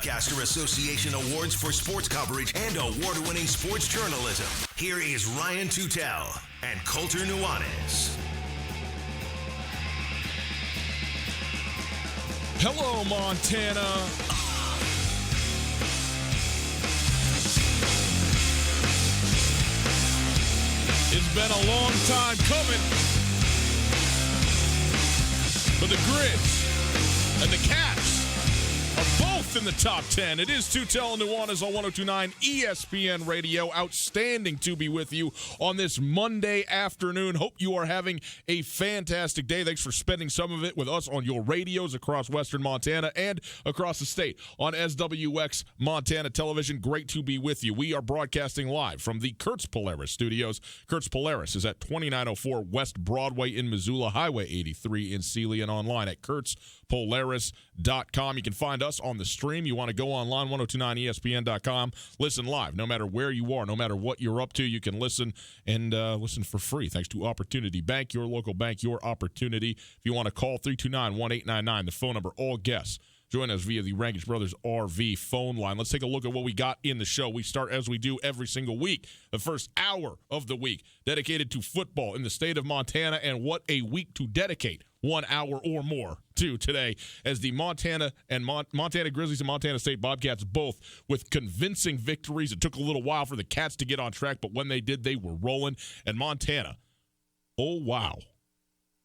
Broadcaster Association Awards for sports coverage and award-winning sports journalism. Here is Ryan Tutel and Colter Nuanez. Hello, Montana. It's been a long time coming. But the Grizz and the Cats are both in the top 10. It is Tutel and Nuanez on 102.9 ESPN Radio. Outstanding to be with you on this Monday afternoon. Hope you are having a fantastic day. Thanks for spending some of it with us on your radios across western Montana and across the state on SWX Montana Television. Great to be with you. We are broadcasting live from the Kurtz Polaris studios. Kurtz Polaris is at 2904 West Broadway in Missoula, Highway 83 in Sealy, and online at kurtzpolaris.com. You can find us on the stream. You want to go online, 1029ESPN.com. Listen live. No matter where you are, no matter what you're up to, you can listen and listen for free. Thanks to Opportunity Bank, your local bank, your opportunity. If you want to call 329-1899, the phone number, all guests. Join us via the Rankish Brothers RV phone line. Let's take a look at what we got in the show. We start, as we do every single week, the first hour of the week dedicated to football in the state of Montana, and what a week to dedicate 1 hour or more to today, as the Montana Grizzlies and Montana State Bobcats both with convincing victories. It took a little while for the Cats to get on track, but when they did, they were rolling. And Montana, oh wow.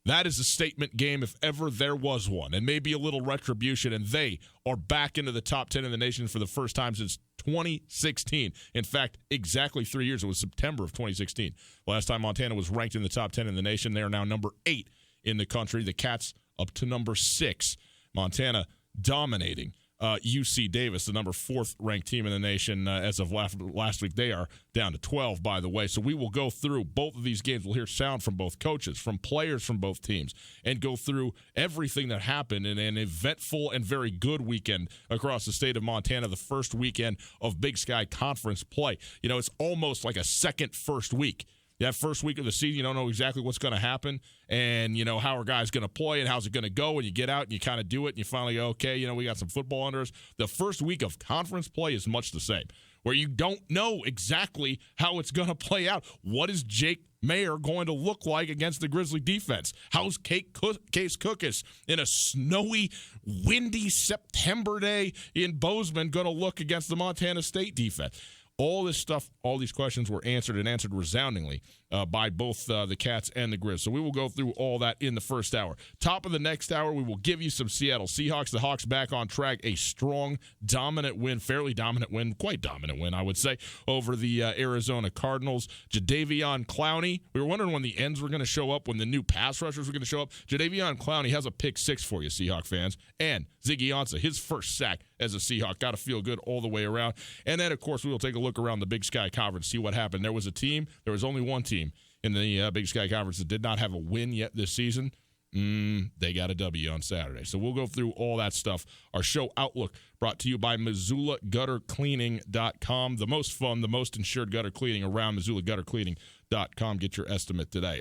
That is a statement game if ever there was one, and maybe a little retribution, and they are back into the top 10 in the nation for the first time since 2016. In fact, exactly 3 years. It was September of 2016. Last time Montana was ranked in the top 10 in the nation. They are now number 8 in the country. The Cats up to number 6. Montana dominating UC Davis, the number 4th ranked team in the nation as of last week. They are down to 12, by the way. So we will go through both of these games. We'll hear sound from both coaches, from players from both teams, and go through everything that happened in an eventful and very good weekend across the state of Montana, the first weekend of Big Sky Conference play. You know, it's almost like a second first week. That first week of the season, you don't know exactly what's going to happen, and, you know, how are guys going to play and how's it going to go, and you get out and you kind of do it, and you finally go, okay, you know, we got some football under us. The first week of conference play is much the same, where you don't know exactly how it's going to play out. What is Jake Mayer going to look like against the Grizzly defense? How's Case Cookus in a snowy, windy September day in Bozeman going to look against the Montana State defense? All this stuff, all these questions were answered, and answered resoundingly by both the Cats and the Grizz. So we will go through all that in the first hour. Top of the next hour, we will give you some Seattle Seahawks. The Hawks back on track. A strong, dominant win, fairly dominant win, quite dominant win, I would say, over the Arizona Cardinals. Jadeveon Clowney. We were wondering when the ends were going to show up, when the new pass rushers were going to show up. Jadeveon Clowney has a pick 6 for you, Seahawk fans. And Ziggy Ansah, his first sack as a Seahawk. Got to feel good all the way around. And then, of course, we will take a look around the Big Sky Conference, see what happened. There was only one team in the Big Sky Conference that did not have a win yet this season. They got a W on Saturday. So we'll go through all that stuff. Our show outlook brought to you by MissoulaGutterCleaning.com. The most fun, the most insured gutter cleaning around, MissoulaGutterCleaning.com. Get your estimate today.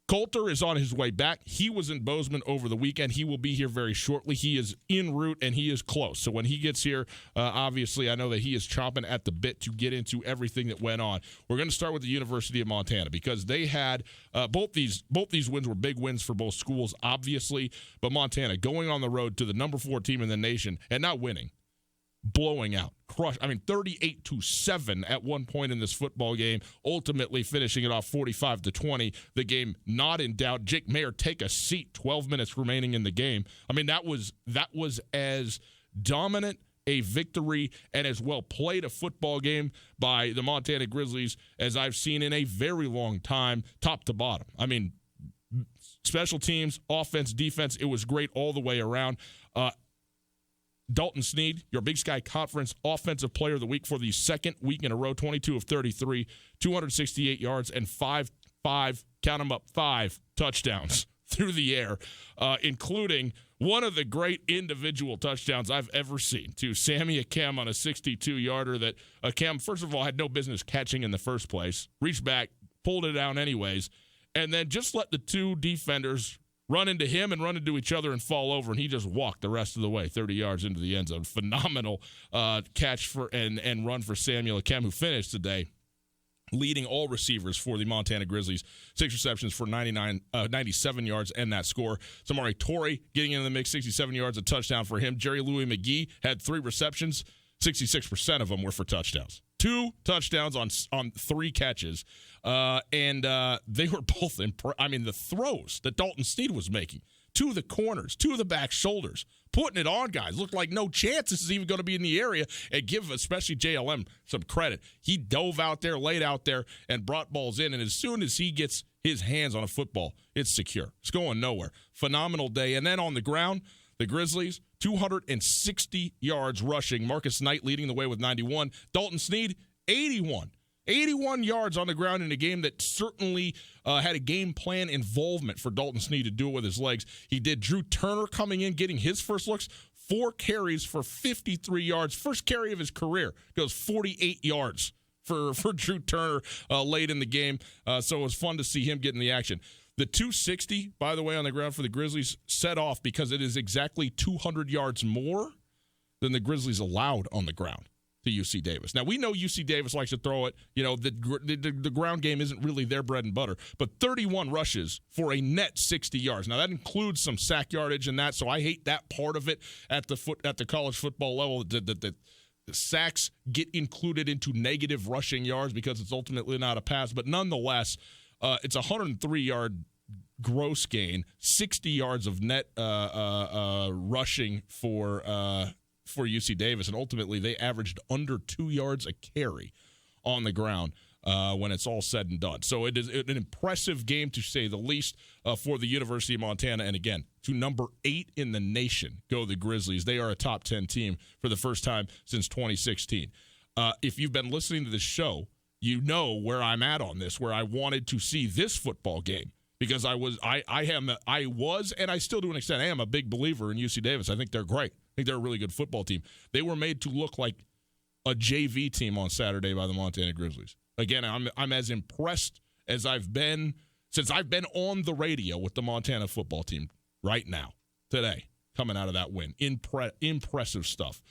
Colter is on his way back. He was in Bozeman over the weekend. He will be here very shortly. He is en route, and he is close. So when he gets here, obviously, I know that he is chomping at the bit to get into everything that went on. We're going to start with the University of Montana, because they had both these wins were big wins for both schools, obviously. But Montana going on the road to the number 4 team in the nation and not winning, blowing out, 38-7 at one point in this football game, ultimately finishing it off 45-20. The game not in doubt. Jake Mayer, take a seat. 12 minutes remaining in the game. I mean, that was as dominant a victory and as well played a football game by the Montana Grizzlies as I've seen in a very long time, top to bottom. I mean, special teams, offense, defense, it was great all the way around. Dalton Sneed, your Big Sky Conference Offensive Player of the Week for the second week in a row, 22 of 33, 268 yards, and 5 touchdowns through the air, including one of the great individual touchdowns I've ever seen to Sammy Akem on a 62-yarder that Akem, first of all, had no business catching in the first place, reached back, pulled it down anyways, and then just let the two defenders run into him and run into each other and fall over, and he just walked the rest of the way 30 yards into the end zone. Phenomenal catch for and run for Samuel Akem, who finished today leading all receivers for the Montana Grizzlies. 6 receptions for 97 yards and that score. Samori Torrey getting into the mix, 67 yards, a touchdown for him. Jerry Louis McGee had 3 receptions. 66% of them were for touchdowns. 2 touchdowns on 3 catches. And they were both the throws that Dalton Sneed was making to the corners, to the back shoulders, putting it on guys. Looked like no chance this is even going to be in the area, and give especially JLM some credit. He dove out there, laid out there, and brought balls in, and as soon as he gets his hands on a football, it's secure. It's going nowhere. Phenomenal day. And then on the ground, the Grizzlies, 260 yards rushing. Marcus Knight leading the way with 91. Dalton Sneed, 81. 81 yards on the ground in a game that certainly had a game plan involvement for Dalton Sneed to do it with his legs. He did. Drew Turner coming in, getting his first looks. 4 carries for 53 yards. First carry of his career. Goes 48 yards for Drew Turner late in the game. So it was fun to see him get in the action. The 260, by the way, on the ground for the Grizzlies set off because it is exactly 200 yards more than the Grizzlies allowed on the ground to UC Davis. Now, we know UC Davis likes to throw it. You know, the ground game isn't really their bread and butter, but 31 rushes for a net 60 yards. Now, that includes some sack yardage and that, so I hate that part of it at the college football level. The sacks get included into negative rushing yards because it's ultimately not a pass, but nonetheless, it's a 103-yard gross gain, 60 yards of net rushing for UC Davis, and ultimately they averaged under 2 yards a carry on the ground when it's all said and done. So it is an impressive game, to say the least, for the University of Montana. And again, to number 8 in the nation go the Grizzlies. They are a top 10 team for the first time since 2016. If you've been listening to this show, you know where I'm at on this, where I wanted to see this football game. Because I was, and I still to an extent, I am a big believer in UC Davis. I think they're great. I think they're a really good football team. They were made to look like a JV team on Saturday by the Montana Grizzlies. Again, I'm as impressed as I've been since I've been on the radio with the Montana football team right now, today, coming out of that win. Impressive stuff.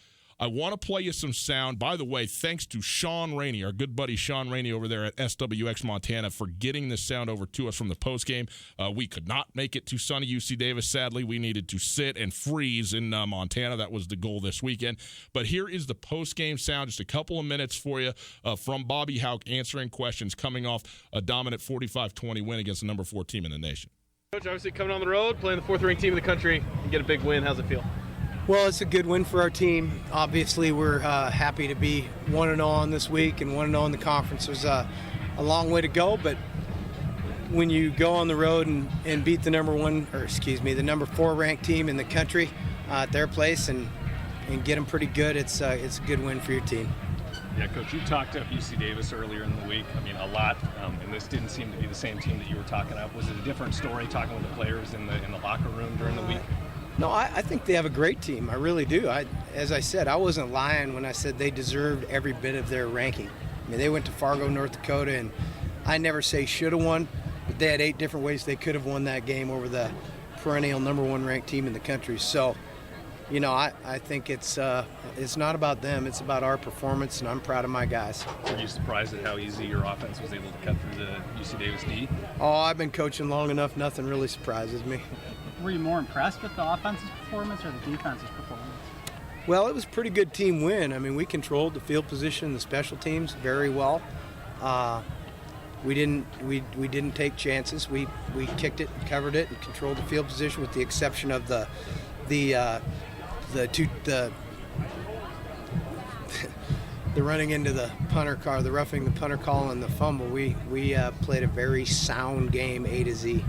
I want to play you some sound. By the way, thanks to Sean Rainey, our good buddy Sean Rainey over there at SWX Montana, for getting this sound over to us from the postgame. We could not make it to sunny UC Davis, sadly. We needed to sit and freeze in Montana. That was the goal this weekend. But here is the postgame sound, just a couple of minutes for you from Bobby Hauck answering questions coming off a dominant 45-20 win against the number 4 team in the nation. Coach, obviously coming on the road, playing the 4th-ranked team in the country, and get a big win. How's it feel? Well, it's a good win for our team. Obviously, we're happy to be 1-0 on this week and 1-0 in the conference. There's a long way to go, but when you go on the road and beat the the number 4 ranked team in the country at their place and get them pretty good, it's a good win for your team. Yeah, Coach, you talked up UC Davis earlier in the week. I mean, a lot, and this didn't seem to be the same team that you were talking up. Was it a different story talking with the players in the locker room during the week? No, I think they have a great team. I really do. As I said, I wasn't lying when I said they deserved every bit of their ranking. I mean, they went to Fargo, North Dakota, and I never say should have won, but they had 8 different ways they could have won that game over the perennial number 1 ranked team in the country. So, you know, I think it's not about them. It's about our performance, and I'm proud of my guys. Were you surprised at how easy your offense was able to cut through the UC Davis D? Oh, I've been coaching long enough. Nothing really surprises me. Were you more impressed with the offense's performance or the defense's performance? Well, it was a pretty good team win. I mean, we controlled the field position, the special teams very well. We didn't take chances. We kicked it, and covered it, and controlled the field position, with the exception of the running into the punter car, the roughing the punter call, and the fumble. We played a very sound game, A to Z.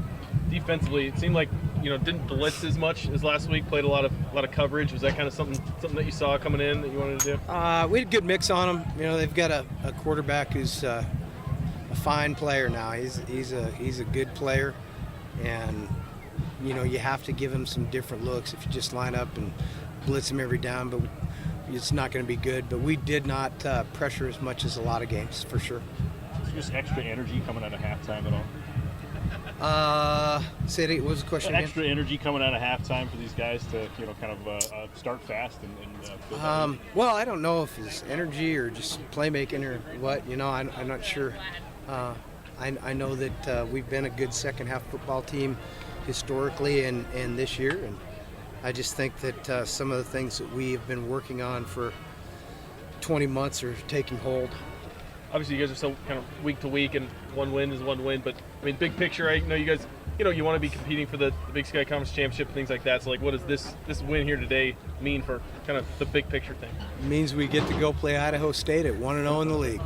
Defensively, it seemed like didn't blitz as much as last week. Played a lot of coverage. Was that kind of something that you saw coming in that you wanted to do? We had a good mix on them. They've got a quarterback who's a fine player now. He's a good player, and you have to give him some different looks. If you just line up and blitz him every down, but it's not going to be good. But we did not pressure as much as a lot of games, for sure. Just extra energy coming out of halftime at all? Say it. What was the question again? Extra energy coming out of halftime for these guys to, kind of start fast and build that. Well, I don't know if it's energy or just playmaking or what. I'm not sure. I know that we've been a good second-half football team historically and this year, and I just think that some of the things that we have been working on for 20 months are taking hold. Obviously, you guys are so kind of week to week, and one win is one win. But I mean, big picture, I know you guys, you want to be competing for the Big Sky Conference Championship and things like that. So, like, what does this win here today mean for kind of the big picture thing? It means we get to go play Idaho State at 1-0 in the league.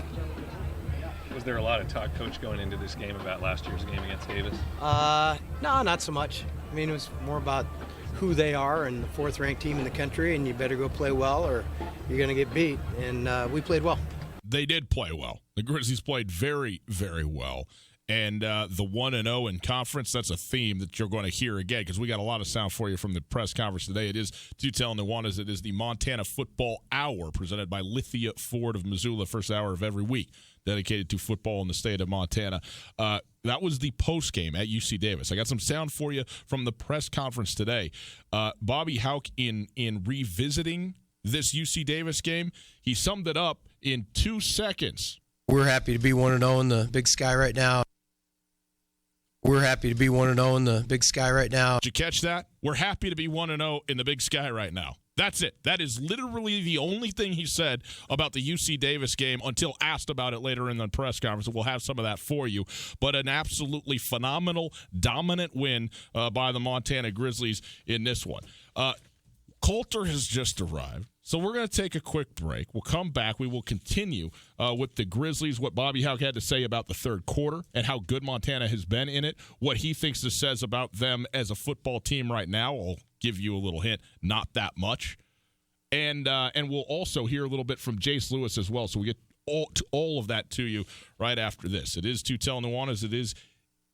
Was there a lot of talk, Coach, going into this game about last year's game against Davis? No, not so much. I mean, it was more about who they are and the fourth-ranked team in the country, and you better go play well or you're going to get beat. And we played well. They did play well. The Grizzlies played very, very well. And the 1-0 in conference, that's a theme that you're going to hear again because we got a lot of sound for you from the press conference today. It is Tutel Nuanez. It is the Montana Football Hour presented by Lithia Ford of Missoula, first hour of every week, dedicated to football in the state of Montana. That was the post game at UC Davis. I got some sound for you from the press conference today. Bobby Hauck, in revisiting this UC Davis game, he summed it up in 2 seconds. We're happy to be 1-0 in the Big Sky right now. We're happy to be 1-0 in the Big Sky right now. Did you catch that? We're happy to be 1-0 in the Big Sky right now. That's it. That is literally the only thing he said about the UC Davis game until asked about it later in the press conference. We'll have some of that for you. But an absolutely phenomenal, dominant win by the Montana Grizzlies in this one. Coulter has just arrived. So we're going to take a quick break. We'll come back. We will continue with the Grizzlies, what Bobby Hauck had to say about the third quarter and how good Montana has been in it, what he thinks this says about them as a football team right now. I'll give you a little hint, not that much. And we'll also hear a little bit from Jace Lewis as well. So we get all of that to you right after this. It is Tutel Nuanez. It is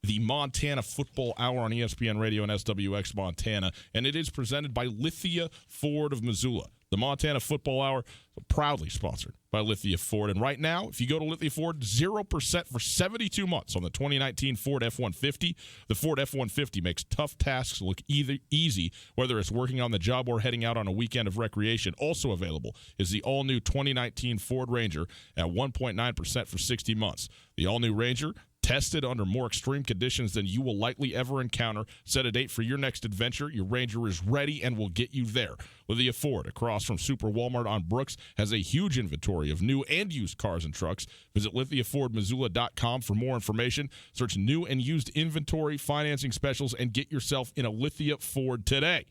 the Montana Football Hour on ESPN Radio and SWX Montana, and it is presented by Lithia Ford of Missoula. The Montana Football Hour, proudly sponsored by Lithia Ford. And right now, if you go to Lithia Ford, 0% for 72 months on the 2019 Ford F-150. The Ford F-150 makes tough tasks look easy, whether it's working on the job or heading out on a weekend of recreation. Also available is the all-new 2019 Ford Ranger at 1.9% for 60 months. The all-new Ranger, tested under more extreme conditions than you will likely ever encounter. Set a date for your next adventure. Your Ranger is ready and will get you there. Lithia Ford, across from Super Walmart on Brooks, has a huge inventory of new and used cars and trucks. Visit LithiaFordMissoula.com for more information. Search new and used inventory, financing specials, and get yourself in a Lithia Ford today.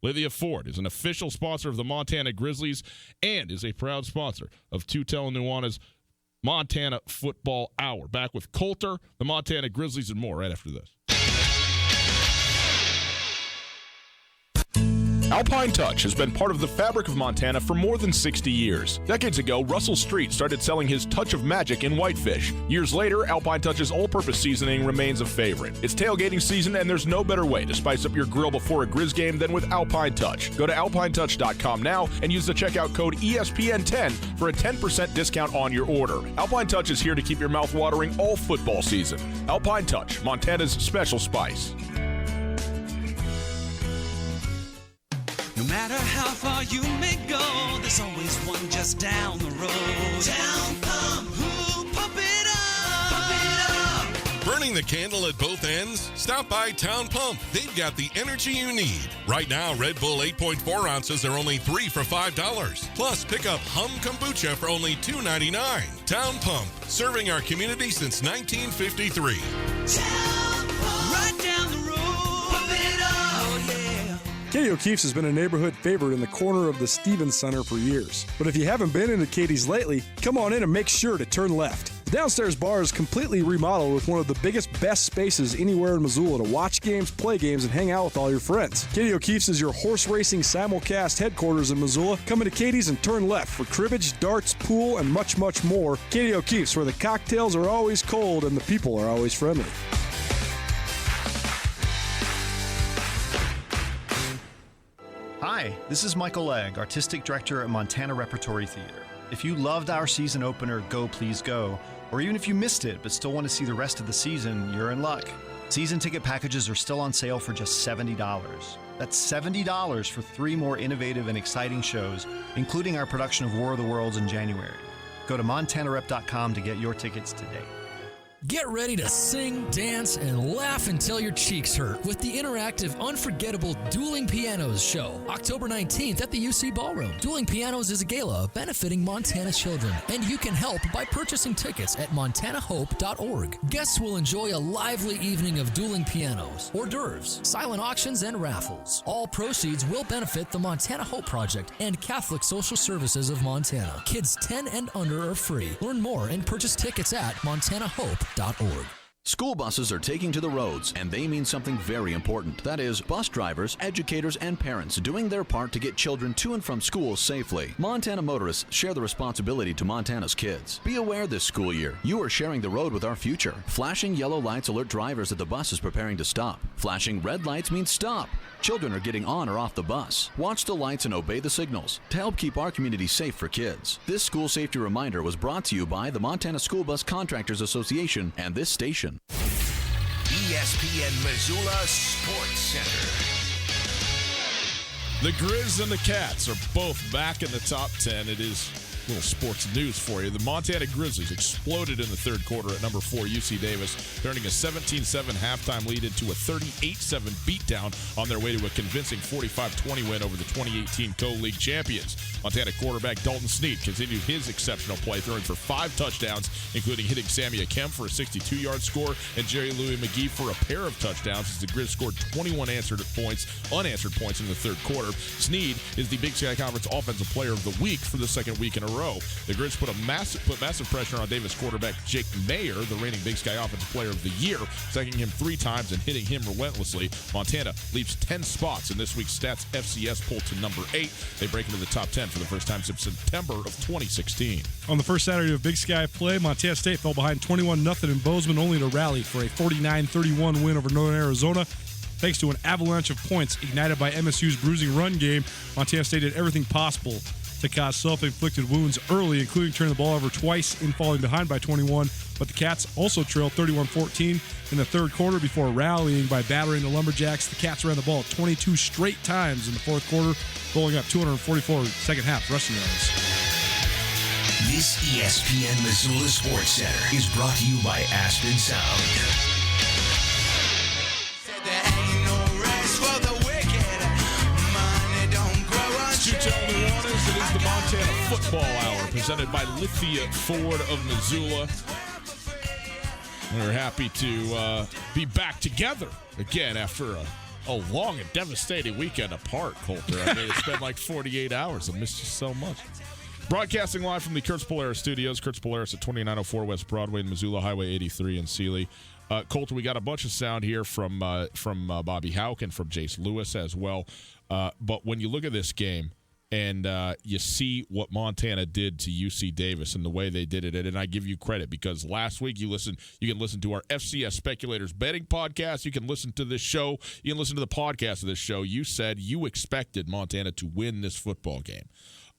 Lithia Ford is an official sponsor of the Montana Grizzlies and is a proud sponsor of Tutel Nuanez Montana Football Hour. Back with Coulter, the Montana Grizzlies, and more right after this. Alpine Touch has been part of the fabric of Montana for more than 60 years. Decades ago, Russell Street started selling his touch of magic in whitefish. Years later, Alpine Touch's all-purpose seasoning remains a favorite. It's tailgating season, and there's no better way to spice up your grill before a Grizz game than with Alpine Touch. Go to alpinetouch.com now and use the checkout code ESPN10 for a 10% discount on your order. Alpine Touch is here to keep your mouth watering all football season. Alpine Touch, Montana's special spice. No matter how far you may go, there's always one just down the road. Town Pump, ooh, pump it up, pump it up. Burning the candle at both ends? Stop by Town Pump. They've got the energy you need. Right now, Red Bull 8.4 ounces are only $3 for $5. Plus, pick up Hum Kombucha for only $2.99. Town Pump, serving our community since 1953. Town Pump, right down the road. Pump it up, oh yeah. Katie O'Keefe's has been a neighborhood favorite in the corner of the Stevens Center for years. But if you haven't been into Katie's lately, come on in and make sure to turn left. The downstairs bar is completely remodeled with one of the biggest, best spaces anywhere in Missoula to watch games, play games, and hang out with all your friends. Katie O'Keefe's is your horse racing simulcast headquarters in Missoula. Come into Katie's and turn left for cribbage, darts, pool, and much, much more. Katie O'Keefe's, where the cocktails are always cold and the people are always friendly. Hi, this is Michael Legg, Artistic Director at Montana Repertory Theater. If you loved our season opener, Go Please Go, or even if you missed it but still want to see the rest of the season, you're in luck. Season ticket packages are still on sale for just $70. That's $70 for 3 more innovative and exciting shows, including our production of War of the Worlds in January. Go to montanarep.com to get your tickets today. Get ready to sing, dance, and laugh until your cheeks hurt with the interactive, unforgettable Dueling Pianos show, October 19th at the UC Ballroom. Dueling Pianos is a gala benefiting Montana children, and you can help by purchasing tickets at montanahope.org. Guests will enjoy a lively evening of dueling pianos, hors d'oeuvres, silent auctions, and raffles. All proceeds will benefit the Montana Hope Project and Catholic Social Services of Montana. Kids 10 and under are free. Learn more and purchase tickets at montanahope.org. School buses are taking to the roads, and they mean something very important. That is, bus drivers, educators, and parents doing their part to get children to and from school safely. Montana motorists share the responsibility to Montana's kids. Be aware this school year, you are sharing the road with our future. Flashing yellow lights alert drivers that the bus is preparing to stop. Flashing red lights means stop. Children are getting on or off the bus. Watch the lights and obey the signals to help keep our community safe for kids. This school safety reminder was brought to you by the Montana School Bus Contractors Association and this station. ESPN Missoula Sports Center. The Grizz and the Cats are both back in the top 10. It is a little sports news for you. The Montana Grizzlies exploded in the third quarter at number 4 UC Davis, turning a 17-7 halftime lead into a 38-7 beatdown on their way to a convincing 45-20 win over the 2018 co-league champions. Montana quarterback Dalton Snead continued his exceptional play, throwing for 5 touchdowns, including hitting Sammy Akem for a 62-yard score and Jerry Louis McGee for a pair of touchdowns as the Grizz scored 21 unanswered points in the third quarter. Snead is the Big Sky Conference Offensive Player of the Week for the second week in a row. The Grizz put massive pressure on Davis quarterback Jake Mayer, the reigning Big Sky Offensive Player of the Year, sacking him 3 times and hitting him relentlessly. Montana leaps 10 spots in this week's Stats FCS poll to number 8. They break into the top 10 for the first time since September of 2016. On the first Saturday of Big Sky play, Montana State fell behind 21-0 in Bozeman, only to rally for a 49-31 win over Northern Arizona. Thanks to an avalanche of points ignited by MSU's bruising run game, Montana State did everything possible to cause self-inflicted wounds early, including turning the ball over twice and falling behind by 21. But the Cats also trailed 31-14 in the third quarter before rallying by battering the Lumberjacks. The Cats ran the ball 22 straight times in the fourth quarter, rolling up 244 second-half rushing yards. This ESPN Missoula Sports Center is brought to you by Aspen Sound. It is the Montana Football Hour, presented by Lithia Ford of Missoula. We're happy to be back together again after a long and devastating weekend apart, Colter. I mean, it's been like 48 hours. I missed you so much. Broadcasting live from the Kurtz Polaris Studios. Kurtz Polaris at 2904 West Broadway in Missoula, Highway 83 in Sealy. Colter, we got a bunch of sound here from Bobby Houck and from Jace Lewis as well. But when you look at this game, and you see what Montana did to UC Davis and the way they did it. And I give you credit because last week you can listen to our FCS Speculators Betting podcast. You can listen to this show. You can listen to the podcast of this show. You said you expected Montana to win this football game.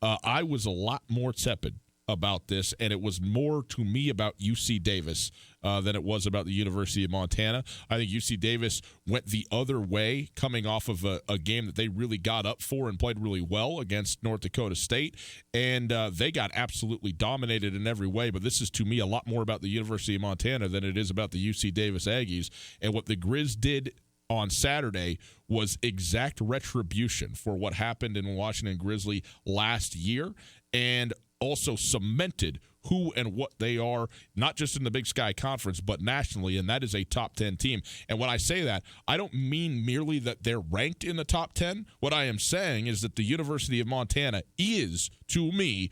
I was a lot more tepid about this, and it was more to me about UC Davis than it was about the University of Montana. I think UC Davis went the other way, coming off of a game that they really got up for and played really well against North Dakota State, and they got absolutely dominated in every way. But this is, to me, a lot more about the University of Montana than it is about the UC Davis Aggies. And what the Grizz did on Saturday was exact retribution for what happened in Washington Grizzly last year, and also cemented who and what they are, not just in the Big Sky Conference, but nationally, and that is a top 10 team. And when I say that, I don't mean merely that they're ranked in the top 10. What I am saying is that the University of Montana is, to me,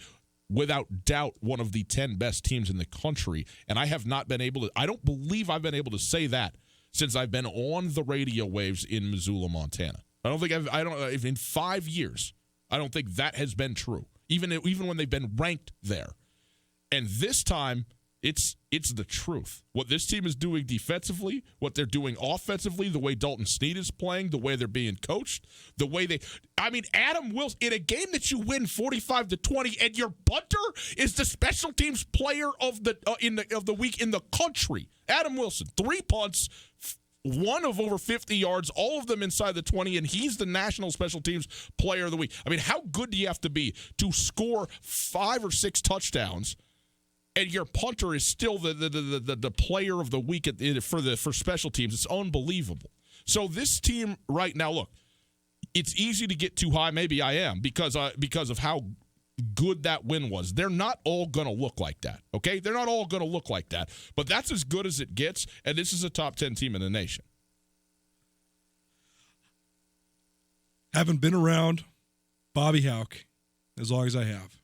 without doubt, one of the 10 best teams in the country. And I have not been able to, I don't believe I've been able to say that since I've been on the radio waves in Missoula, Montana. In 5 years, I don't think that has been true. Even when they've been ranked there. And this time, it's the truth. What this team is doing defensively, what they're doing offensively, the way Dalton Snead is playing, the way they're being coached, the way Adam Wilson, in a game that you win 45-20, and your punter is the special teams player of the week in the country. Adam Wilson, 3 punts, one of over 50 yards, all of them inside the 20, and he's the National Special Teams Player of the Week. I mean, how good do you have to be to score 5 or 6 touchdowns, and your punter is still the Player of the Week for special teams? It's unbelievable. So this team right now, look, it's easy to get too high. Maybe I am because of how good that win was. They're not all going to look like that, okay? They're not all going to look like that, but that's as good as it gets, and this is a top 10 team in the nation. Having been around Bobby Hauck as long as I have,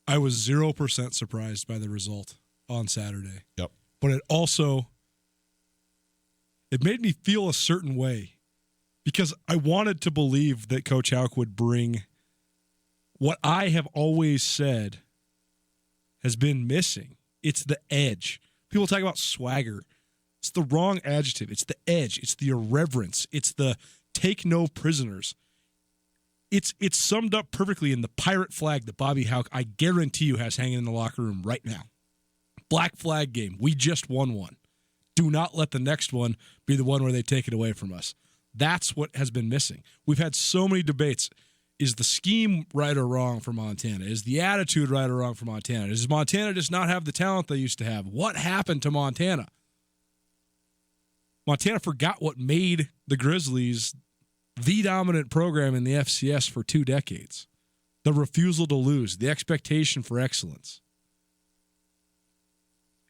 I was 0% surprised by the result on Saturday. Yep. But it made me feel a certain way because I wanted to believe that Coach Hauck would bring what I have always said has been missing. It's the edge. People talk about swagger. It's the wrong adjective. It's the edge. It's the irreverence. It's the take no prisoners. It's summed up perfectly in the pirate flag that Bobby Hauck, I guarantee you, has hanging in the locker room right now. Black flag game. We just won one. Do not let the next one be the one where they take it away from us. That's what has been missing. We've had so many debates. Is the scheme right or wrong for Montana? Is the attitude right or wrong for Montana? Does Montana just not have the talent they used to have? What happened to Montana? Montana forgot what made the Grizzlies the dominant program in the FCS for 2 decades. The refusal to lose, the expectation for excellence.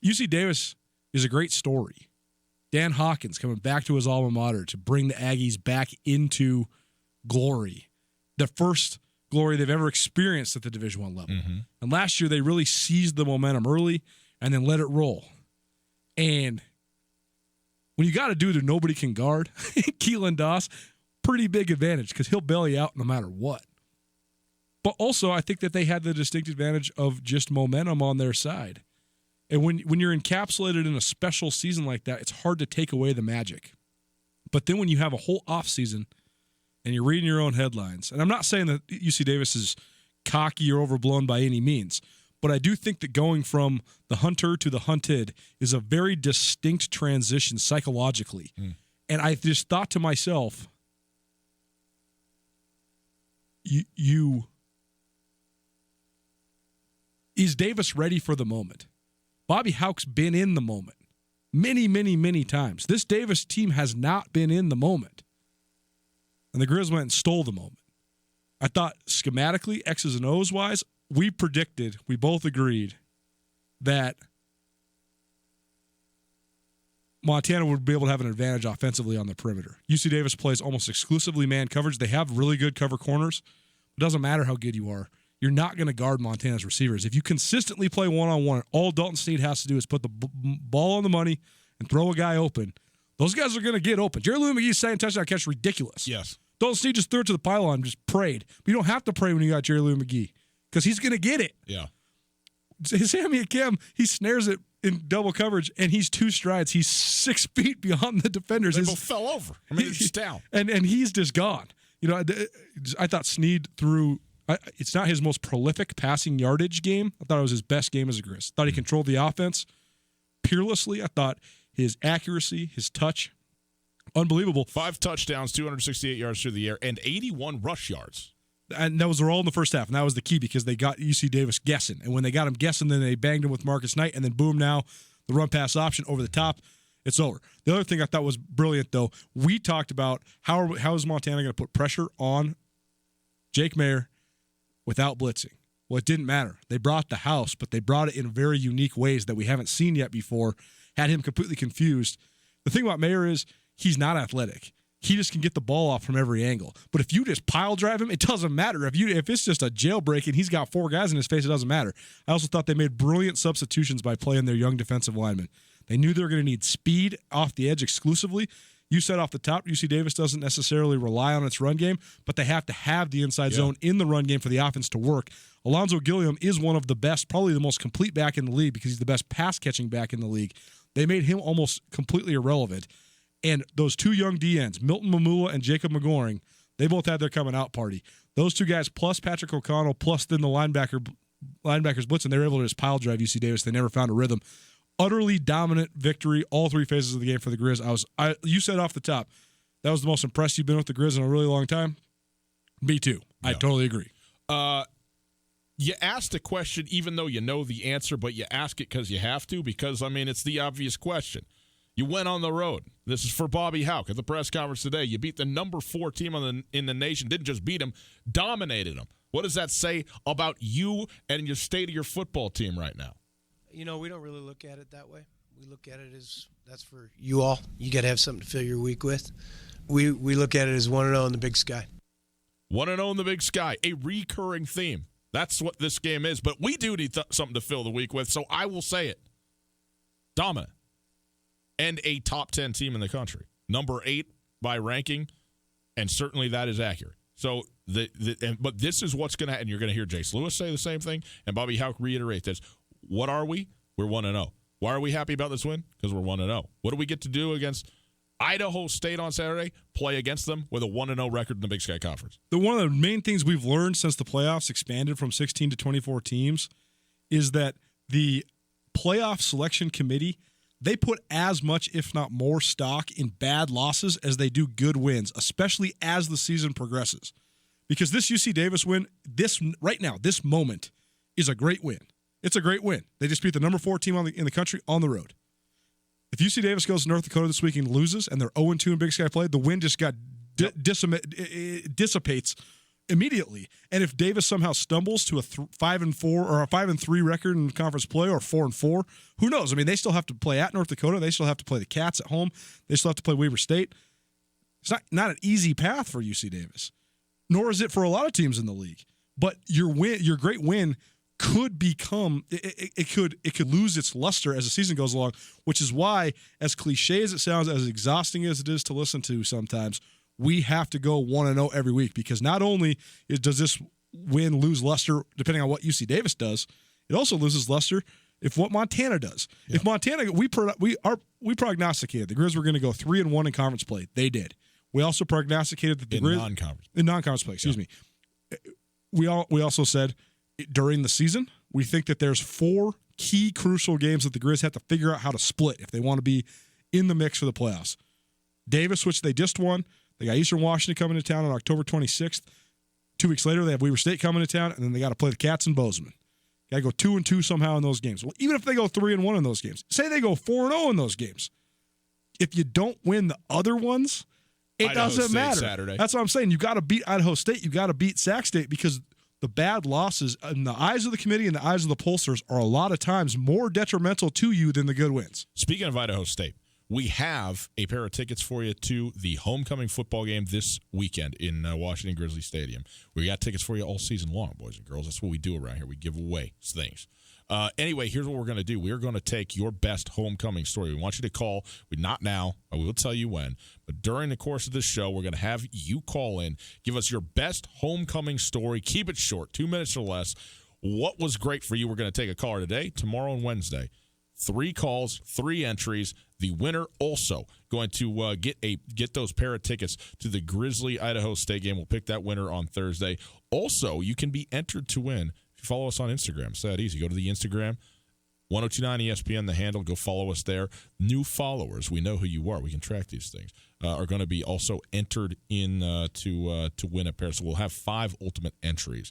UC Davis is a great story. Dan Hawkins coming back to his alma mater to bring the Aggies back into glory. The first glory they've ever experienced at the Division I level. Mm-hmm. And last year they really seized the momentum early and then let it roll. And when you got a dude who nobody can guard, Keelan Doss, pretty big advantage because he'll bail you out no matter what. But also I think that they had the distinct advantage of just momentum on their side. And when you're encapsulated in a special season like that, it's hard to take away the magic. But then when you have a whole offseason and you're reading your own headlines, and I'm not saying that UC Davis is cocky or overblown by any means, but I do think that going from the hunter to the hunted is a very distinct transition psychologically. And I just thought to myself, is Davis ready for the moment? Bobby Hauck's been in the moment many, many, many times. This Davis team has not been in the moment. And the Grizz went and stole the moment. I thought schematically, X's and O's wise, we both agreed that Montana would be able to have an advantage offensively on the perimeter. UC Davis plays almost exclusively man coverage. They have really good cover corners. It doesn't matter how good you are. You're not going to guard Montana's receivers. If you consistently play one-on-one, all Dalton Sneed has to do is put the ball on the money and throw a guy open. Those guys are going to get open. Jerry Lou McGee's second touchdown catch is ridiculous. Yes. Dalton Sneed just threw it to the pylon and just prayed. But you don't have to pray when you got Jerry Lou McGee because he's going to get it. Yeah. Sammy Akem, he snares it in double coverage, and he's 2 strides. He's 6 feet beyond the defenders. They both fell over. I mean, it's down. And he's just gone. You know, I thought Sneed threw. It's not his most prolific passing yardage game. I thought it was his best game as a Grizz. I thought he controlled the offense peerlessly. I thought his accuracy, his touch, unbelievable. 5 touchdowns, 268 yards through the air, and 81 rush yards. And those were all in the first half, and that was the key because they got UC Davis guessing. And when they got him guessing, then they banged him with Marcus Knight, and then boom, now the run-pass option over the top. It's over. The other thing I thought was brilliant, though, we talked about how is Montana going to put pressure on Jake Mayer without blitzing. Well, it didn't matter. They brought the house, but they brought it in very unique ways that we haven't seen yet before, had him completely confused. The thing about Mayer is he's not athletic. He just can get the ball off from every angle. But if you just pile drive him, it doesn't matter. If it's just a jailbreak and he's got 4 guys in his face, it doesn't matter. I also thought they made brilliant substitutions by playing their young defensive linemen. They knew they were going to need speed off the edge exclusively. You said off the top, UC Davis doesn't necessarily rely on its run game, but they have to have the inside zone in the run game for the offense to work. Alonzo Gilliam is one of the best, probably the most complete back in the league because he's the best pass-catching back in the league. They made him almost completely irrelevant. And those 2 young DNs, Milton Mamula and Jacob McGoring, they both had their coming-out party. Those 2 guys, plus Patrick O'Connell, plus then the linebackers blitzing, they were able to just pile drive UC Davis. They never found a rhythm. utterly dominant victory, all three phases of the game for the Grizz. You said off the top, that was the most impressed you've been with the Grizz in a really long time. Me too. Yeah. I totally agree. You asked a question even though you know the answer, but you ask it because you have to, because, I mean, it's the obvious question. You went on the road. This is for Bobby Hauck at the press conference today. You beat the number 4 team in the nation. Didn't just beat them, dominated them. What does that say about you and your state of your football team right now? We don't really look at it that way. We look at it as that's for you all. You got to have something to fill your week with. We look at it as 1-0 in the Big Sky. 1-0 in the Big Sky, a recurring theme. That's what this game is. But we do need something to fill the week with, so I will say it. Dominant. And a top 10 team in the country. Number 8 by ranking, and certainly that is accurate. So, but this is what's going to happen. You're going to hear Jace Lewis say the same thing, and Bobby Hauck reiterate this. What are we? We're 1-0. Why are we happy about this win? Because we're 1-0. What do we get to do against Idaho State on Saturday? Play against them with a 1-0 record in the Big Sky Conference. One of the main things we've learned since the playoffs expanded from 16 to 24 teams is that the playoff selection committee, they put as much, if not more, stock in bad losses as they do good wins, especially as the season progresses. Because this UC Davis win, right now, this moment, is a great win. It's a great win. They just beat the number 4 team in the country on the road. If UC Davis goes to North Dakota this week and loses, and they're 0-2 in Big Sky play, the win just got dissipates immediately. And if Davis somehow stumbles to a 5-4 or a 5-3 record in conference play, or 4-4, who knows? I mean, they still have to play at North Dakota. They still have to play the Cats at home. They still have to play Weber State. It's not an easy path for UC Davis, nor is it for a lot of teams in the league. But your great win could become it could lose its luster as the season goes along, which is why, as cliche as it sounds, as exhausting as it is to listen to sometimes, we have to go 1-0 every week, because not only does this win lose luster depending on what UC Davis does, it also loses luster if what Montana does. Yeah. If Montana, we prognosticated the Grizz were going to go 3-1 in conference play. They did. We also prognosticated that the Grizz in non-conference play. Excuse me. We also said, during the season, we think that there's 4 key crucial games that the Grizz have to figure out how to split if they want to be in the mix for the playoffs. Davis, which they just won. They got Eastern Washington coming to town on October 26th. 2 weeks later, they have Weber State coming to town, and then they got to play the Cats in Bozeman. Got to go 2-2 somehow in those games. Well, even if they go 3-1 in those games, say they go 4-0 in those games, if you don't win the other ones, it doesn't matter. Saturday. That's what I'm saying. You got to beat Idaho State. You got to beat Sac State, because the bad losses in the eyes of the committee and the eyes of the pollsters are a lot of times more detrimental to you than the good wins. Speaking of Idaho State, we have a pair of tickets for you to the homecoming football game this weekend in Washington Grizzly Stadium. We got tickets for you all season long, boys and girls. That's what we do around here. We give away things. Anyway, here's what we're going to do. We're going to take your best homecoming story. We want you to call. Not now. We will tell you when. But during the course of this show, we're going to have you call in. Give us your best homecoming story. Keep it short, 2 minutes or less. What was great for you? We're going to take a caller today, tomorrow, and Wednesday. 3 calls, 3 entries. The winner also going to get those pair of tickets to the Grizzly Idaho State game. We'll pick that winner on Thursday. Also, you can be entered to win. Follow us on Instagram. It's that easy. Go to the Instagram, 1029 ESPN, the handle. Go follow us there. New followers, we know who you are. We can track these things. Are going to be also entered in to win a pair. So we'll have 5 ultimate entries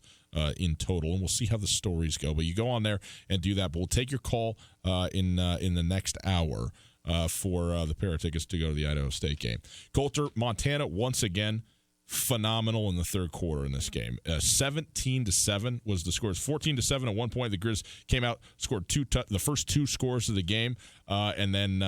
in total, and we'll see how the stories go. But you go on there and do that. But we'll take your call in the next hour for the pair of tickets to go to the Idaho State game. Coulter, Montana, once again, phenomenal in the third quarter in this game. 17-7 was the scores. 14-7 at one point. The Grizz came out, scored the first 2 scores of the game, and then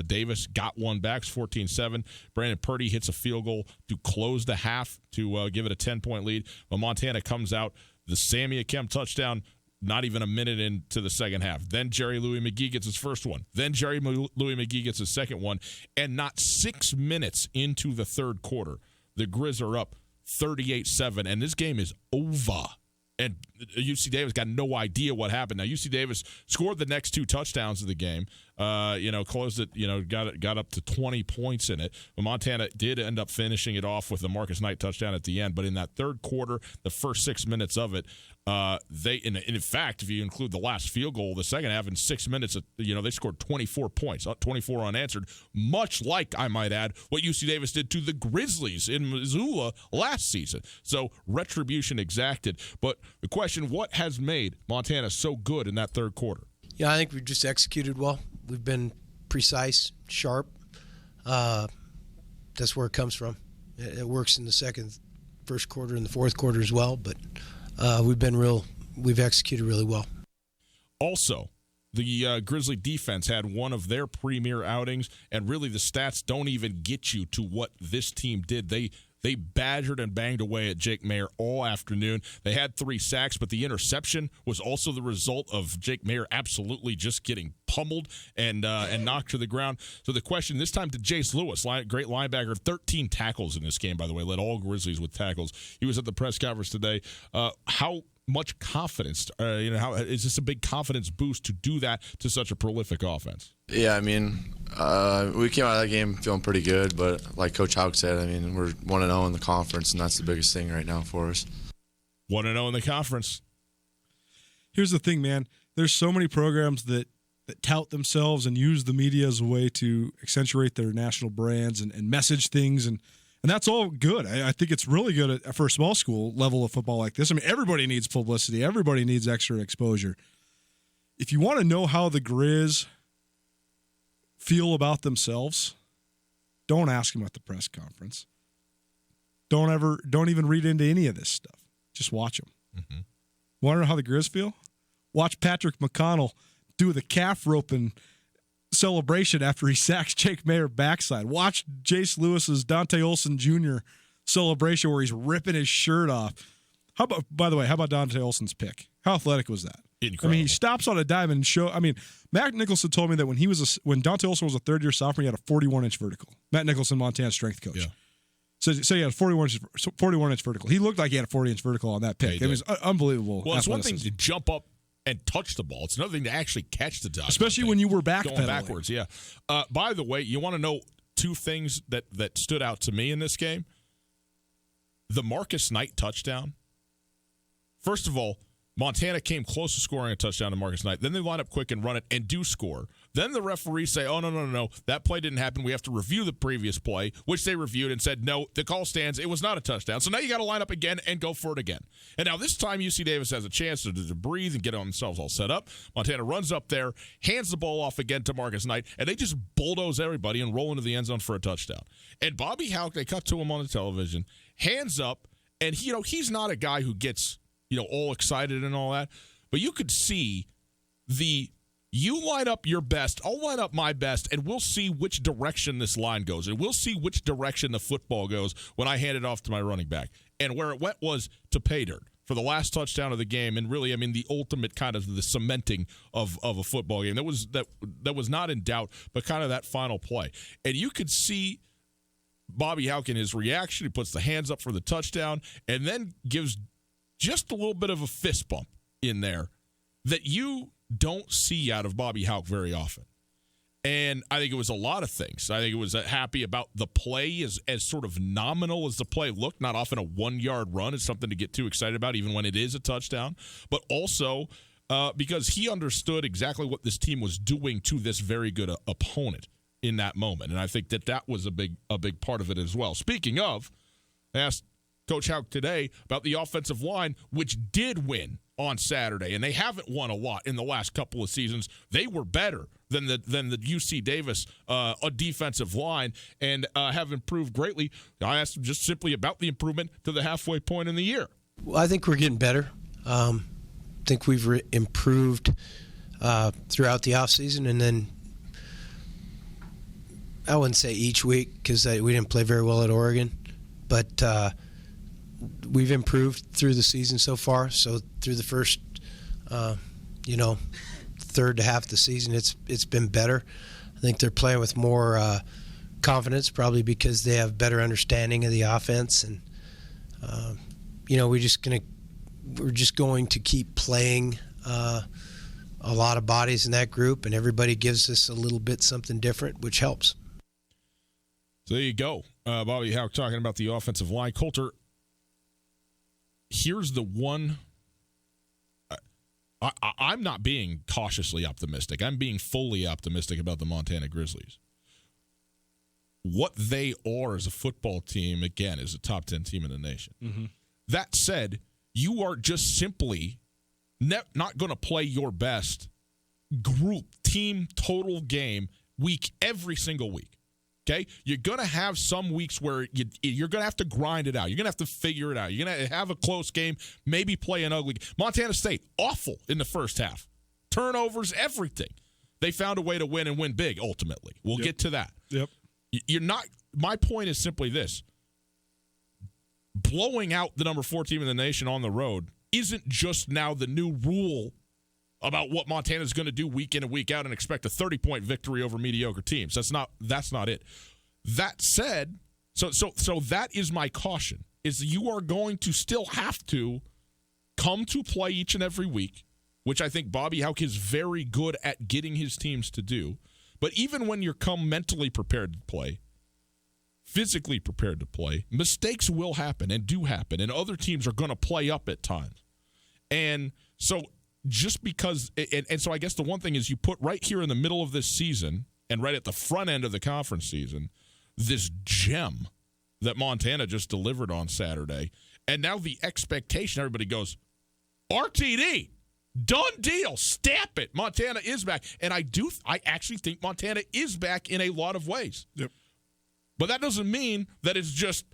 Davis got one back. 14-7. Brandon Purdy hits a field goal to close the half to give it a 10-point lead. But Montana comes out, the Sammy Akem touchdown, not even a minute into the second half. Then Jerry Louis McGee gets his first one. Then Jerry Louis McGee gets his second one. And not 6 minutes into the third quarter, the Grizz are up 38-7, and this game is over. And UC Davis got no idea what happened. Now, UC Davis scored the next 2 touchdowns of the game, closed it, got up to 20 points in it. But Montana did end up finishing it off with the Marcus Knight touchdown at the end. But in that third quarter, the first 6 minutes of it, In fact, if you include the last field goal of the second half in 6 minutes, they scored 24 points, 24 unanswered, much like, I might add, what UC Davis did to the Grizzlies in Missoula last season. So retribution exacted. But the question, what has made Montana so good in that third quarter? Yeah, I think we've just executed well. We've been precise, sharp. That's where it comes from. It works in the first quarter, and the fourth quarter as well. But we've executed really well. Also, the Grizzly defense had one of their premier outings, and really the stats don't even get you to what this team did. They badgered and banged away at Jake Mayer all afternoon. They had 3 sacks, but the interception was also the result of Jake Mayer absolutely just getting pummeled and knocked to the ground. So the question this time to Jace Lewis, great linebacker, 13 tackles in this game, by the way, led all Grizzlies with tackles. He was at the press conference today. How much confidence, how is this a big confidence boost to do that to such a prolific offense? Yeah, I mean, we came out of that game feeling pretty good, but like Coach Hauck said, I mean, we're 1-0 in the conference, and that's the biggest thing right now for us. 1-0 in the conference. Here's the thing, man. There's so many programs that tout themselves and use the media as a way to accentuate their national brands and message things, and that's all good. I think it's really good for a small school level of football like this. I mean, everybody needs publicity. Everybody needs extra exposure. If you want to know how the Grizz feel about themselves, don't ask them at the press conference. Don't even read into any of this stuff. Just watch them. Mm-hmm. Want to know how the Grizz feel? Watch Patrick McConnell do the calf roping celebration after he sacks Jake Mayer backside. Watch Jace Lewis's Dante Olson Jr. celebration where he's ripping his shirt off. By the way, how about Dante Olson's pick? How athletic was that? Incredible. I mean, he stops on a dime and Matt Nicholson told me that when Dante Olson was a third-year sophomore, he had a 41-inch vertical. Matt Nicholson, Montana strength coach. Yeah. So he had a 41-inch vertical. He looked like he had a 40-inch vertical on that pick. It was unbelievable. Well, it's one thing to jump up and touch the ball. It's another thing to actually catch the dog. Especially when you were going backwards, yeah. By the way, you want to know 2 things that stood out to me in this game? The Marcus Knight touchdown. First of all, Montana came close to scoring a touchdown to Marcus Knight. Then they line up quick and run it and do score. Then the referees say, oh, no. That play didn't happen. We have to review the previous play, which they reviewed and said, no, the call stands. It was not a touchdown. So now you got to line up again and go for it again. And now this time UC Davis has a chance to breathe and get themselves all set up. Montana runs up there, hands the ball off again to Marcus Knight, and they just bulldoze everybody and roll into the end zone for a touchdown. And Bobby Hauck, they cut to him on the television, hands up, and he's not a guy who gets all excited and all that. But you could see you line up your best, I'll line up my best, and we'll see which direction this line goes. And we'll see which direction the football goes when I hand it off to my running back. And where it went was to pay dirt for the last touchdown of the game. And really, I mean, the ultimate kind of the cementing of a football game. That was not in doubt, but kind of that final play. And you could see Bobby Hauck in his reaction. He puts the hands up for the touchdown and then gives just a little bit of a fist bump in there that you don't see out of Bobby Hauck very often. And I think it was a lot of things. I think it was happy about the play as sort of nominal as the play looked. Not often a 1-yard run is something to get too excited about, even when it is a touchdown. But also because he understood exactly what this team was doing to this very good opponent in that moment. And I think that was a big part of it as well. Speaking of, I asked Coach Hauck today about the offensive line, which did win on Saturday, and they haven't won a lot in the last couple of seasons. They were better than the UC Davis defensive line and have improved greatly. I asked him just simply about the improvement to the halfway point in the year. Well, I think we're getting better. I think we've improved throughout the offseason, and then I wouldn't say each week because we didn't play very well at Oregon, but we've improved through the season so far. So through the first, third to half of the season, it's been better. I think they're playing with more confidence, probably because they have better understanding of the offense, and we're just going to keep playing a lot of bodies in that group, and everybody gives us a little bit something different, which helps. So there you go. Bobby Hauck talking about the offensive line. Coulter, here's the one I'm not being cautiously optimistic. I'm being fully optimistic about the Montana Grizzlies. What they are as a football team, again, is a top 10 team in the nation. Mm-hmm. That said, you are just simply not going to play your best group, team, total game week every single week. Okay? You're going to have some weeks where you're going to have to grind it out. You're going to have to figure it out. You're going to have a close game, maybe play an ugly game. Montana State, awful in the first half. Turnovers, everything. They found a way to win and win big, ultimately. We'll get to that. Yep. You're not. My point is simply this. Blowing out the number 4 team in the nation on the road isn't just now the new rule about what Montana's going to do week in and week out and expect a 30-point victory over mediocre teams. That's not it. That said, so that is my caution, is you are going to still have to come to play each and every week, which I think Bobby Hauck is very good at getting his teams to do. But even when you're mentally prepared to play, physically prepared to play, mistakes will happen and do happen, and other teams are going to play up at times. And so just because – so I guess the one thing is you put right here in the middle of this season and right at the front end of the conference season this gem that Montana just delivered on Saturday, and now the expectation, everybody goes, RTD, done deal, stamp it. Montana is back. And I actually think Montana is back in a lot of ways. Yep. But that doesn't mean that it's just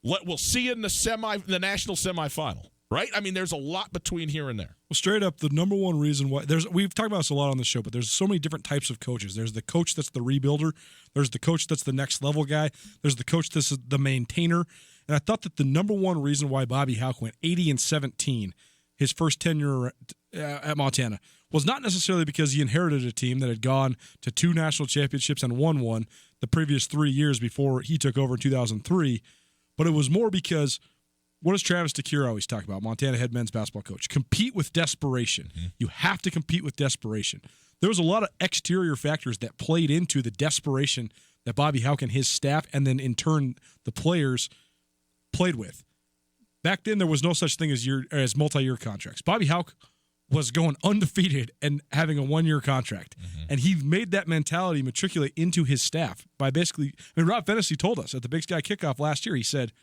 we'll see it in the national semifinal, right? I mean, there's a lot between here and there. Well, straight up, the number one reason why we've talked about this a lot on the show, but there's so many different types of coaches. There's the coach that's the rebuilder. There's the coach that's the next level guy. There's the coach that's the maintainer. And I thought that the number one reason why Bobby Hauck went 80-17 his first tenure at Montana was not necessarily because he inherited a team that had gone to 2 national championships and won one the previous 3 years before he took over in 2003, but it was more because what does Travis DeCuire always talk about, Montana head men's basketball coach? Compete with desperation. Mm-hmm. You have to compete with desperation. There was a lot of exterior factors that played into the desperation that Bobby Hauck and his staff and then in turn the players played with. Back then, there was no such thing as multi-year contracts. Bobby Hauck was going undefeated and having a 1-year contract. Mm-hmm. And he made that mentality matriculate into his staff by basically – Rob Fennessy told us at the Big Sky kickoff last year, he said,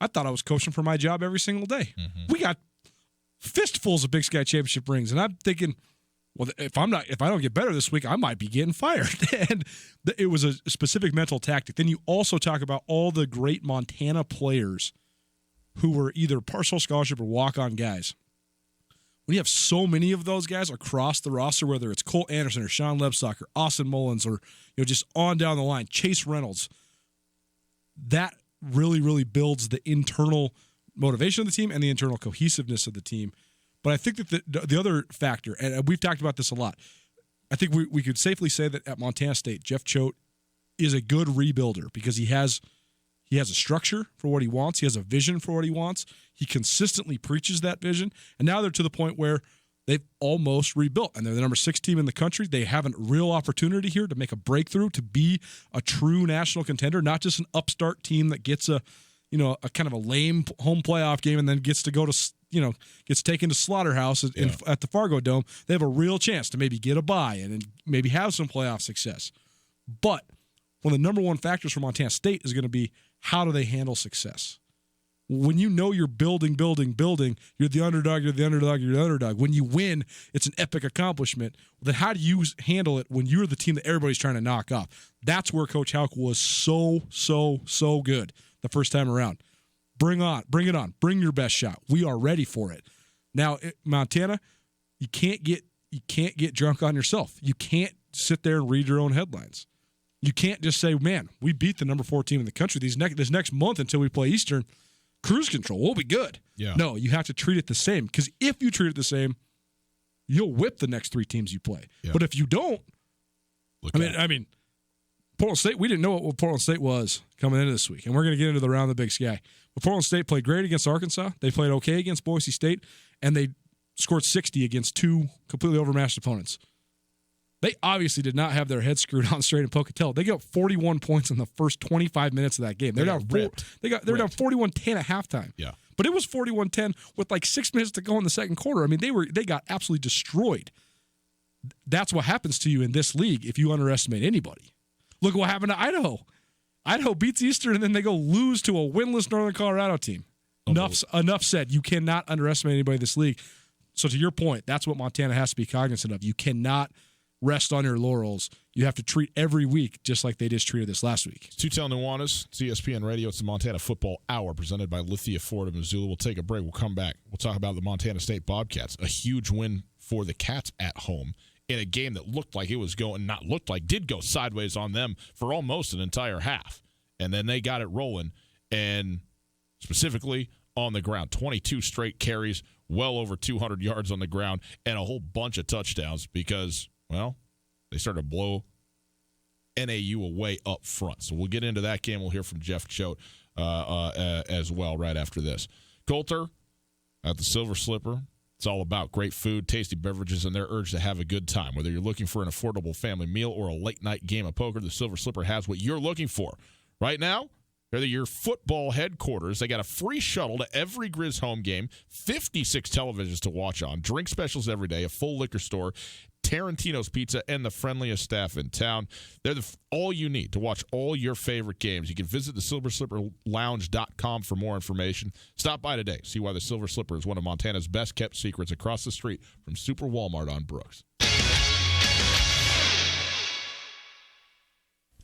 I thought I was coaching for my job every single day. Mm-hmm. We got fistfuls of Big Sky championship rings, and I'm thinking, well, if I don't get better this week, I might be getting fired. And it was a specific mental tactic. Then you also talk about all the great Montana players who were either partial scholarship or walk-on guys. When you have so many of those guys across the roster, whether it's Colt Anderson or Sean Lebstock or Austin Mullins or just on down the line, Chase Reynolds, that really, really builds the internal motivation of the team and the internal cohesiveness of the team. But I think that the other factor, and we've talked about this a lot, I think we could safely say that at Montana State, Jeff Choate is a good rebuilder because he has a structure for what he wants. He has a vision for what he wants. He consistently preaches that vision. And now they're to the point where they've almost rebuilt, and they're the number 6 team in the country. They have a real opportunity here to make a breakthrough, to be a true national contender, not just an upstart team that gets a kind of a lame home playoff game and then gets to go to, gets taken to Slaughterhouse at the Fargo Dome. They have a real chance to maybe get a bye and maybe have some playoff success. But one of the number one factors for Montana State is going to be how do they handle success? When you know you're building, you're the underdog. When you win, it's an epic accomplishment. Then how do you handle it when you're the team that everybody's trying to knock off? That's where Coach Hauck was so good the first time around. Bring it on. Bring your best shot. We are ready for it. Now, Montana, you can't get drunk on yourself. You can't sit there and read your own headlines. You can't just say, man, we beat the number 4 team in the country this next month until we play Eastern. Cruise control, we'll be good. Yeah. No, you have to treat it the same, because if you treat it the same, you'll whip the next 3 teams you play. Yeah. But if you don't, I mean, Portland State, we didn't know what Portland State was coming into this week, and we're going to get into the round of the Big Sky. But Portland State played great against Arkansas. They played okay against Boise State, and they scored 60 against 2 completely overmatched opponents. They obviously did not have their heads screwed on straight in Pocatello. They got 41 points in the first 25 minutes of that game. They're down 41-10 at halftime. Yeah. But it was 41-10 with like 6 minutes to go in the second quarter. I mean, they got absolutely destroyed. That's what happens to you in this league if you underestimate anybody. Look what happened to Idaho. Idaho beats Eastern, and then they go lose to a winless Northern Colorado team. Enough said. You cannot underestimate anybody in this league. So to your point, that's what Montana has to be cognizant of. You cannot rest on your laurels. You have to treat every week just like they just treated this last week. Tutel Nuanez, ESPN Radio. It's the Montana Football Hour presented by Lithia Ford of Missoula. We'll take a break. We'll come back. We'll talk about the Montana State Bobcats. A huge win for the Cats at home in a game that did go sideways on them for almost an entire half. And then they got it rolling, and specifically on the ground. 22 straight carries, well over 200 yards on the ground, and a whole bunch of touchdowns because, well, they started to blow NAU away up front. So we'll get into that game. We'll hear from Jeff Choate as well right after this. Coulter at the Silver Slipper. It's all about great food, tasty beverages, and their urge to have a good time. Whether you're looking for an affordable family meal or a late-night game of poker, the Silver Slipper has what you're looking for. Right now, they're your football headquarters. They got a free shuttle to every Grizz home game, 56 televisions to watch on, drink specials every day, a full liquor store, Tarantino's Pizza, and the friendliest staff in town. They're all you need to watch all your favorite games. You can visit the silverslipperlounge.com for more information. Stop by today. See why the Silver Slipper is one of Montana's best-kept secrets across the street from Super Walmart on Brooks.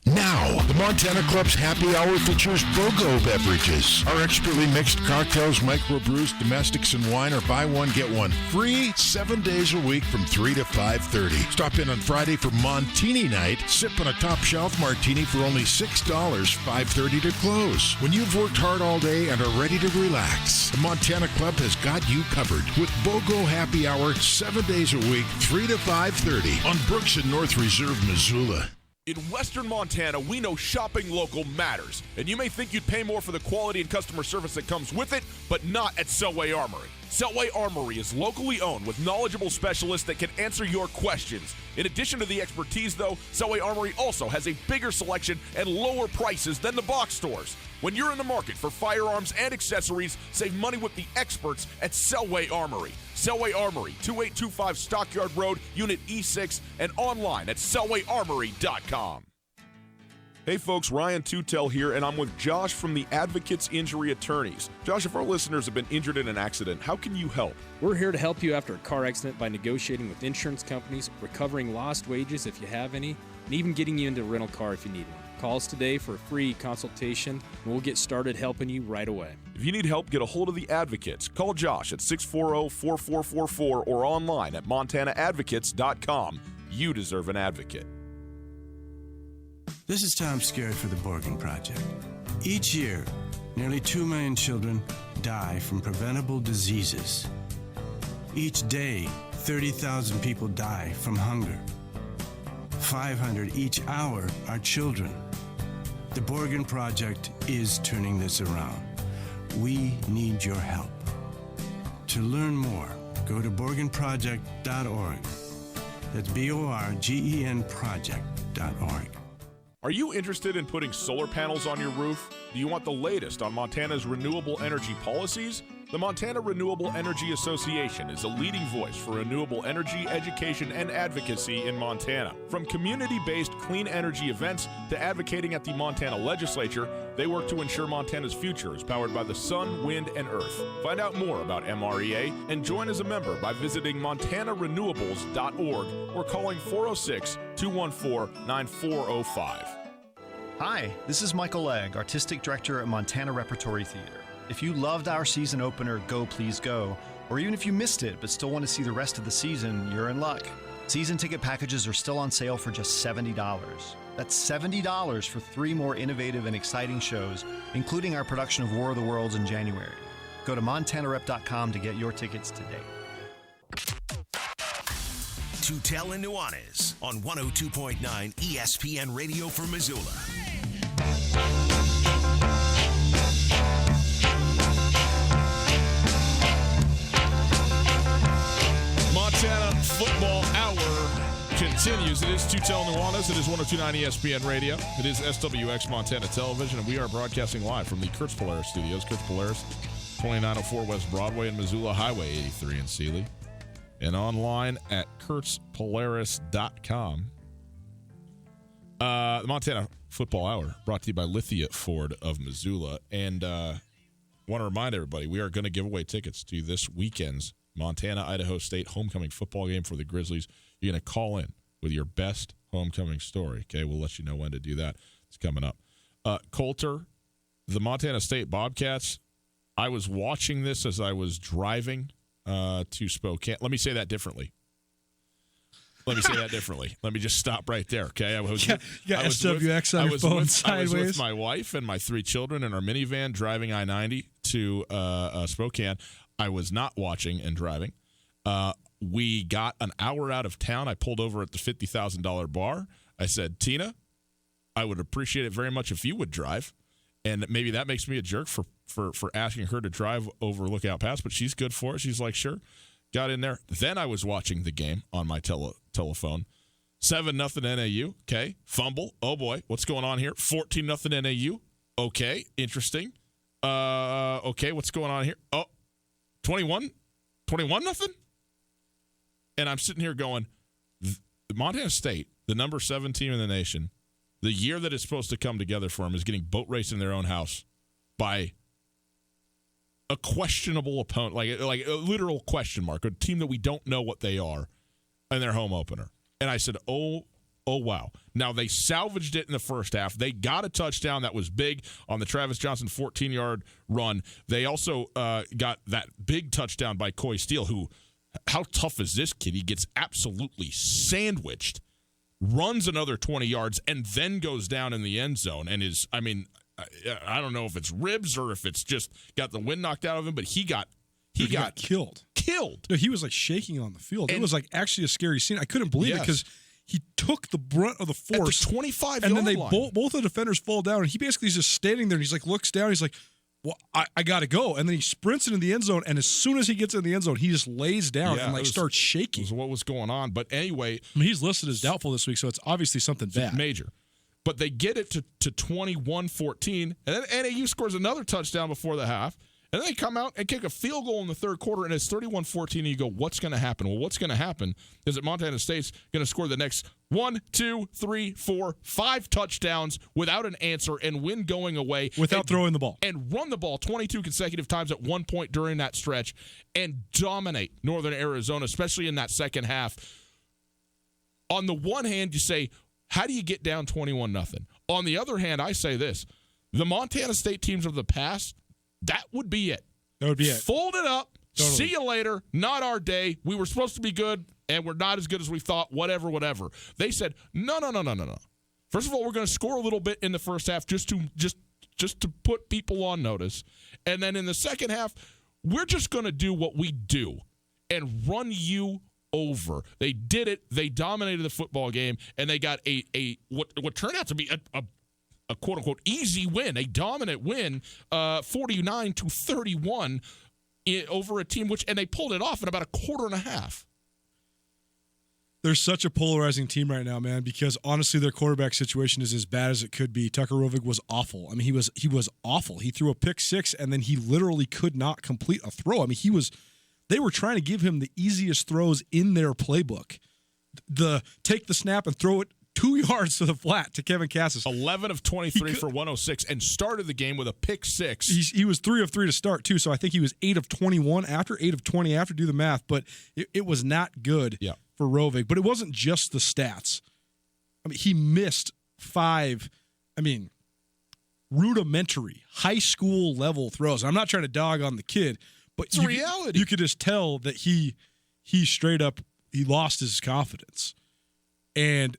Now, the Montana Club's happy hour features BOGO beverages. Our expertly mixed cocktails, microbrews, domestics, and wine are buy one, get one free 7 days a week from 3 to 5:30. Stop in on Friday for Montini night. Sip on a top shelf martini for only $6, 5:30 to close. When you've worked hard all day and are ready to relax, the Montana Club has got you covered with BOGO happy hour 7 days a week, 3 to 5:30 on Brooks and North Reserve, Missoula. In Western Montana, we know shopping local matters, and you may think you'd pay more for the quality and customer service that comes with it, but not at Selway Armory. Selway Armory is locally owned with knowledgeable specialists that can answer your questions. In addition to the expertise, though, Selway Armory also has a bigger selection and lower prices than the box stores. When you're in the market for firearms and accessories, save money with the experts at Selway Armory. Selway Armory, 2825 Stockyard Road, Unit E6, and online at selwayarmory.com. Hey folks, Ryan Tutel here, and I'm with Josh from the Advocates Injury Attorneys. Josh, if our listeners have been injured in an accident, how can you help? We're here to help you after a car accident by negotiating with insurance companies, recovering lost wages if you have any, and even getting you into a rental car if you need one. Call us today for a free consultation, and we'll get started helping you right away. If you need help, get a hold of the Advocates. Call Josh at 640-4444 or online at montanaadvocates.com. You deserve an advocate. This is Tom Skerritt for the Borgen Project. Each year, nearly 2 million children die from preventable diseases. Each day, 30,000 people die from hunger. 500 each hour are children. The Borgen Project is turning this around. We need your help. To learn more, go to borgenproject.org. That's BORGEN project.org. Are you interested in putting solar panels on your roof? Do you want the latest on Montana's renewable energy policies? The Montana Renewable Energy Association is a leading voice for renewable energy, education, and advocacy in Montana. From community-based clean energy events to advocating at the Montana legislature, they work to ensure Montana's future is powered by the sun, wind, and earth. Find out more about MREA and join as a member by visiting montanarenewables.org or calling 406-214-9405. Hi, this is Michael Legg, Artistic Director at Montana Repertory Theater. If you loved our season opener, Go Please Go, or even if you missed it but still want to see the rest of the season, you're in luck. Season ticket packages are still on sale for just $70. That's $70 for 3 more innovative and exciting shows, including our production of War of the Worlds in January. Go to montanarep.com to get your tickets today. Tutel and Nuanez on 102.9 ESPN Radio for Missoula. Montana Football Hour continues. It is Tutel Nuanez. It is 102.9 ESPN Radio. It is SWX Montana Television, and we are broadcasting live from the Kurtz Polaris studios. Kurtz Polaris, 2904 West Broadway in Missoula, Highway 83 in Sealy, and online at kurtzpolaris.com. The Montana Football Hour brought to you by Lithia Ford of Missoula. And want to remind everybody, we are going to give away tickets to this weekend's Montana-Idaho State homecoming football game for the Grizzlies. You're going to call in with your best homecoming story. Okay, we'll let you know when to do that. It's coming up. Coulter, the Montana State Bobcats, I was watching this as I was driving to Spokane. Let me say that differently. Let me just stop right there, okay? I was SWX on your phone sideways. I was with my wife and my 3 children in our minivan driving I-90 to Spokane. I was not watching and driving. We got an hour out of town. I pulled over at the $50,000 bar. I said, Tina, I would appreciate it very much if you would drive. And maybe that makes me a jerk for asking her to drive over Lookout Pass, but she's good for it. She's like, sure. Got in there. Then I was watching the game on my telephone. 7-0 NAU. Okay. Fumble. Oh, boy. What's going on here? 14-0 NAU. Okay. Interesting. Okay. What's going on here? Oh, 21-0? And I'm sitting here going, Montana State, the number 7 team in the nation, the year that it's supposed to come together for them is getting boat raced in their own house by a questionable opponent, like a literal question mark, a team that we don't know what they are, in their home opener. And I said, oh, wow. Now, they salvaged it in the first half. They got a touchdown that was big on the Travis Johnson 14-yard run. They also got that big touchdown by Coy Steele, who, how tough is this kid? He gets absolutely sandwiched, runs another 20 yards, and then goes down in the end zone and is, I don't know if it's ribs or if it's just got the wind knocked out of him, but he got killed. No, he was like shaking on the field. It was like actually a scary scene. I couldn't believe it because he took the brunt of the force at the 25-yard and then they line. both the defenders fall down, and he basically is just standing there. And he's like, looks down. He's like, well, I got to go. And then he sprints into the end zone, and as soon as he gets in the end zone, he just lays down and starts shaking. What was going on? But anyway, he's listed as doubtful this week, so it's obviously something bad. Major. But they get it to 21-14, and then NAU scores another touchdown before the half, and then they come out and kick a field goal in the third quarter, and it's 31-14, and you go, what's going to happen? Well, what's going to happen is that Montana State's going to score the next 1, 2, 3, 4, 5 touchdowns without an answer and win going away. Without throwing the ball. And run the ball 22 consecutive times at one point during that stretch and dominate Northern Arizona, especially in that second half. On the one hand, you say, how do you get down 21-0? On the other hand, I say this. The Montana State teams of the past, that would be it. That would be it. Fold it up. Totally. See you later. Not our day. We were supposed to be good, and we're not as good as we thought. Whatever. They said, no. First of all, we're going to score a little bit in the first half just to put people on notice. And then in the second half, we're just going to do what we do and run you over. They did it. They dominated the football game, and they got what turned out to be a quote unquote easy win, a dominant win, 49-31 over a team and they pulled it off in about a quarter and a half. They're such a polarizing team right now, man, because honestly their quarterback situation is as bad as it could be. Tucker Rovig was awful. I mean, he was awful. He threw a pick six and then he literally could not complete a throw. I mean, they were trying to give him the easiest throws in their playbook. The take the snap and throw it 2 yards to the flat to Kevin Cassis. 11 of 23 for 106 and started the game with a pick six. He was 3 of 3 to start, too, so I think he was 8 of 21 after, 8 of 20 after, do the math, but it was not good for Rovig. But it wasn't just the stats. I mean, he missed 5, rudimentary, high school level throws. I'm not trying to dog on the kid, but it's a reality. You could just tell that he straight up, he lost his confidence. And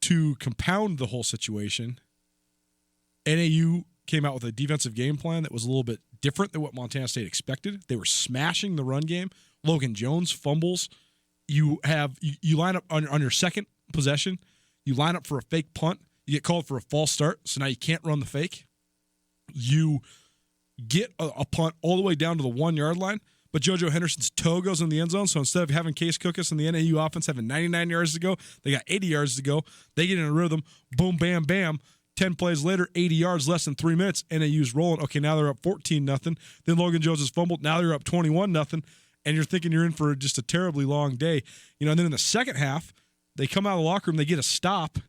to compound the whole situation, NAU came out with a defensive game plan that was a little bit different than what Montana State expected. They were smashing the run game. Logan Jones fumbles. You line up on your second possession. You line up for a fake punt. You get called for a false start, so now you can't run the fake. You get a punt all the way down to the 1 yard line, but JoJo Henderson's toe goes in the end zone, so instead of having Case Cookus and the NAU offense having 99 yards to go, they got 80 yards to go. They get in a rhythm, boom, bam, bam, 10 plays later, 80 yards, less than 3 minutes. NAU's rolling. Okay, now they're up 14-0. Then Logan Jones has fumbled. Now they're up 21-0. And you're thinking you're in for just a terribly long day. And then in the second half, they come out of the locker room, they get a stop,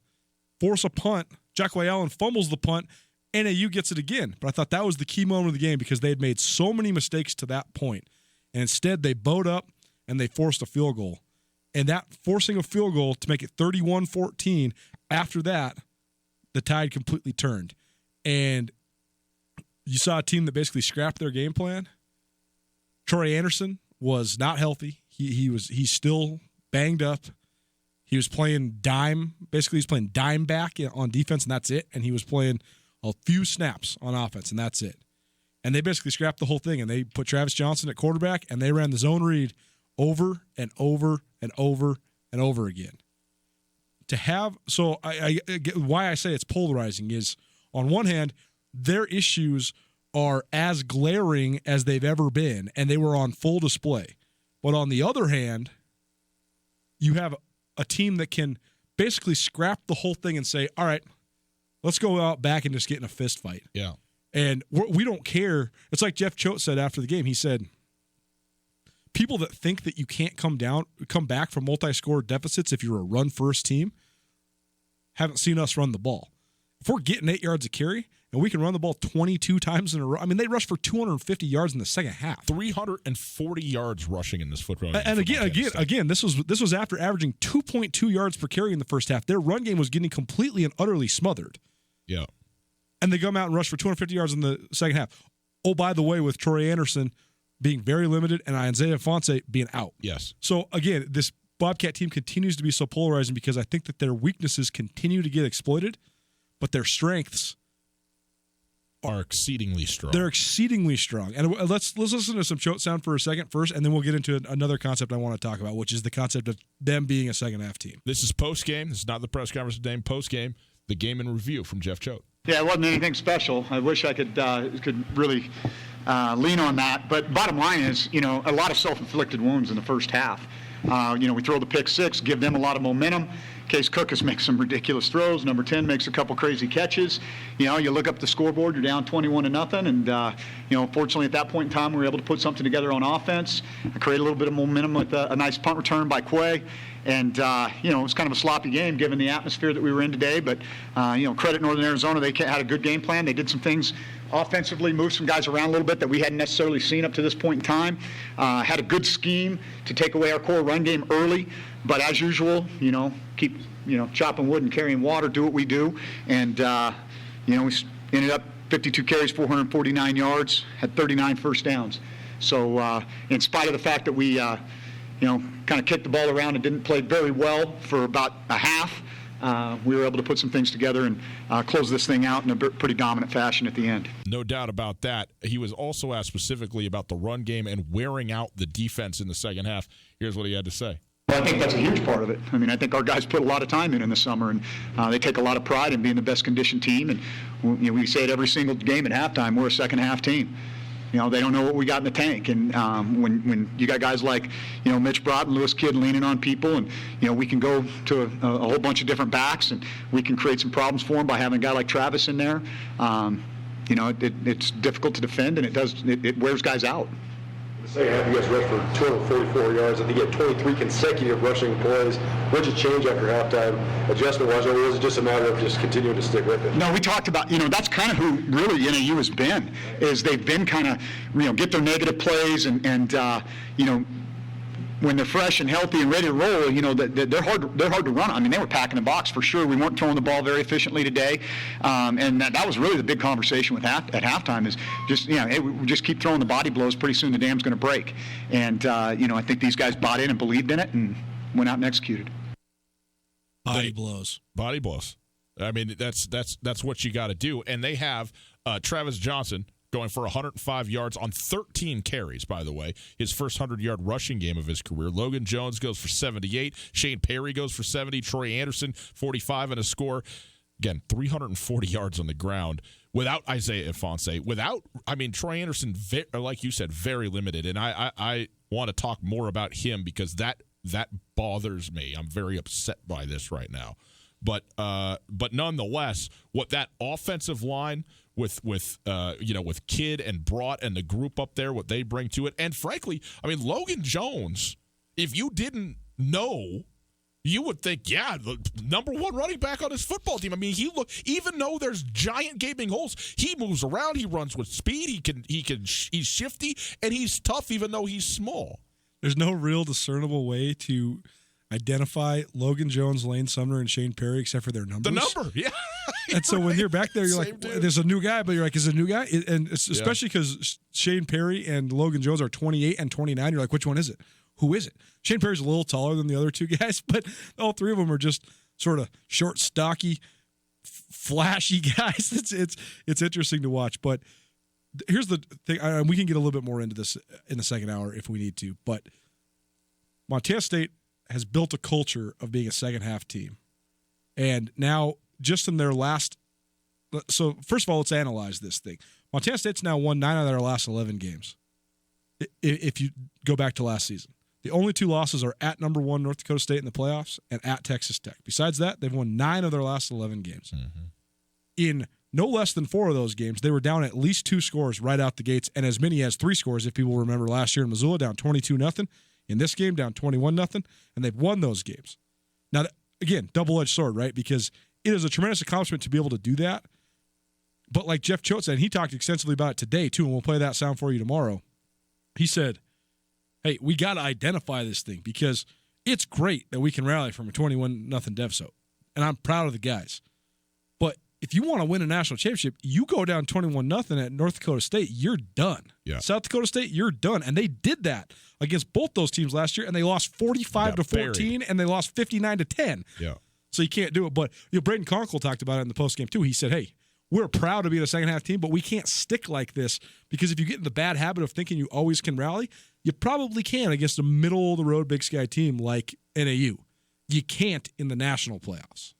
force a punt. Jackway Allen fumbles the punt. NAU gets it again. But I thought that was the key moment of the game because they had made so many mistakes to that point. And instead, they bowed up and they forced a field goal. And that forcing a field goal to make it 31-14, after that, the tide completely turned. And you saw a team that basically scrapped their game plan. Troy Anderson was not healthy. He's still banged up. He was playing dime. Basically, he's playing dime back on defense, and that's it. And he was playing a few snaps on offense, and that's it. And they basically scrapped the whole thing, and they put Travis Johnson at quarterback, and they ran the zone read over and over and over and over again. Why I say it's polarizing is, on one hand, their issues are as glaring as they've ever been, and they were on full display. But on the other hand, you have a team that can basically scrap the whole thing and say, all right, let's go out back and just get in a fist fight. Yeah. And we don't care. It's like Jeff Choate said after the game. He said, people that think that you can't come back from multi-score deficits if you're a run-first team haven't seen us run the ball. If we're getting 8 yards a carry and we can run the ball 22 times in a row, I mean, they rushed for 250 yards in the second half. 340 yards rushing in this football. And again, this was after averaging 2.2 yards per carry in the first half. Their run game was getting completely and utterly smothered. Yeah. And they come out and rush for 250 yards in the second half. Oh, by the way, with Troy Anderson being very limited and Isaiah Fonse being out. Yes. So, again, this Bobcat team continues to be so polarizing because I think that their weaknesses continue to get exploited, but their strengths are exceedingly strong. They're exceedingly strong. And let's listen to some Choate sound for a second first, and then we'll get into another concept I want to talk about, which is the concept of them being a second-half team. This is post-game. This is not the press conference today. Post-game, the game in review from Jeff Choate. Yeah, it wasn't anything special. I wish I could really lean on that. But bottom line is, a lot of self-inflicted wounds in the first half. We throw the pick six, give them a lot of momentum. Case Cookus makes some ridiculous throws. Number 10 makes a couple crazy catches. You look up the scoreboard, you're down 21-0, and fortunately at that point in time we were able to put something together on offense. I created a little bit of momentum with a nice punt return by Quay, and it was kind of a sloppy game given the atmosphere that we were in today. But credit Northern Arizona, they had a good game plan. They did some things offensively, moved some guys around a little bit that we hadn't necessarily seen up to this point in time. Had a good scheme to take away our core run game early. But as usual, keep chopping wood and carrying water, do what we do. And, we ended up 52 carries, 449 yards, had 39 first downs. So in spite of the fact that we, kind of kicked the ball around and didn't play very well for about a half, we were able to put some things together and close this thing out in a pretty dominant fashion at the end. No doubt about that. He was also asked specifically about the run game and wearing out the defense in the second half. Here's what he had to say. Well, I think that's a huge part of it. I mean, I think our guys put a lot of time in the summer, and they take a lot of pride in being the best conditioned team. And we say it every single game at halftime, we're a second half team. They don't know what we got in the tank. And when you got guys like, Mitch Broughton, Lewis Kidd leaning on people, and, we can go to a whole bunch of different backs, and we can create some problems for them by having a guy like Travis in there. It's difficult to defend, and it wears guys out. The second half, you guys rushed for 244 yards. I think you had 23 consecutive rushing plays. What did you change after halftime, adjustment-wise, or was it just a matter of just continuing to stick with it? No, we talked about, that's kind of who really NAU has been, is they've been kind of, get their negative plays and when they're fresh and healthy and ready to roll, they're hard to run. I mean, they were packing the box for sure. We weren't throwing the ball very efficiently today, and that was really the big conversation at halftime. Is just we just keep throwing the body blows. Pretty soon the dam's going to break, and I think these guys bought in and believed in it and went out and executed. Body blows. I mean, that's what you got to do, and they have Travis Johnson going for 105 yards on 13 carries, by the way. His first 100-yard rushing game of his career. Logan Jones goes for 78. Shane Perry goes for 70. Troy Anderson, 45 and a score. Again, 340 yards on the ground without Isaiah Fonse. Troy Anderson, like you said, very limited. And I want to talk more about him because that bothers me. I'm very upset by this right now. But nonetheless, what that offensive line with Kidd and Brought and the group up there, what they bring to it, and frankly, I mean, Logan Jones, if you didn't know, you would think, yeah, the number one running back on his football team. I mean, even though there's giant gaping holes, he moves around, he runs with speed, he's shifty, and he's tough even though he's small. There's no real discernible way to identify Logan Jones, Lane Sumner, and Shane Perry except for their numbers. The number, yeah. And so when you're back there, you're like, there's a new guy, but you're like, is it a new guy? And especially because Shane Perry and Logan Jones are 28 and 29. You're like, which one is it? Who is it? Shane Perry's a little taller than the other two guys, but all three of them are just sort of short, stocky, flashy guys. It's interesting to watch. But here's the thing. We can get a little bit more into this in the second hour if we need to. But Montana State has built a culture of being a second-half team. And now, just in their last – so, first of all, let's analyze this thing. Montana State's now won 9 out of their last 11 games, if you go back to last season. The only 2 losses are at number 1 North Dakota State in the playoffs and at Texas Tech. Besides that, they've won 9 of their last 11 games. Mm-hmm. In no less than 4 of those games, they were down at least 2 scores right out the gates, and as many as 3 scores, if people remember last year in Missoula, down 22-0. In this game, down 21-0, and they've won those games. Now, again, double-edged sword, right? Because it is a tremendous accomplishment to be able to do that. But like Jeff Choate said, and he talked extensively about it today, too, and we'll play that sound for you tomorrow. He said, hey, we got to identify this thing because it's great that we can rally from a 21-0 deficit, and I'm proud of the guys. But if you want to win a national championship, you go down 21-0 at North Dakota State, you're done. Yeah. South Dakota State, you're done. And they did that against both those teams last year, and they lost 45-14, and they lost 59-10. Yeah. So you can't do it. But Braden Conkle talked about it in the postgame, too. He said, hey, we're proud to be a second-half team, but we can't stick like this because if you get in the bad habit of thinking you always can rally, you probably can against a middle-of-the-road Big Sky team like NAU. You can't in the national playoffs.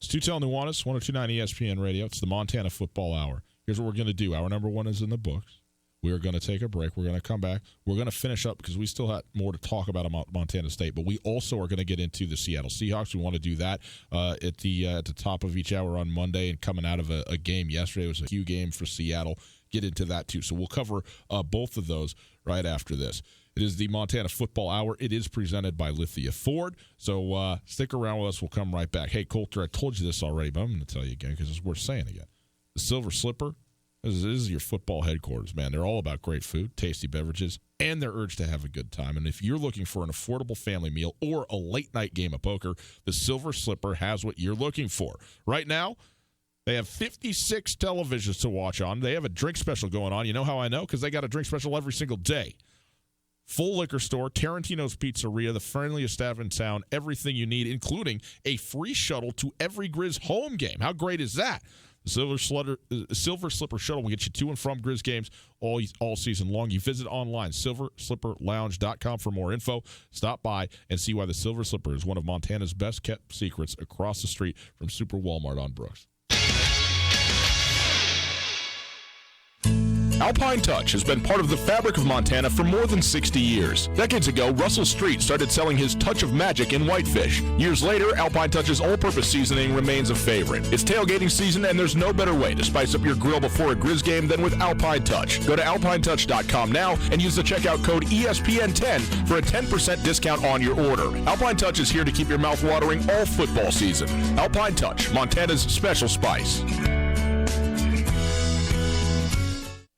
It's Tutel Nuanez, 102.9 ESPN Radio. It's the Montana Football Hour. Here's what we're going to do. Hour number 1 is in the books. We are going to take a break. We're going to come back. We're going to finish up because we still have more to talk about Montana State, but we also are going to get into the Seattle Seahawks. We want to do that at the top of each hour on Monday, and coming out of a game yesterday. It was a huge game for Seattle. Get into that too. So we'll cover both of those right after this. It is the Montana Football Hour. It is presented by Lithia Ford. So stick around with us. We'll come right back. Hey, Coulter, I told you this already, but I'm going to tell you again because it's worth saying again. The Silver Slipper, this is your football headquarters, man. They're all about great food, tasty beverages, and their urge to have a good time. And if you're looking for an affordable family meal or a late-night game of poker, the Silver Slipper has what you're looking for. Right now, they have 56 televisions to watch on. They have a drink special going on. You know how I know? Because they got a drink special every single day. Full liquor store, Tarantino's Pizzeria, the friendliest staff in town, everything you need, including a free shuttle to every Grizz home game. How great is that? The Silver Slipper shuttle will get you to and from Grizz games all season long. You visit online, silverslipperlounge.com for more info. Stop by and see why the Silver Slipper is one of Montana's best-kept secrets across the street from Super Walmart on Brooks. Alpine Touch has been part of the fabric of Montana for more than 60 years. Decades ago, Russell Street started selling his Touch of Magic in Whitefish. Years later, Alpine Touch's all-purpose seasoning remains a favorite. It's tailgating season, and there's no better way to spice up your grill before a Grizz game than with Alpine Touch. Go to alpinetouch.com now and use the checkout code ESPN10 for a 10% discount on your order. Alpine Touch is here to keep your mouth watering all football season. Alpine Touch, Montana's special spice.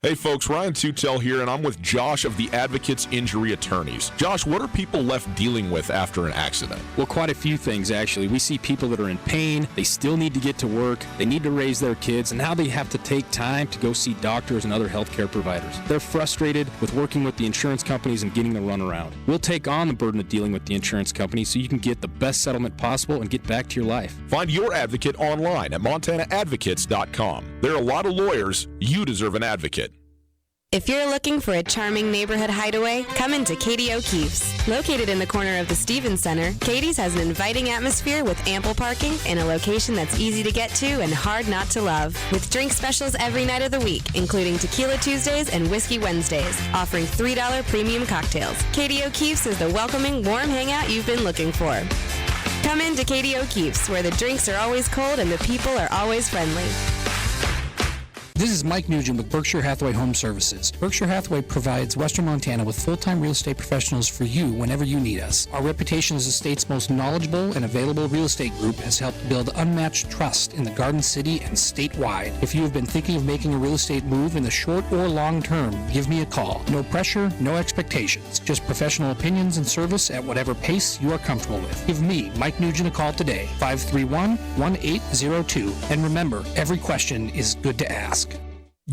Hey folks, Ryan Tutel here, and I'm with Josh of the Advocates Injury Attorneys. Josh, what are people left dealing with after an accident? Well, quite a few things, actually. We see people that are in pain, they still need to get to work, they need to raise their kids, and now they have to take time to go see doctors and other healthcare providers. They're frustrated with working with the insurance companies and getting the runaround. We'll take on the burden of dealing with the insurance company so you can get the best settlement possible and get back to your life. Find your advocate online at montanaadvocates.com. There are a lot of lawyers. You deserve an advocate. If you're looking for a charming neighborhood hideaway, come into Katie O'Keefe's. Located in the corner of the Stevens Center, Katie's has an inviting atmosphere with ample parking and a location that's easy to get to and hard not to love. With drink specials every night of the week, including Tequila Tuesdays and Whiskey Wednesdays, offering $3 premium cocktails. Katie O'Keefe's is the welcoming, warm hangout you've been looking for. Come in to Katie O'Keefe's, where the drinks are always cold and the people are always friendly. This is Mike Nugent with Berkshire Hathaway Home Services. Berkshire Hathaway provides Western Montana with full-time real estate professionals for you whenever you need us. Our reputation as the state's most knowledgeable and available real estate group has helped build unmatched trust in the Garden City and statewide. If you have been thinking of making a real estate move in the short or long term, give me a call. No pressure, no expectations. Just professional opinions and service at whatever pace you are comfortable with. Give me, Mike Nugent, a call today, 531-1802. And remember, every question is good to ask.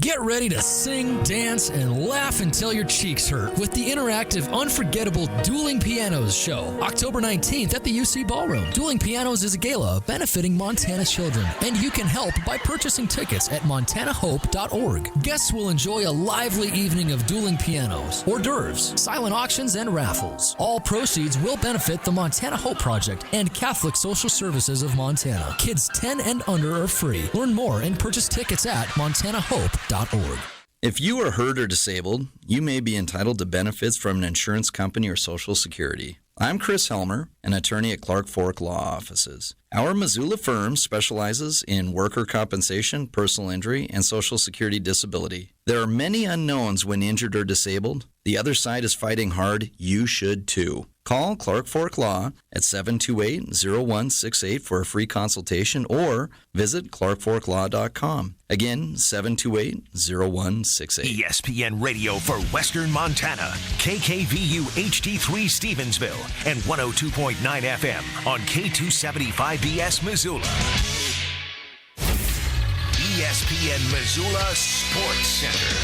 Get ready to sing, dance, and laugh until your cheeks hurt with the interactive, unforgettable Dueling Pianos show, October 19th at the UC Ballroom. Dueling Pianos is a gala benefiting Montana children, and you can help by purchasing tickets at montanahope.org. Guests will enjoy a lively evening of dueling pianos, hors d'oeuvres, silent auctions, and raffles. All proceeds will benefit the Montana Hope Project and Catholic Social Services of Montana. Kids 10 and under are free. Learn more and purchase tickets at montanahope.org. If you are hurt or disabled, you may be entitled to benefits from an insurance company or Social Security. I'm Chris Helmer, an attorney at Clark Fork Law Offices. Our Missoula firm specializes in worker compensation, personal injury, and Social Security disability. There are many unknowns when injured or disabled. The other side is fighting hard. You should too. Call Clark Fork Law at 728-0168 for a free consultation or visit clarkforklaw.com. Again, 728-0168. ESPN Radio for Western Montana, KKVU HD3 Stevensville, and 102.9 FM on K275BS Missoula. ESPN Missoula Sports Center.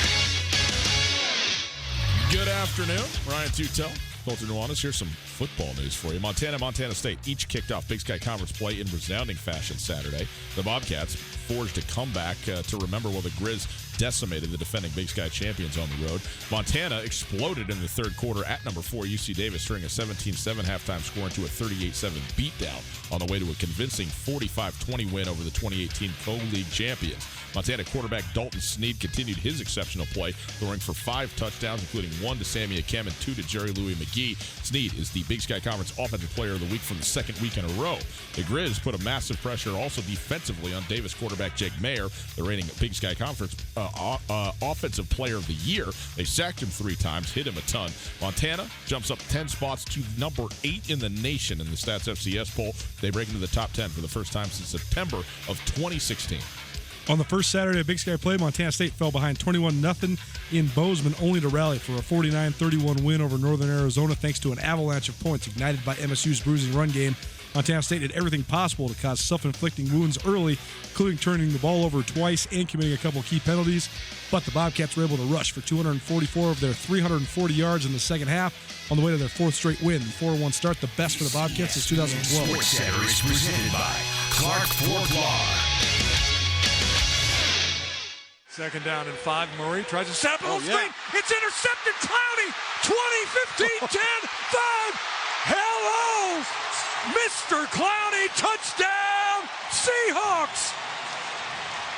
Good afternoon. Ryan Tutel, Colter Nuanez. Here's some football news for you. Montana State each kicked off Big Sky Conference play in resounding fashion Saturday. The Bobcats forged a comeback to remember while the Grizz decimated the defending Big Sky champions on the road. Montana exploded in the third quarter at number 4 UC Davis, turning a 17-7 halftime score into a 38-7 beatdown on the way to a convincing 45-20 win over the 2018 co-league champions. Montana quarterback Dalton Snead continued his exceptional play, throwing for 5 touchdowns, including 1 to Sammy Akem and 2 to Jerry Louis McGee. Snead is the Big Sky Conference Offensive Player of the Week for the second week in a row. The Grizz put a massive pressure also defensively on Davis quarterback Jake Mayer, the reigning Big Sky Conference Offensive Player of the Year. They sacked him 3 times, hit him a ton. Montana jumps up 10 spots to number 8 in the nation in the Stats FCS poll. They break into the top 10 for the first time since September of 2016. On the first Saturday of Big Sky play, Montana State fell behind 21-0 in Bozeman, only to rally for a 49-31 win over Northern Arizona thanks to an avalanche of points ignited by MSU's bruising run game. Montana State did everything possible to cause self-inflicting wounds early, including turning the ball over twice and committing a couple key penalties. But the Bobcats were able to rush for 244 of their 340 yards in the second half on the way to their 4th straight win. The 4-1 start, the best for the Bobcats since 2012. Sports Center is presented by Clark Fork Law. 2nd down and 5. Murray tries to set up a little screen. It's intercepted. Clowney. 20, 15, 10, 5. Hello, Mr. Clowney. Touchdown, Seahawks.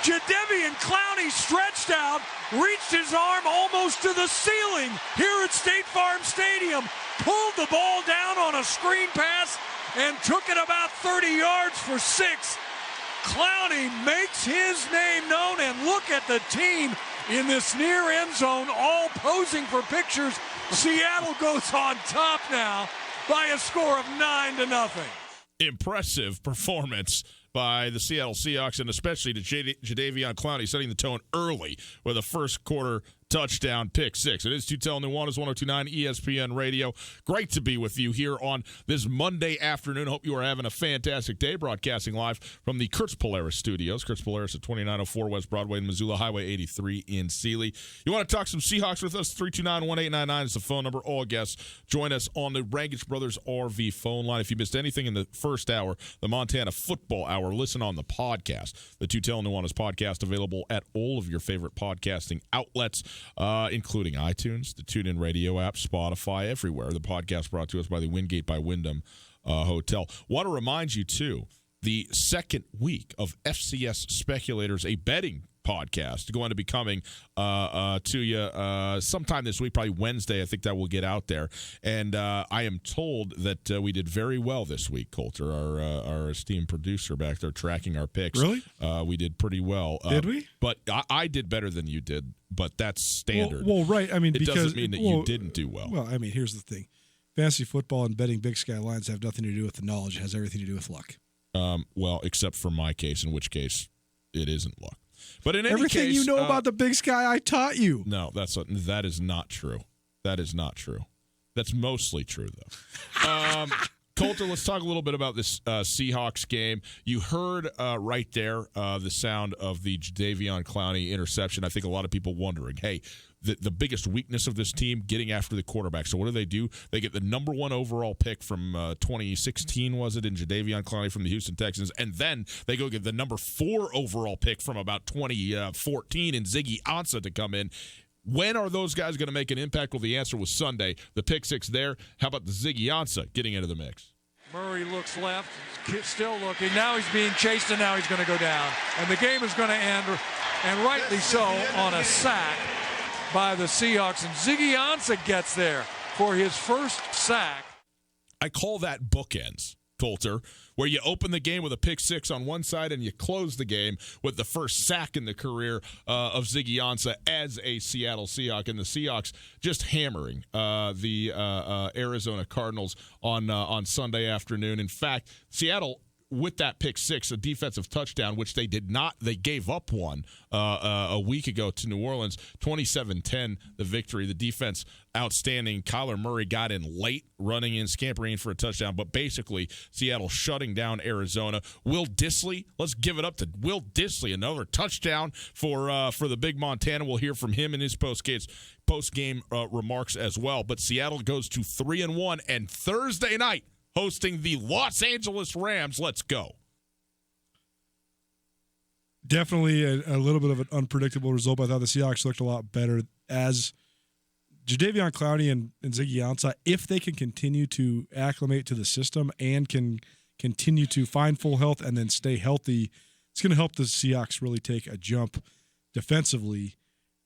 Jadeveon Clowney stretched out, reached his arm almost to the ceiling here at State Farm Stadium, pulled the ball down on a screen pass, and took it about 30 yards for 6. Clowney makes his name known, and look at the team in this near end zone, all posing for pictures. Seattle goes on top now by a score of 9-0. Impressive performance by the Seattle Seahawks, and especially to Jadeveon Clowney, setting the tone early with a first quarter touchdown pick 6. It is Tutel Nuanez, 102.9 ESPN Radio. Great to be with you here on this Monday afternoon. Hope you are having a fantastic day, broadcasting live from the Kurtz Polaris studios. Kurtz Polaris at 2904 West Broadway in Missoula, Highway 83 in Sealy. You want to talk some Seahawks with us? 329-1899 is the phone number. All guests join us on the Rangich Brothers RV phone line. If you missed anything in the first hour, the Montana Football Hour, listen on the podcast. The Tutel Nuanez podcast, available at all of your favorite podcasting outlets, including iTunes, the TuneIn Radio app, Spotify, everywhere. The podcast brought to us by the Wingate by Wyndham Hotel. Want to remind you, too, the second week of FCS Speculators, a betting podcast going to be coming to you sometime this week, probably Wednesday. I think that will get out there. And I am told that we did very well this week, Coulter, our esteemed producer back there tracking our picks. Really? We did pretty well. Did we? But I did better than you did, but that's standard. Well, right. I mean, it doesn't mean that you didn't do well. Well, I mean, here's the thing. Fantasy football and betting Big Sky lines have nothing to do with the knowledge. It has everything to do with luck. Well, except for my case, in which case it isn't luck. But in any everything case, you know about the Big Sky, I taught you. No, that is not true. That is not true. That's mostly true, though. Coulter, let's talk a little bit about this Seahawks game. You heard right there the sound of the Jadeveon Clowney interception. I think a lot of people wondering, hey, the biggest weakness of this team, getting after the quarterback. So what do? They get the number 1 overall pick from 2016, was it, in Jadeveon Clowney from the Houston Texans, and then they go get the number 4 overall pick from about 2014 in Ziggy Ansah to come in. When are those guys going to make an impact? Well, the answer was Sunday. The pick 6 there. How about the Ziggy Ansah getting into the mix? Murray looks left, still looking. Now he's being chased, and now he's going to go down. And the game is going to end, and rightly so, on a sack by the Seahawks. And Ziggy Ansah gets there for his first sack. I call that bookends, Coulter, where you open the game with a pick 6 on one side and you close the game with the first sack in the career of Ziggy Ansah as a Seattle Seahawk. And the Seahawks just hammering the Arizona Cardinals on Sunday afternoon. In fact, Seattle, with that pick 6, a defensive touchdown, which they did not, they gave up one a week ago to New Orleans, 27-10, the victory. The defense outstanding. Kyler Murray got in late, running in, scampering in for a touchdown, but basically Seattle shutting down Arizona. Will Dissly, let's give it up to Will Dissly, another touchdown for the big Montana. We'll hear from him in his post-game remarks as well. But Seattle goes to 3-1, and Thursday night, hosting the Los Angeles Rams. Let's go. Definitely a little bit of an unpredictable result, but I thought the Seahawks looked a lot better as Jadeveon Clowney and Ziggy Ansah, if they can continue to acclimate to the system and can continue to find full health and then stay healthy, it's going to help the Seahawks really take a jump defensively.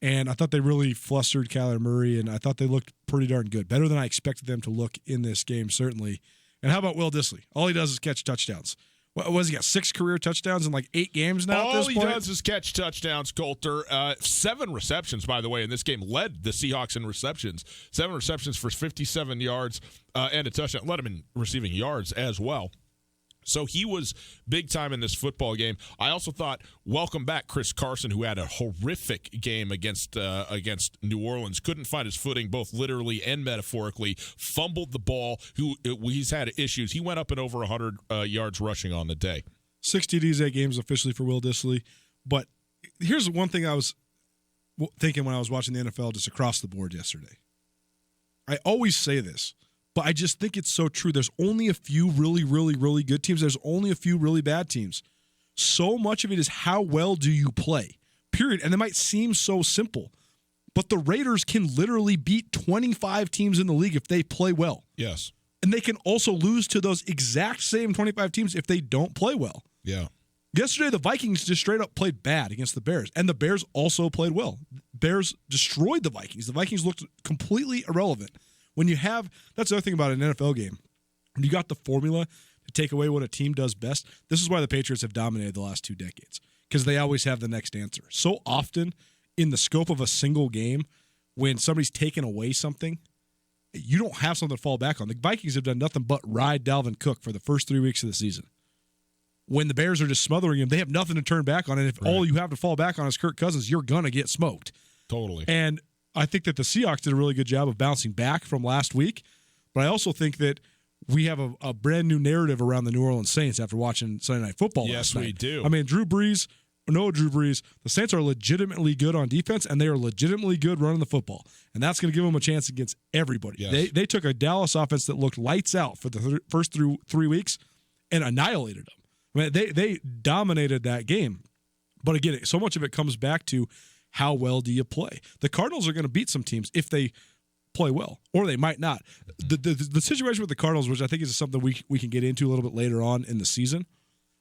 And I thought they really flustered Kyler Murray, and I thought they looked pretty darn good. Better than I expected them to look in this game, certainly. And how about Will Dissly? All he does is catch touchdowns. What was he got? 6 career touchdowns in like 8 games now. All he does is catch touchdowns, Coulter. 7 receptions, by the way, in this game. Led the Seahawks in receptions. 7 receptions for 57 yards and a touchdown. Led him in receiving yards as well. So he was big time in this football game. I also thought, welcome back Chris Carson, who had a horrific game against New Orleans. Couldn't find his footing, both literally and metaphorically. Fumbled the ball. He's had issues. He went up and over 100 yards rushing on the day. 6 TDs, 8 games officially for Will Dissly. But here's one thing I was thinking when I was watching the NFL just across the board yesterday. I always say this, but I just think it's so true. There's only a few really, really, really good teams. There's only a few really bad teams. So much of it is how well do you play, period. And it might seem so simple, but the Raiders can literally beat 25 teams in the league if they play well. Yes. And they can also lose to those exact same 25 teams if they don't play well. Yeah. Yesterday, the Vikings just straight up played bad against the Bears, and the Bears also played well. Bears destroyed the Vikings. The Vikings looked completely irrelevant. When you have, that's the other thing about an NFL game. When you got the formula to take away what a team does best, this is why the Patriots have dominated the last 2 decades, because they always have the next answer. So often in the scope of a single game, when somebody's taken away something, you don't have something to fall back on. The Vikings have done nothing but ride Dalvin Cook for the first 3 weeks of the season. When the Bears are just smothering him, they have nothing to turn back on. And if all you have to fall back on is Kirk Cousins, you're going to get smoked. Totally. And I think that the Seahawks did a really good job of bouncing back from last week. But I also think that we have a brand new narrative around the New Orleans Saints after watching Sunday Night Football last night. Yes, we do. I mean, Drew Brees, the Saints are legitimately good on defense, and they are legitimately good running the football. And that's going to give them a chance against everybody. Yes. They took a Dallas offense that looked lights out for the first 3 weeks and annihilated them. I mean, they dominated that game. But again, so much of it comes back to how well do you play? The Cardinals are going to beat some teams if they play well, or they might not. The situation with the Cardinals, which I think is something we can get into a little bit later on in the season,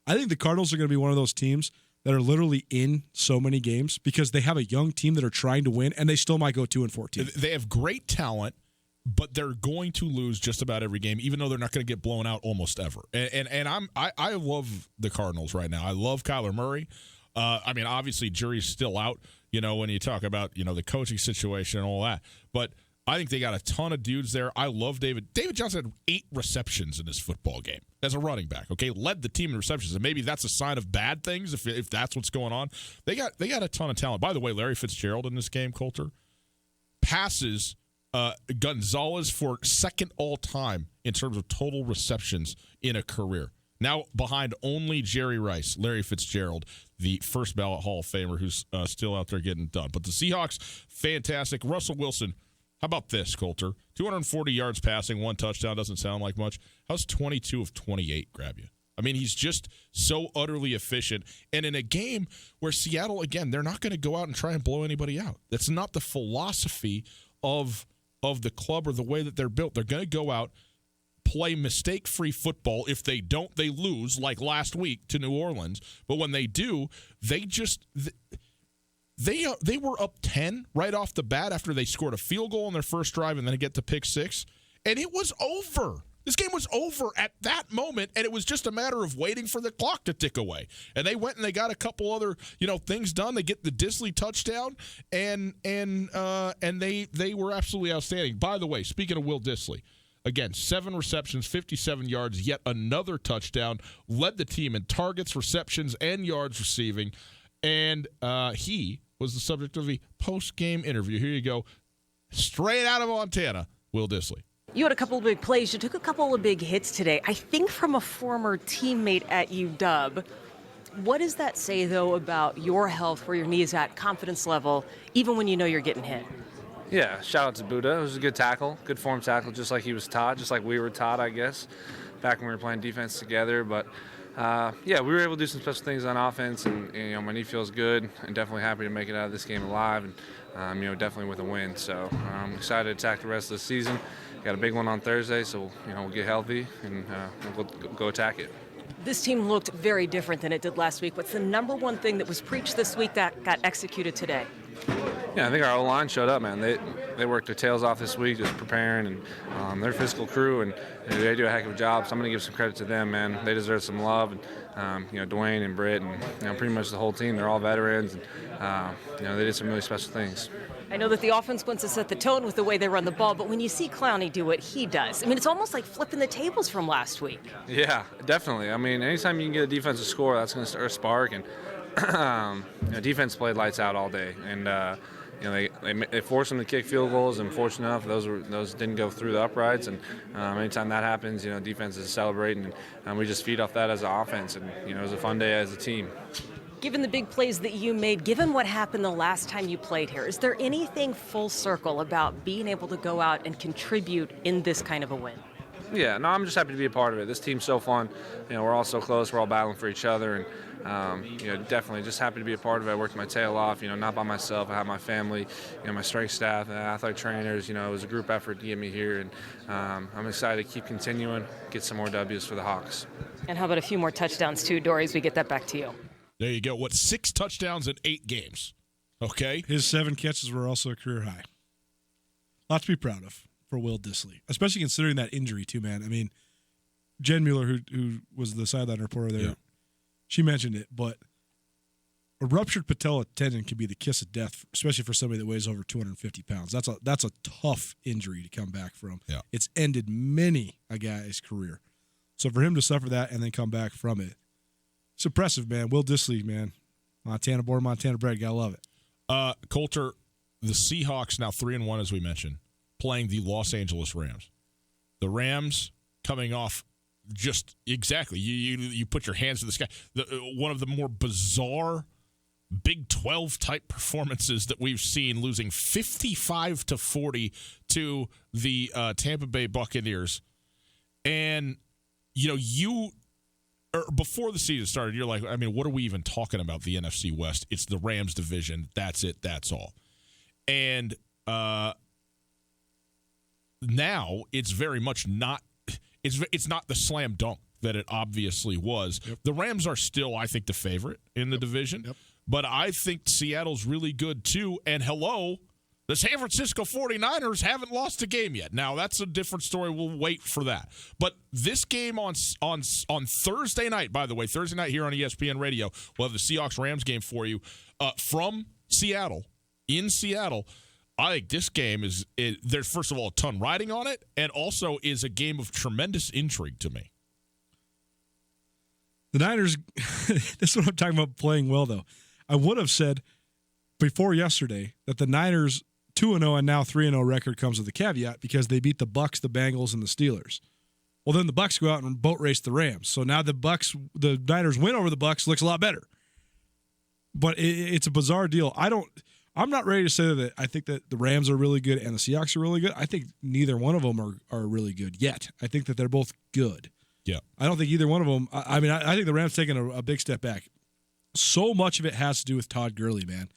I think the Cardinals are going to be one of those teams that are literally in so many games because they have a young team that are trying to win, and they still might go 2-14. They have great talent, but they're going to lose just about every game, even though they're not going to get blown out almost ever. And I love the Cardinals right now. I love Kyler Murray. I mean, obviously, jury's still out, when you talk about, the coaching situation and all that. But I think they got a ton of dudes there. I love David. David Johnson had 8 receptions in this football game as a running back, okay? Led the team in receptions, and maybe that's a sign of bad things if that's what's going on. They got a ton of talent. By the way, Larry Fitzgerald in this game, Coulter, passes Gonzalez for second all-time in terms of total receptions in a career. Now behind only Jerry Rice, Larry Fitzgerald, the first ballot Hall of Famer who's still out there getting it done. But the Seahawks, fantastic. Russell Wilson, how about this, Coulter? 240 yards passing, 1 touchdown, doesn't sound like much. How's 22 of 28 grab you? I mean, he's just so utterly efficient. And in a game where Seattle, again, they're not going to go out and try and blow anybody out. That's not the philosophy of the club or the way that they're built. They're going to go out, play mistake-free football. If they don't, they lose, like last week to New Orleans. But when they do, they were up 10 right off the bat after they scored a field goal on their first drive and then get to pick 6. And it was over. This game was over at that moment, and it was just a matter of waiting for the clock to tick away. And they went and they got a couple other, things done. They get the Disley touchdown, and they were absolutely outstanding. By the way, speaking of Will Disley, again, 7 receptions, 57 yards, yet another touchdown, led the team in targets, receptions, and yards receiving. And he was the subject of a post-game interview. Here you go. Straight out of Montana, Will Disley. You had a couple of big plays. You took a couple of big hits today, I think from a former teammate at UW. What does that say, though, about your health, where your knee is at, confidence level, even when you know you're getting hit? Yeah, shout out to Buddha. It was a good tackle, good form tackle, just like he was taught, just like we were taught, I guess, back when we were playing defense together. But we were able to do some special things on offense, and my knee feels good, and definitely happy to make it out of this game alive, and definitely with a win. So I'm excited to attack the rest of the season. Got a big one on Thursday, so we'll get healthy and we'll go attack it. This team looked very different than it did last week. What's the number one thing that was preached this week that got executed today? Yeah, I think our O-line showed up, man. They worked their tails off this week just preparing, and they're a physical crew, and they do a heck of a job. So I'm going to give some credit to them, man. They deserve some love. And, Dwayne and Britt and pretty much the whole team, they're all veterans, and they did some really special things. I know that the offense wants to set the tone with the way they run the ball, but when you see Clowney do what he does, I mean, it's almost like flipping the tables from last week. Yeah, definitely. I mean, anytime you can get a defensive score, that's going to start a spark. And defense played lights out all day, and they forced them to kick field goals, and fortunate enough, those didn't go through the uprights. And anytime that happens, defense is celebrating, and we just feed off that as an offense. And it was a fun day as a team. Given the big plays that you made, given what happened the last time you played here, is there anything full circle about being able to go out and contribute in this kind of a win? Yeah, no, I'm just happy to be a part of it. This team's so fun. We're all so close. We're all battling for each other, and definitely just happy to be a part of it. I worked my tail off. Not by myself. I have my family, my strength staff, and athletic trainers. It was a group effort to get me here, and I'm excited to keep continuing, get some more W's for the Hawks. And how about a few more touchdowns too, Dory, as we get that back to you? There you go. 6 touchdowns in 8 games? Okay. His 7 catches were also a career high. Lot to be proud of for Will Disley, especially considering that injury too, man. I mean, Jen Mueller, who was the sideline reporter there, she mentioned it, but a ruptured patella tendon can be the kiss of death, especially for somebody that weighs over 250 pounds. That's a tough injury to come back from. Yeah. It's ended many a guy's career. So for him to suffer that and then come back from it, it's impressive, man. Will Disley, man. Montana born, Montana bred. Gotta love it. Coulter, the Seahawks now 3-1, as we mentioned, playing the Los Angeles Rams. The Rams coming off just exactly. You put your hands to the sky. One of the more bizarre Big 12 type performances that we've seen, losing 55-40 to the Tampa Bay Buccaneers. And before the season started, you're like, I mean, what are we even talking about? The NFC West? It's the Rams division. That's it. That's all. And now it's very much not. It's not the slam dunk that it obviously was. The Rams are still, I think, the favorite in the division. But I think Seattle's really good, too. And hello, the San Francisco 49ers haven't lost a game yet. Now, that's a different story. We'll wait for that. But this game on Thursday night, by the way, Thursday night here on ESPN Radio, we'll have the Seahawks-Rams game for you from Seattle, in Seattle. I think this game there's, first of all, a ton riding on it, and also is a game of tremendous intrigue to me. The Niners, this is what I'm talking about playing well, though. I would have said before yesterday that the Niners 2-0 and now 3-0 record comes with a caveat because they beat the Bucs, the Bengals, and the Steelers. Well, then the Bucs go out and boat race the Rams. So now the Niners win over the Bucs looks a lot better. But it's a bizarre deal. I'm not ready to say that I think that the Rams are really good and the Seahawks are really good. I think neither one of them are really good yet. I think that they're both good. Yeah. I don't think either one of them. I think the Rams taking a big step back. So much of it has to do with Todd Gurley, man.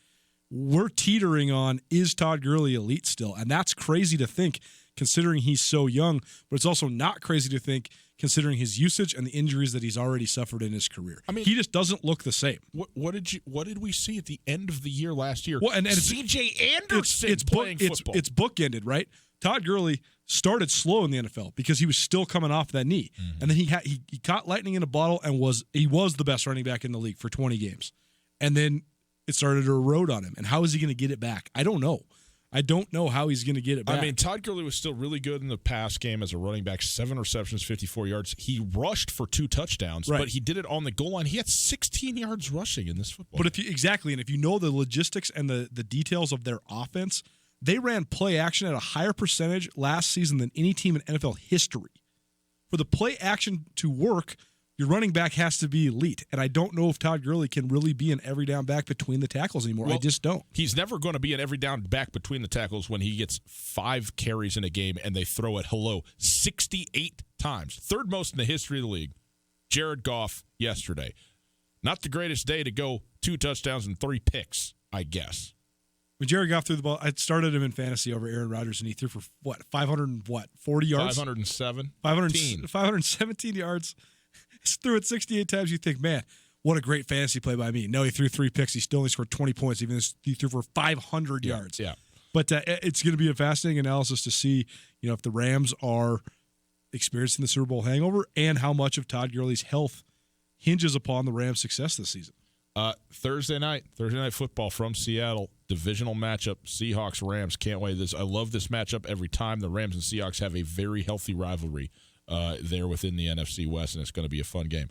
We're teetering on, is Todd Gurley elite still? And that's crazy to think considering he's so young, but it's also not crazy to think considering his usage and the injuries that he's already suffered in his career. I mean, he just doesn't look the same. What did we see at the end of the year last year? Well, and C.J. Anderson playing football. It's bookended, right? Todd Gurley started slow in the NFL because he was still coming off that knee. Mm-hmm. And then he caught lightning in a bottle and was the best running back in the league for 20 games. And then it started to erode on him. And how is he going to get it back? I don't know. I don't know how he's going to get it back. I mean, Todd Gurley was still really good in the pass game as a running back. 7 receptions, 54 yards. He rushed for 2 touchdowns, right, but he did it on the goal line. He had 16 yards rushing in this football. But if you know the logistics and the details of their offense, they ran play action at a higher percentage last season than any team in NFL history. For the play action to work, your running back has to be elite. And I don't know if Todd Gurley can really be an every down back between the tackles anymore. Well, I just don't. He's never going to be an every down back between the tackles when he gets 5 carries in a game and they throw it 68 times. Third most in the history of the league. Jared Goff yesterday. Not the greatest day to go 2 touchdowns and 3 picks, I guess. When Jared Goff threw the ball, I started him in fantasy over Aaron Rodgers, and he threw for 540 yards? 517 yards. He threw it 68 times. You think, man, what a great fantasy play by me. No, he threw 3 picks. He still only scored 20 points, even though he threw for 500 yards. Yeah. But it's going to be a fascinating analysis to see, if the Rams are experiencing the Super Bowl hangover and how much of Todd Gurley's health hinges upon the Rams' success this season. Thursday night football from Seattle, divisional matchup, Seahawks-Rams. Can't wait. I love this matchup every time. The Rams and Seahawks have a very healthy rivalry there within the NFC West, and it's going to be a fun game.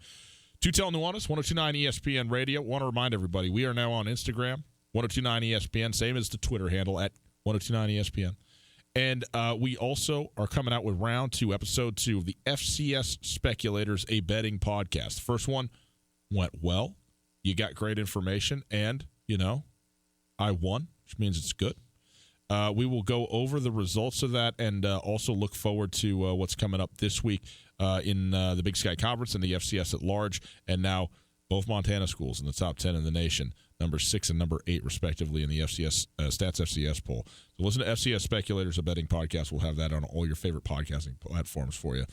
Tutel Nuanez, 102.9 ESPN Radio. Want to remind everybody, we are now on Instagram, 102.9 ESPN, same as the Twitter handle at 102.9 ESPN. And we also are coming out with round 2, episode 2 of the FCS Speculators, a betting podcast. The first one went well. You got great information, and, I won, which means it's good. We will go over the results of that and also look forward to what's coming up this week in the Big Sky Conference and the FCS at large, and now both Montana schools in the top 10 in the nation, number 6 and number 8, respectively, in the FCS Stats FCS poll. So listen to FCS Speculators, a betting podcast. We'll have that on all your favorite podcasting platforms for you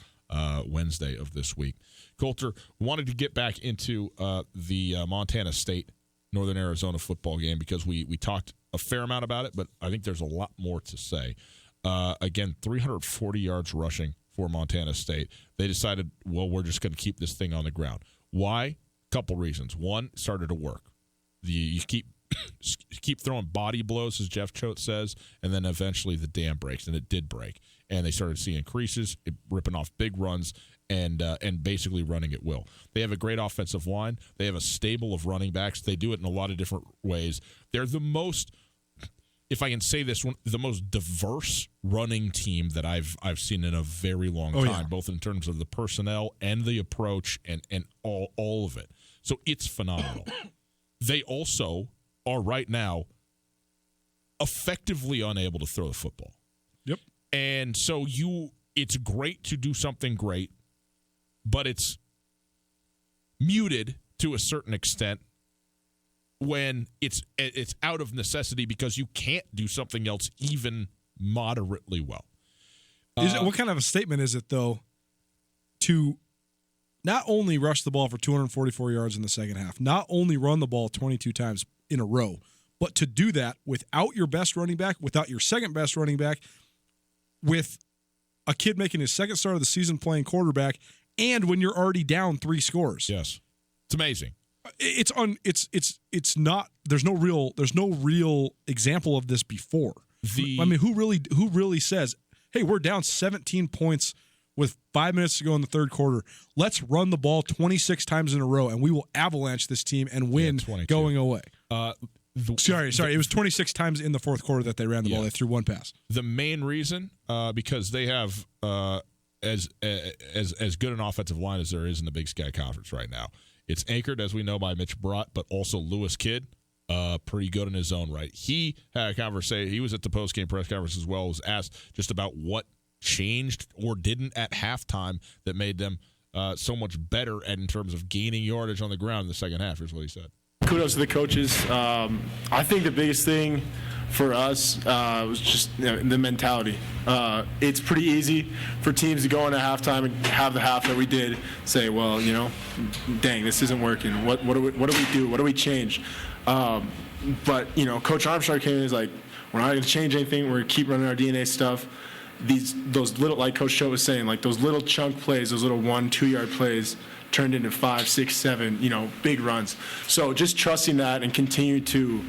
Wednesday of this week. Coulter, wanted to get back into the Montana State, Northern Arizona football game because we talked a fair amount about it, but I think there's a lot more to say. Again, 340 yards rushing for Montana State. They decided, well, we're just going to keep this thing on the ground. Why? Couple reasons. One, it started to work. You keep throwing body blows, as Jeff Choate says, and then eventually the dam breaks, and it did break. And they started seeing increases, ripping off big runs, and basically running at will. They have a great offensive line. They have a stable of running backs. They do it in a lot of different ways. They're the most, if I can say this one, the most diverse running team that I've seen in a very long time, both in terms of the personnel and the approach and all of it. So it's phenomenal. They also are right now effectively unable to throw the football. Yep. And so it's great to do something great, but it's muted to a certain extent when it's out of necessity because you can't do something else even moderately well. What kind of a statement is it, though, to not only rush the ball for 244 yards in the second half, not only run the ball 22 times in a row, but to do that without your best running back, without your second best running back, with a kid making his second start of the season playing quarterback, and when you're already down 3 scores. Yes. It's amazing. It's not. There's no real example of this before. Who really says, "Hey, we're down 17 points with 5 minutes to go in the third quarter. Let's run the ball 26 times in a row, and we will avalanche this team and win going away." Sorry. It was 26 times in the fourth quarter that they ran the ball. They threw one pass. The main reason, because they have as good an offensive line as there is in the Big Sky Conference right now. It's anchored, as we know, by Mitch Brott, but also Lewis Kidd, pretty good in his own right. He had a conversation. He was at the postgame press conference as well. Was asked just about what changed or didn't at halftime that made them so much better in terms of gaining yardage on the ground in the second half. Here's what he said. Kudos to the coaches. I think the biggest thing for us was just the mentality. It's pretty easy for teams to go into halftime and have the half that we did, say, well, dang, this isn't working. What do we do? What do we change? But Coach Armstrong came in and was like, we're not going to change anything. We're going to keep running our DNA stuff. Those little, like Coach Choate was saying, like those little chunk plays, those little 1-2 yard plays turned into 5, 6, 7, big runs. So just trusting that and continue to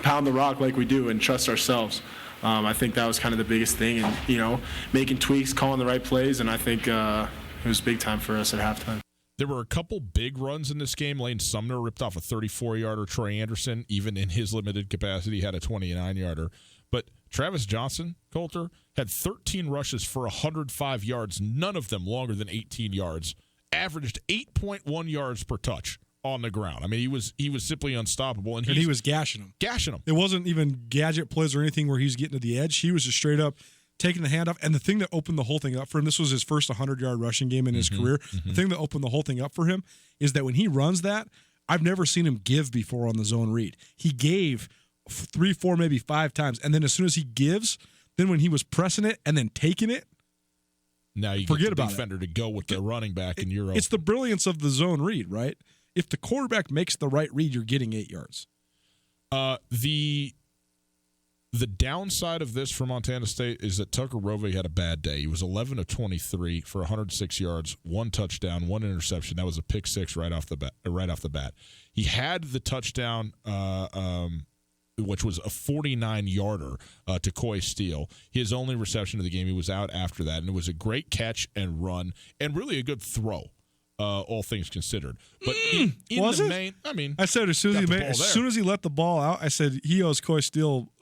pound the rock like we do and trust ourselves. I think that was kind of the biggest thing, and making tweaks, calling the right plays, and I think it was big time for us at halftime. There were a couple big runs in this game. Lane Sumner ripped off a 34-yarder. Trey Anderson, even in his limited capacity, had a 29-yarder. But Travis Johnson, Coulter, had 13 rushes for 105 yards, none of them longer than 18 yards. Averaged 8.1 yards per touch on the ground. I mean, he was simply unstoppable, and he was gashing them. It wasn't even gadget plays or anything where he's getting to the edge. He was just straight up taking the handoff. And the thing that opened the whole thing up for him, this was his first 100-yard rushing game in his career. The thing that opened the whole thing up for him is that when he runs that, I've never seen him give before on the zone read. He gave 3, 4, maybe 5 times, and then as soon as he gives, then when he was pressing it and then taking it, now you forget get the about defender to go with the running back, and you're it's the brilliance of the zone read, right? If the quarterback makes the right read, you're getting 8 yards. The downside of this for Montana State is that Tucker Rovig had a bad day. He was 11 of 23 for 106 yards, 1 touchdown, 1 interception. That was a pick 6 right off the bat. He had the touchdown, which was a 49-yarder to Coy Steele. His only reception of the game. He was out after that, and it was a great catch and run, and really a good throw, all things considered. But in the main, I said as soon as he let the ball out, I said he owes Coy Steele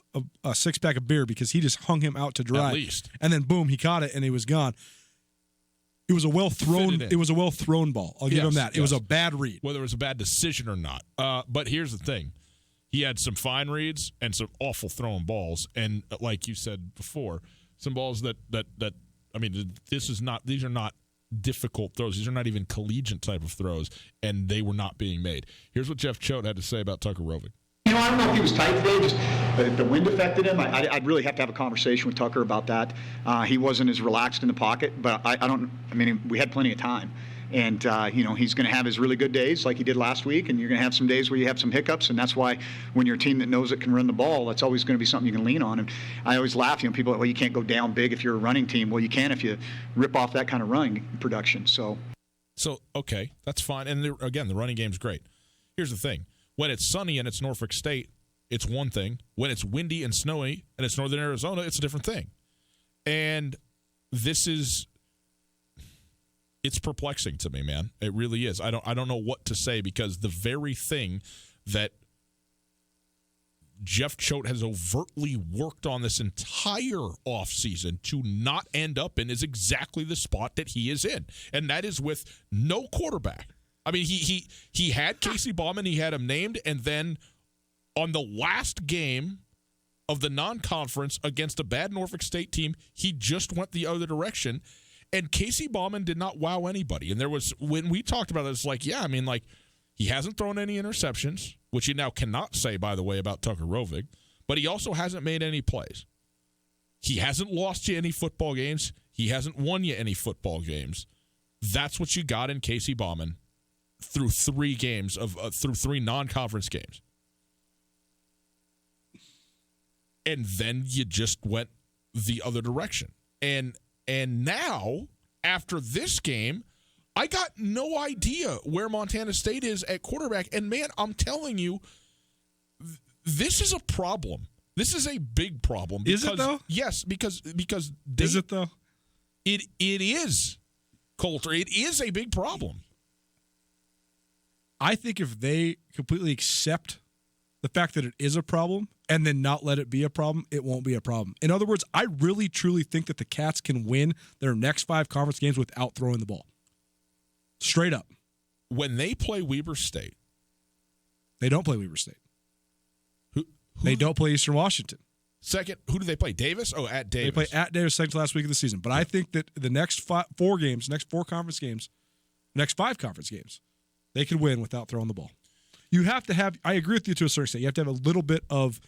a 6-pack of beer because he just hung him out to dry. At least. And then boom, he caught it and he was gone. It was a well thrown ball. I'll give him that. It was a bad read. Whether it was a bad decision or not. But here's the thing. He had some fine reads and some awful throwing balls. And like you said before, some balls that these are not difficult throws. These are not even collegiate type of throws, and they were not being made. Here's what Jeff Choate had to say about Tucker Rovig. I don't know if he was tight today, just the wind affected him. I'd really have to have a conversation with Tucker about that. He wasn't as relaxed in the pocket, but we had plenty of time. And, he's going to have his really good days like he did last week, and you're going to have some days where you have some hiccups, and that's why when you're a team that knows it can run the ball, that's always going to be something you can lean on. And I always laugh, people are like, well, you can't go down big if you're a running team. Well, you can if you rip off that kind of running production. So okay, that's fine. And, again, the running game's great. Here's the thing. When it's sunny and it's Norfolk State, it's one thing. When it's windy and snowy and it's northern Arizona, it's a different thing. And it's perplexing to me, man. It really is. I don't know what to say, because the very thing that Jeff Choate has overtly worked on this entire offseason to not end up in is exactly the spot that he is in. And that is with no quarterback. I mean, he had Casey Bauman, he had him named, and then on the last game of the non-conference against a bad Norfolk State team, he just went the other direction, and Casey Bauman did not wow anybody. And there was, when we talked about it, it's like, he hasn't thrown any interceptions, which you now cannot say, by the way, about Tucker Rovig, but he also hasn't made any plays. He hasn't lost you any football games. He hasn't won you any football games. That's what you got in Casey Bauman through 3 games through 3 non-conference games. And then you just went the other direction. And now, after this game, I got no idea where Montana State is at quarterback. And, man, I'm telling you, this is a problem. This is a big problem. Is it, though? Yes, because is it, though? It is, Coulter. It is a big problem. I think if they completely accept the fact that it is a problem and then not let it be a problem, it won't be a problem. In other words, I really, truly think that the Cats can win their next 5 conference games without throwing the ball. Straight up. When they play Weber State. They don't play Weber State. They don't play Eastern Washington. Second, who do they play? Davis? Oh, at Davis. They play at Davis second to last week of the season. But I think that the next 4 conference games, next 5 conference games, they could win without throwing the ball. You have to have, I agree with you to a certain extent, you have to have a little bit of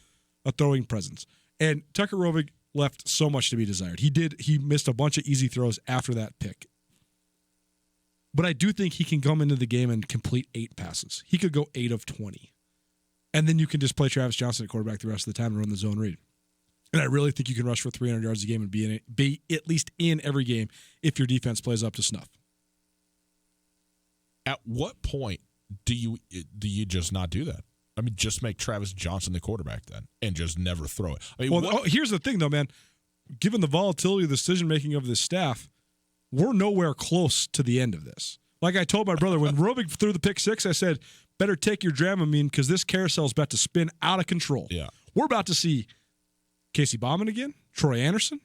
a throwing presence. And Tucker Rovig left so much to be desired. He missed a bunch of easy throws after that pick. But I do think he can come into the game and complete 8 passes. He could go 8 of 20. And then you can just play Travis Johnson at quarterback the rest of the time and run the zone read. And I really think you can rush for 300 yards a game and be at least in every game if your defense plays up to snuff. At what point do you just not do that? I mean, just make Travis Johnson the quarterback then and just never throw it. I mean, here's the thing, though, man. Given the volatility of the decision-making of this staff, we're nowhere close to the end of this. Like I told my brother, when Rovig threw the pick 6, I said, better take your Dramamine because this carousel is about to spin out of control. Yeah. We're about to see Casey Bauman again, Troy Anderson,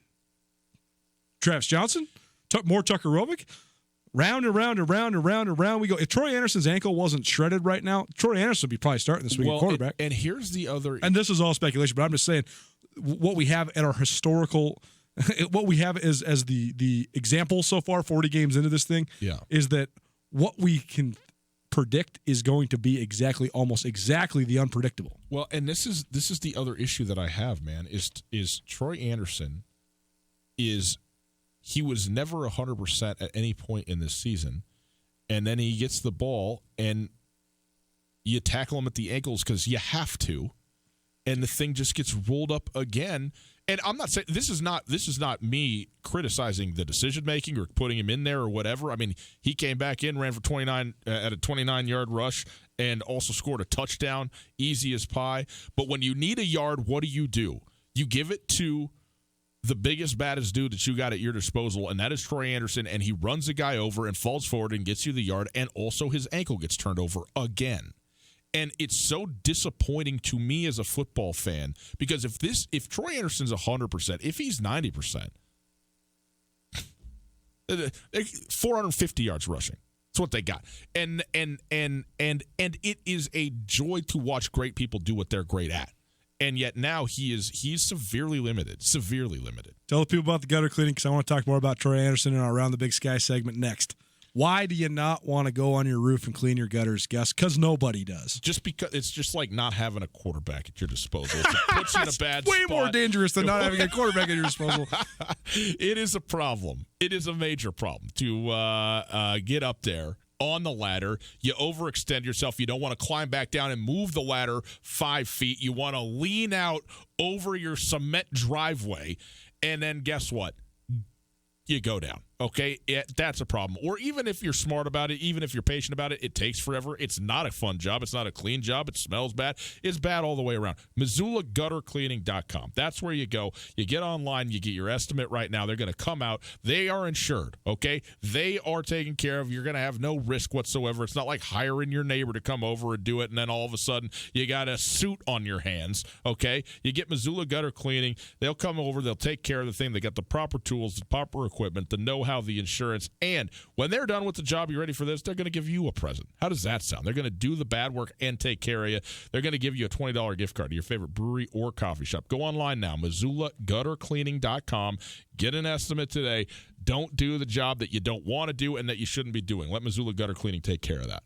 Travis Johnson, more Tucker Rovig. Round and round and round and round and round we go. If Troy Anderson's ankle wasn't shredded right now, Troy Anderson would be probably starting this week at quarterback. And here's the other... And this is all speculation, but I'm just saying what we have at our historical... what we have as the example so far, 40 games into this thing, is that what we can predict is going to be almost exactly the unpredictable. Well, and this is the other issue that I have, man, is Troy Anderson he was never 100% at any point in this season, and then he gets the ball, and you tackle him at the ankles because you have to, and the thing just gets rolled up again. And I'm not saying this is not me criticizing the decision making or putting him in there or whatever. I mean, he came back in, ran for 29 at a 29-yard rush, and also scored a touchdown, easy as pie. But when you need a yard, what do? You give it to the biggest, baddest dude that you got at your disposal, and that is Troy Anderson, and he runs a guy over and falls forward and gets you the yard, and also his ankle gets turned over again. And it's so disappointing to me as a football fan because if Troy Anderson's 100%, if he's 90%, 450 yards rushing. That's what they got. And it is a joy to watch great people do what they're great at. And yet now he's severely limited. Tell the people about the gutter cleaning because I want to talk more about Troy Anderson in our Around the Big Sky segment next. Why do you not want to go on your roof and clean your gutters, Gus? Because nobody does. Just because it's just like not having a quarterback at your disposal. It puts you in a bad way spot. More dangerous than not having a quarterback at your disposal. It is a problem. It is a major problem to get up there on the ladder. You overextend yourself. You don't want to climb back down and move the ladder 5 feet. You want to lean out over your cement driveway, and then guess what? You go down. Okay, that's a problem. Or even if you're smart about it, even if you're patient about it, it takes forever. It's not a fun job. It's not a clean job. It smells bad. It's bad all the way around. MissoulaGutterCleaning.com. That's where you go. You get online. You get your estimate right now. They're going to come out. They are insured, okay? They are taken care of. You're going to have no risk whatsoever. It's not like hiring your neighbor to come over and do it, and then all of a sudden you got a suit on your hands, okay? You get Missoula Gutter Cleaning. They'll come over. They'll take care of the thing. They got the proper tools, the proper equipment, the know-how, the insurance, and when they're done with the job, you ready for this? They're going to give you a present. How does that sound? They're going to do the bad work and take care of you. They're going to give you a $20 gift card to your favorite brewery or coffee shop. Go online now, MissoulaGutterCleaning.com. Get an estimate today. Don't do the job that you don't want to do and that you shouldn't be doing. Let Missoula Gutter Cleaning take care of that.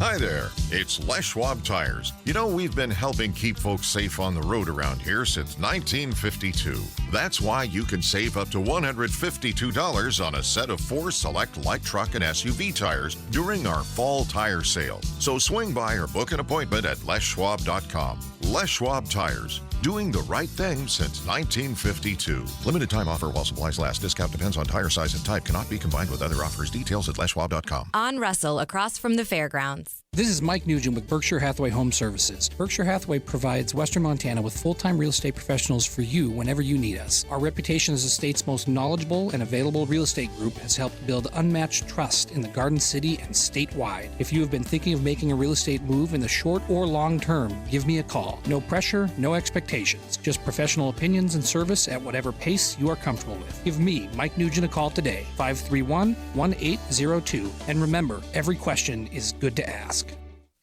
Hi there, it's Les Schwab Tires. You know, we've been helping keep folks safe on the road around here since 1952. That's why you can save up to $152 on a set of 4 select light truck and SUV tires during our fall tire sale. So swing by or book an appointment at leschwab.com. Les Schwab Tires, doing the right thing since 1952. Limited time offer while supplies last. Discount depends on tire size and type. Cannot be combined with other offers. Details at leschwab.com. On Russell, across from the fairgrounds. This is Mike Nugent with Berkshire Hathaway Home Services. Berkshire Hathaway provides Western Montana with full-time real estate professionals for you whenever you need us. Our reputation as the state's most knowledgeable and available real estate group has helped build unmatched trust in the Garden City and statewide. If you have been thinking of making a real estate move in the short or long term, give me a call. No pressure, no expectations. Just professional opinions and service at whatever pace you are comfortable with. Give me, Mike Nugent, a call today, 531-1802. And remember, every question is good to ask.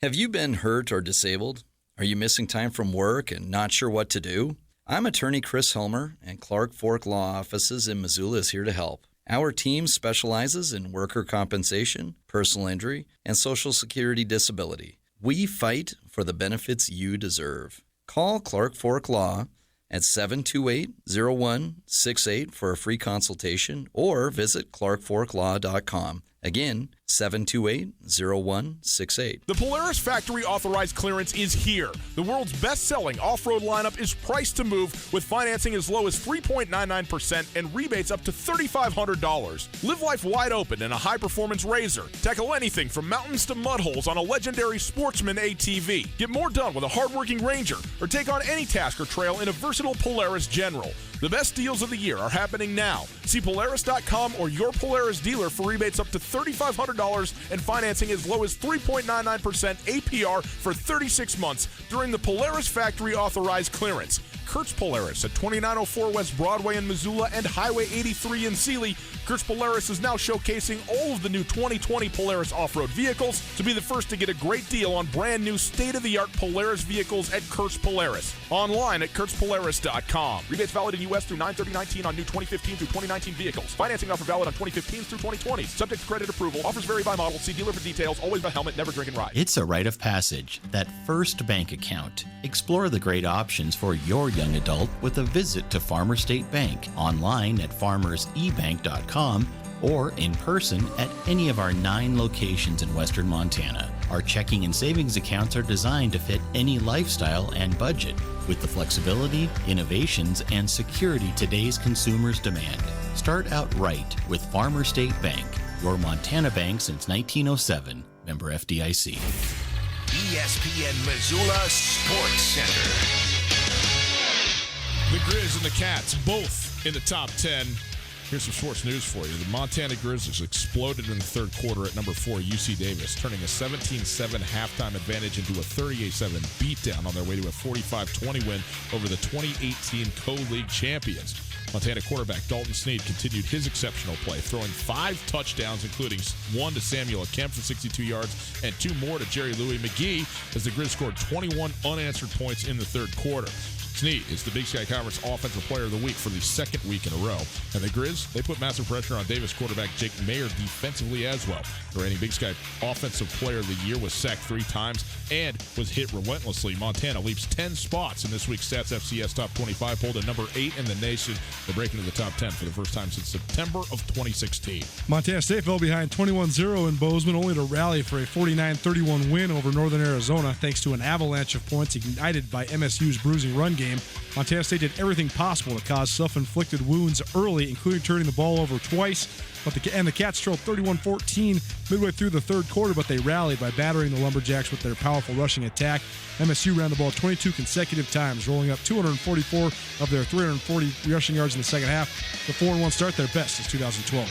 Have you been hurt or disabled? Are you missing time from work and not sure what to do? I'm attorney Chris Helmer, and Clark Fork Law Offices in Missoula is here to help. Our team specializes in worker compensation, personal injury, and Social Security disability. We fight for the benefits you deserve. Call Clark Fork Law at 728-0168 for a free consultation or visit clarkforklaw.com. Again, 728-0168. The Polaris Factory Authorized Clearance is here. The world's best-selling off-road lineup is priced to move with financing as low as 3.99% and rebates up to $3,500. Live life wide open in a high-performance RZR. Tackle anything from mountains to mud holes on a legendary Sportsman ATV. Get more done with a hardworking Ranger or take on any task or trail in a versatile Polaris General. The best deals of the year are happening now. See Polaris.com or your Polaris dealer for rebates up to $3,500 and financing as low as 3.99% APR for 36 months during the Polaris Factory Authorized Clearance. Kurtz Polaris at 2904 West Broadway in Missoula and Highway 83 in Sealy. Kurtz Polaris is now showcasing all of the new 2020 Polaris off-road vehicles. To be the first to get a great deal on brand new state-of-the-art Polaris vehicles at Kurtz Polaris. Online at kurtzpolaris.com. Rebates valid in U.S. through 9/30/19 on new 2015 through 2019 vehicles. Financing offer valid on 2015s through 2020s. Subject to credit approval. Offers vary by model. See dealer for details. Always buy helmet. Never drink and ride. It's a rite of passage. That first bank account. Explore the great options for your young adult with a visit to Farmer State Bank. Online at farmersebank.com or in person at any of our 9 locations in Western Montana. Our checking and savings accounts are designed to fit any lifestyle and budget with the flexibility, innovations, and security today's consumers demand. Start out right with Farmer State Bank, your Montana bank since 1907. Member FDIC. ESPN Missoula Sports Center. The Grizz and the Cats both in the top 10. Here's some sports news for you. The Montana Grizzlies exploded in the third quarter at number 4 UC Davis, turning a 17-7 halftime advantage into a 38-7 beatdown on their way to a 45-20 win over the 2018 co-league champions. Montana quarterback Dalton Snead continued his exceptional play, throwing 5 touchdowns, including 1 to Samuel Kemp for 62 yards and 2 more to Jerry Louis McGee, as the Grizz scored 21 unanswered points in the third quarter. Snead is the Big Sky Conference Offensive Player of the Week for the second week in a row. And the Grizz, they put massive pressure on Davis quarterback Jake Mayer defensively as well. The reigning Big Sky Offensive Player of the Year was sacked 3 times and was hit relentlessly. Montana leaps 10 spots in this week's Stats FCS Top 25 poll to number 8 in the nation. They break into the top 10 for the first time since September of 2016. Montana State fell behind 21-0 in Bozeman, only to rally for a 49-31 win over Northern Arizona thanks to an avalanche of points ignited by MSU's bruising run game. Montana State did everything possible to cause self-inflicted wounds early, including turning the ball over twice. The Cats trailed 31-14 midway through the third quarter, but they rallied by battering the Lumberjacks with their powerful rushing attack. MSU ran the ball 22 consecutive times, rolling up 244 of their 340 rushing yards in the second half. The 4-1 start, their best since 2012.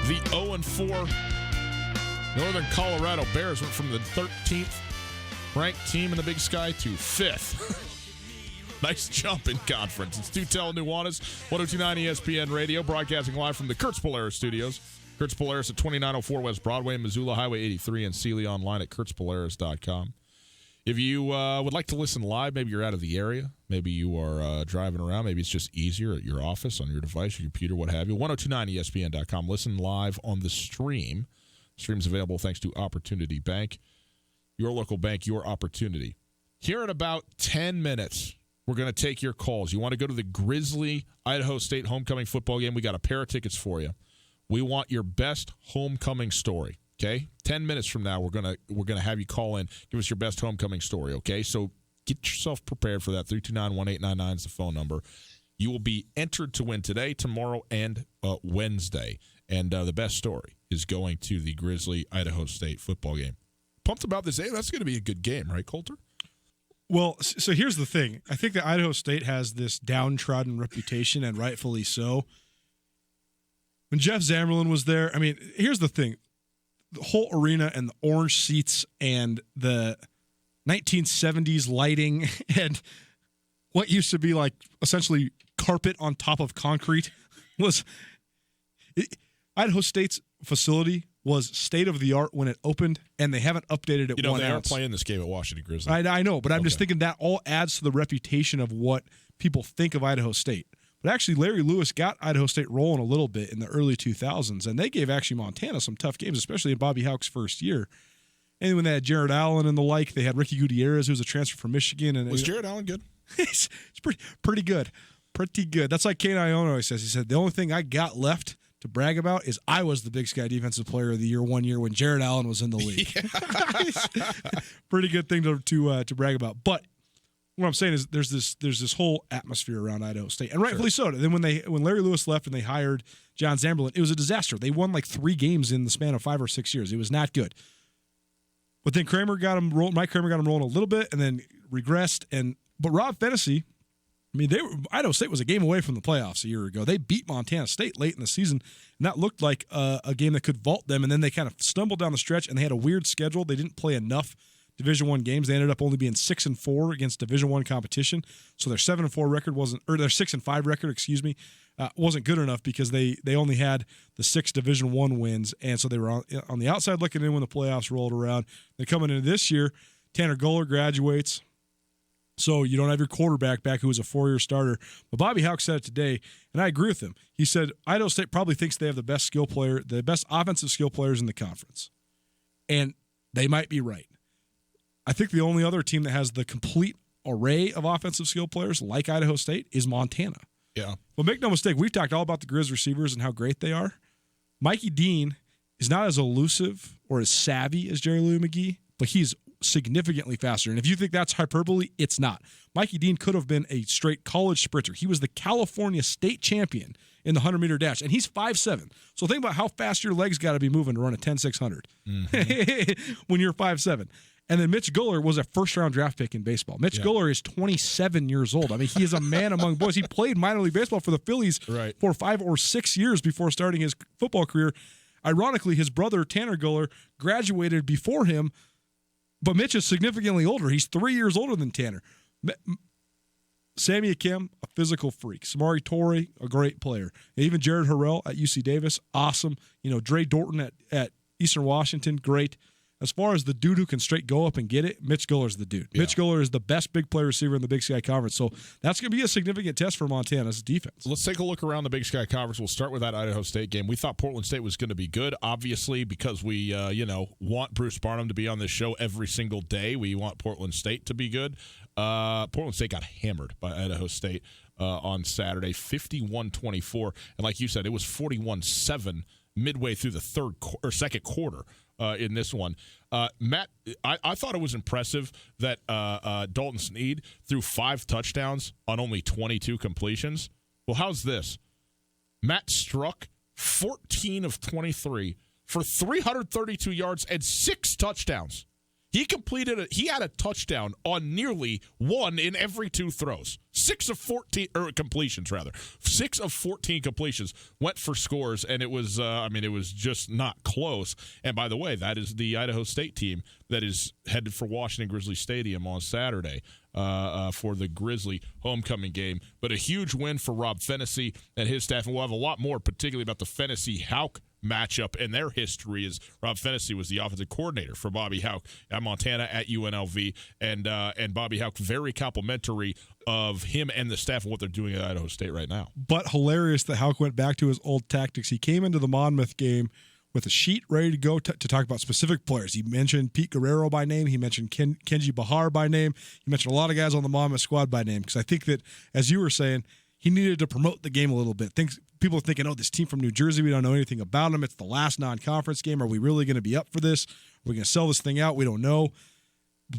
The 0-4 Northern Colorado Bears went from the 13th ranked team in the Big Sky to 5th Nice jump in conference. It's Tutel Nuanez, 102.9 ESPN Radio, broadcasting live from the Kurtz Polaris studios. Kurtz Polaris at 2904 West Broadway, Missoula Highway 83, and Sealy online at kurtzpolaris.com. If you would like to listen live, maybe you're out of the area, maybe you are driving around, maybe it's just easier at your office, on your device, your computer, what have you, 1029ESPN.com. Listen live on the stream. Stream's available thanks to Opportunity Bank. Your local bank, your opportunity. Here in about 10 minutes, we're going to take your calls. You want to go to the Grizzly-Idaho State homecoming football game? We got a pair of tickets for you. We want your best homecoming story. Okay, 10 minutes from now, we're gonna have you call in, give us your best homecoming story. Okay, so get yourself prepared for that. 329-1899 is the phone number. You will be entered to win today, tomorrow, and Wednesday. And the best story is going to the Grizzly-Idaho State football game. Pumped about this. Hey, that's going to be a good game, right, Coulter? Well, so here's the thing. I think that Idaho State has this downtrodden reputation, and rightfully so. When Jeff Zammerlin was there, I mean, here's the thing. The whole arena and the orange seats and the 1970s lighting and what used to be like essentially carpet on top of concrete was Idaho State's facility was state of the art when it opened, and they haven't updated it. They aren't playing this game at Washington Grizzly. I know, but I'm just thinking that all adds to the reputation of what people think of Idaho State. But actually, Larry Lewis got Idaho State rolling a little bit in the early 2000s, and they gave actually Montana some tough games, especially in Bobby Hauck's first year. And when they had Jared Allen and the like, they had Ricky Gutierrez, who was a transfer from Michigan. And was Jared Allen good? It's pretty good. Pretty good. That's like Kane Iono always says. He said, the only thing I got left to brag about is I was the Big Sky Defensive Player of the Year one year when Jared Allen was in the league. Pretty good thing to brag about. But what I'm saying is there's this whole atmosphere around Idaho State, and rightfully so. Then when Larry Lewis left and they hired John Zamberlin, it was a disaster. They won like 3 games in the span of 5 or 6 years. It was not good. But then Mike Kramer got him rolling a little bit, and then regressed. But Rob Fennessy, I mean, Idaho State was a game away from the playoffs a year ago. They beat Montana State late in the season, and that looked like a game that could vault them. And then they kind of stumbled down the stretch, and they had a weird schedule. They didn't play enough Division I games. They ended up only being 6-4 against Division I competition. So their 7-4 record their 6-5 record, wasn't good enough because they only had the 6 Division I wins, and so they were on the outside looking in when the playoffs rolled around. Then coming into this year, Tanner Guller graduates, so you don't have your quarterback back who was a 4-year starter. But Bobby Hauck said it today, and I agree with him. He said Idaho State probably thinks they have the best offensive skill players in the conference, and they might be right. I think the only other team that has the complete array of offensive skill players like Idaho State is Montana. Yeah. But make no mistake, we've talked all about the Grizz receivers and how great they are. Mikey Dean is not as elusive or as savvy as Jerry Louis McGee, but he's significantly faster. And if you think that's hyperbole, it's not. Mikey Dean could have been a straight college sprinter. He was the California state champion in the 100-meter dash, and he's 5'7". So think about how fast your legs got to be moving to run a 10.600 when you're 5'7". And then Mitch Guller was a first-round draft pick in baseball. Mitch Guller is 27 years old. I mean, he is a man among boys. He played minor league baseball for the Phillies for 5 or 6 years before starting his football career. Ironically, his brother, Tanner Guller, graduated before him, but Mitch is significantly older. He's 3 years older than Tanner. Sammy Akim, a physical freak. Samari Torrey, a great player. And even Jared Harrell at UC Davis, awesome. Dre Dorton at Eastern Washington, great. As far as the dude who can straight go up and get it, Mitch Guller's the dude. Yeah. Mitch Guller is the best big play receiver in the Big Sky Conference. So that's going to be a significant test for Montana's defense. Let's take a look around the Big Sky Conference. We'll start with that Idaho State game. We thought Portland State was going to be good, obviously, because we, want Bruce Barnum to be on this show every single day. We want Portland State to be good. Portland State got hammered by Idaho State on Saturday, 51-24. And like you said, it was 41-7 midway through the second quarter. In this one. Matt, I thought it was impressive that Dalton Sneed threw 5 touchdowns on only 22 completions. Well, how's this? Matt Struck 14 of 23 for 332 yards and 6 touchdowns. He had a touchdown on nearly 1 in every 2 throws. 6 of 14 completions rather. 6 of 14 completions went for scores, and it was it was just not close. And by the way, that is the Idaho State team that is headed for Washington Grizzly Stadium on Saturday for the Grizzly homecoming game. But a huge win for Rob Fennessy and his staff, and we'll have a lot more, particularly about the Fennessy-Houck matchup and their history, as Rob Fennessy was the offensive coordinator for Bobby Houck at Montana at UNLV, and Bobby Houck very complimentary of him and the staff and what they're doing at Idaho State right now. But hilarious that Houck went back to his old tactics. He came into the Monmouth game with a sheet ready to go to talk about specific players. He mentioned Pete Guerrero by name. He mentioned Kenji Bahar by name. He mentioned a lot of guys on the Monmouth squad by name, because I think that, as you were saying, he needed to promote the game a little bit. People are thinking, this team from New Jersey, we don't know anything about them. It's the last non-conference game. Are we really going to be up for this? Are we going to sell this thing out? We don't know.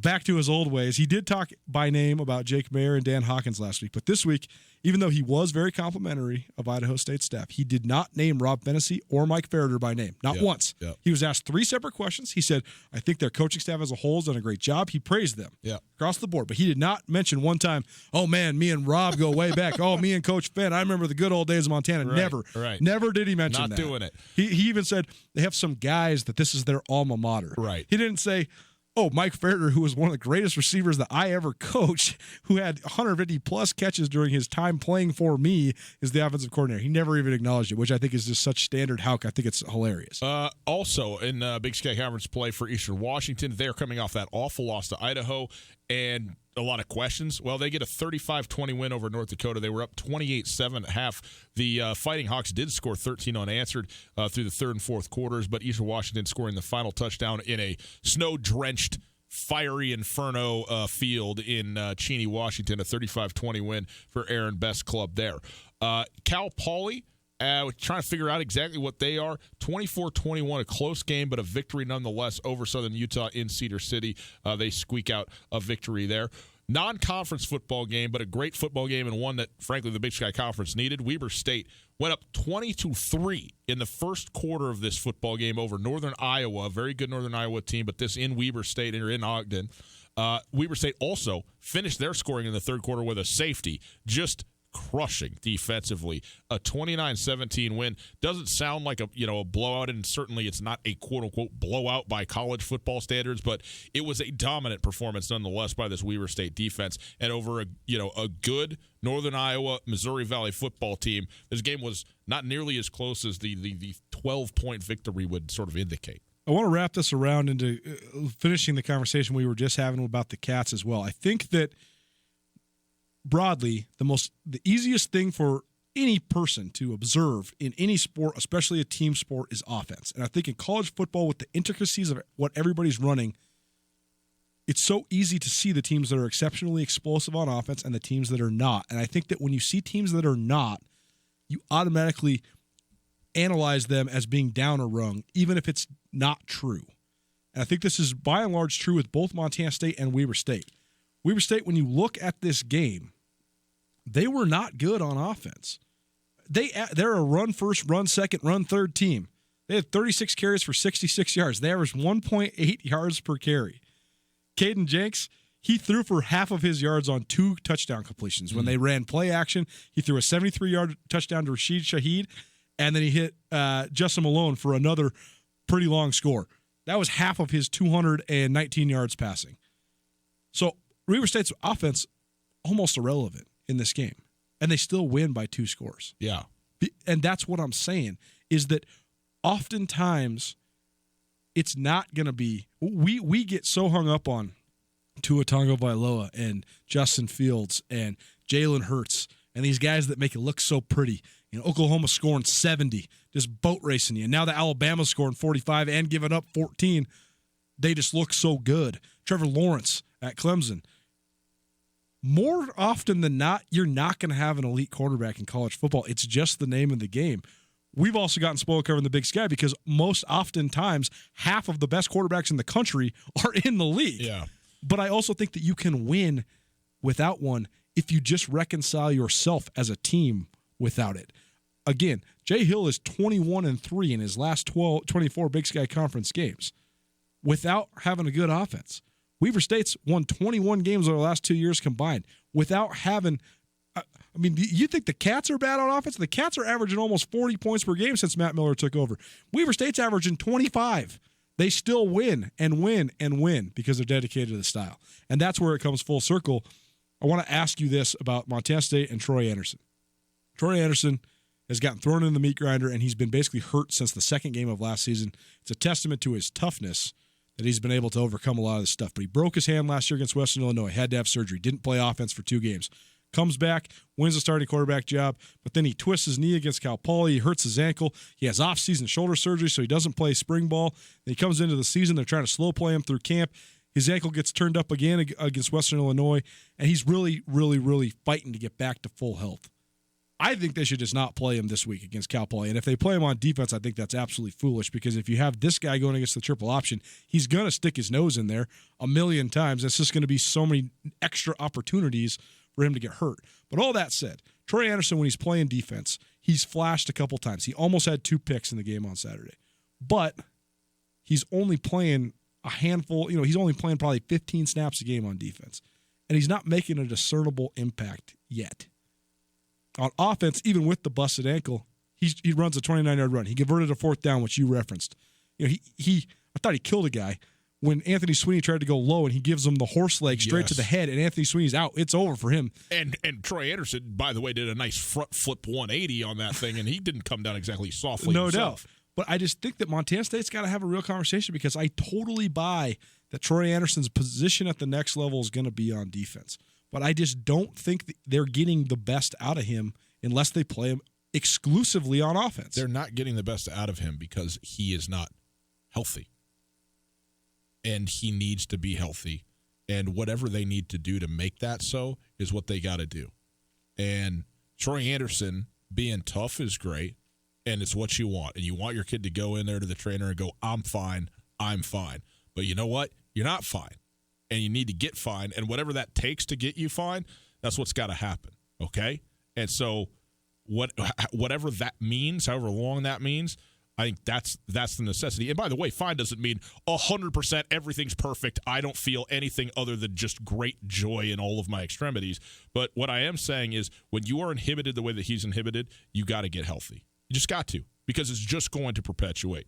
Back to his old ways. He did talk by name about Jake Mayer and Dan Hawkins last week. But this week, even though he was very complimentary of Idaho State staff, he did not name Rob Fennessy or Mike Farrader by name. Not once. Yep. He was asked 3 separate questions. He said, I think their coaching staff as a whole has done a great job. He praised them across the board. But he did not mention one time, oh, man, me and Rob go way back. Oh, me and Coach Fenn, I remember the good old days of Montana. Right. Never did he mention that. Not doing it. He even said they have some guys that this is their alma mater. Right. He didn't say, Mike Farrader, who was one of the greatest receivers that I ever coached, who had 150-plus catches during his time playing for me, is the offensive coordinator. He never even acknowledged it, which I think is just such standard Houck. I think it's hilarious. Also, in Big Sky Conference play for Eastern Washington, they're coming off that awful loss to Idaho, and a lot of questions. Well, they get a 35-20 win over North Dakota. They were up 28-7 at half. The Fighting Hawks did score 13 unanswered through the third and fourth quarters, but Eastern Washington scoring the final touchdown in a snow-drenched, fiery inferno field in Cheney, Washington, a 35-20 win for Aaron Best's club there. Cal Poly, trying to figure out exactly what they are. 24-21, a close game, but a victory nonetheless over Southern Utah in Cedar City. They squeak out a victory there. Non-conference football game, but a great football game, and one that, frankly, the Big Sky Conference needed. Weber State went up 20-3 in the first quarter of this football game over Northern Iowa, a very good Northern Iowa team, but this in Weber State or in Ogden. Weber State also finished their scoring in the third quarter with a safety, just crushing defensively. A 29-17 win doesn't sound like a blowout, and certainly it's not a quote-unquote blowout by college football standards, but it was a dominant performance nonetheless by this Weber State defense, and over a good Northern Iowa Missouri Valley football team. This game was not nearly as close as the 12-point victory would sort of indicate. I want to wrap this around into finishing the conversation we were just having about the Cats as well. I think that broadly, the easiest thing for any person to observe in any sport, especially a team sport, is offense. And I think in college football, with the intricacies of what everybody's running, it's so easy to see the teams that are exceptionally explosive on offense and the teams that are not. And I think that when you see teams that are not, you automatically analyze them as being down a rung, even if it's not true. And I think this is by and large true with both Montana State and Weber State. Weber State, when you look at this game, they were not good on offense. They're a run first, run second, run third team. They had 36 carries for 66 yards. They averaged 1.8 yards per carry. Caden Jenks, he threw for half of his yards on 2 touchdown completions. When they ran play action, he threw a 73-yard touchdown to Rashid Shaheed, and then he hit Justin Malone for another pretty long score. That was half of his 219 yards passing. So Weber State's offense almost irrelevant in this game, and they still win by 2 scores. Yeah. And that's what I'm saying, is that oftentimes it's not going to be – we get so hung up on Tua Tagovailoa and Justin Fields and Jalen Hurts and these guys that make it look so pretty. Oklahoma scoring 70, just boat racing you. And now the Alabama scoring 45 and giving up 14. They just look so good. Trevor Lawrence at Clemson. More often than not, you're not going to have an elite quarterback in college football. It's just the name of the game. We've also gotten spoiled covering the Big Sky because most oftentimes half of the best quarterbacks in the country are in the league. Yeah. But I also think that you can win without one if you just reconcile yourself as a team without it. Again, Jay Hill is 21-3 in his last 24 Big Sky Conference games. without having a good offense. Weaver State's won 21 games over the last 2 years combined without having I mean, you think the Cats are bad on offense? The Cats are averaging almost 40 points per game since Matt Miller took over. Weaver State's averaging 25. They still win and win and win because they're dedicated to the style. And that's where it comes full circle. I want to ask you this about Montana State and Troy Anderson. Troy Anderson has gotten thrown in the meat grinder, and he's been basically hurt since the second game of last season. It's a testament to his toughness that he's been able to overcome a lot of this stuff. But he broke his hand last year against Western Illinois, had to have surgery, didn't play offense for 2 games. Comes back, wins the starting quarterback job, but then he twists his knee against Cal Poly. He hurts his ankle. He has off-season shoulder surgery, so he doesn't play spring ball. Then he comes into the season. They're trying to slow play him through camp. His ankle gets turned up again against Western Illinois, and he's really, really, really fighting to get back to full health. I think they should just not play him this week against Cal Poly. And if they play him on defense, I think that's absolutely foolish because if you have this guy going against the triple option, he's going to stick his nose in there a million times. It's just going to be so many extra opportunities for him to get hurt. But all that said, Troy Anderson, when he's playing defense, he's flashed a couple times. He almost had 2 picks in the game on Saturday. But he's only playing a handful, he's only playing probably 15 snaps a game on defense. And he's not making a discernible impact yet. On offense, even with the busted ankle, he runs a 29-yard run. He converted a 4th down, which you referenced. I thought he killed a guy when Anthony Sweeney tried to go low, and he gives him the horse leg straight to the head, and Anthony Sweeney's out. It's over for him. And Troy Anderson, by the way, did a nice front flip 180 on that thing, and he didn't come down exactly softly no himself. doubt. But I just think that Montana State's got to have a real conversation because I totally buy that Troy Anderson's position at the next level is going to be on defense. But I just don't think that they're getting the best out of him unless they play him exclusively on offense. They're not getting the best out of him because he is not healthy. And he needs to be healthy. And whatever they need to do to make that so is what they got to do. And Troy Anderson being tough is great, and it's what you want. And you want your kid to go in there to the trainer and go, I'm fine, I'm fine. But you know what? You're not fine. And you need to get fine. And whatever that takes to get you fine, that's what's got to happen, okay? And so whatever that means, however long that means, I think that's the necessity. And by the way, fine doesn't mean 100% everything's perfect. I don't feel anything other than just great joy in all of my extremities. But what I am saying is when you are inhibited the way that he's inhibited, you got to get healthy. You just got to, because it's just going to perpetuate.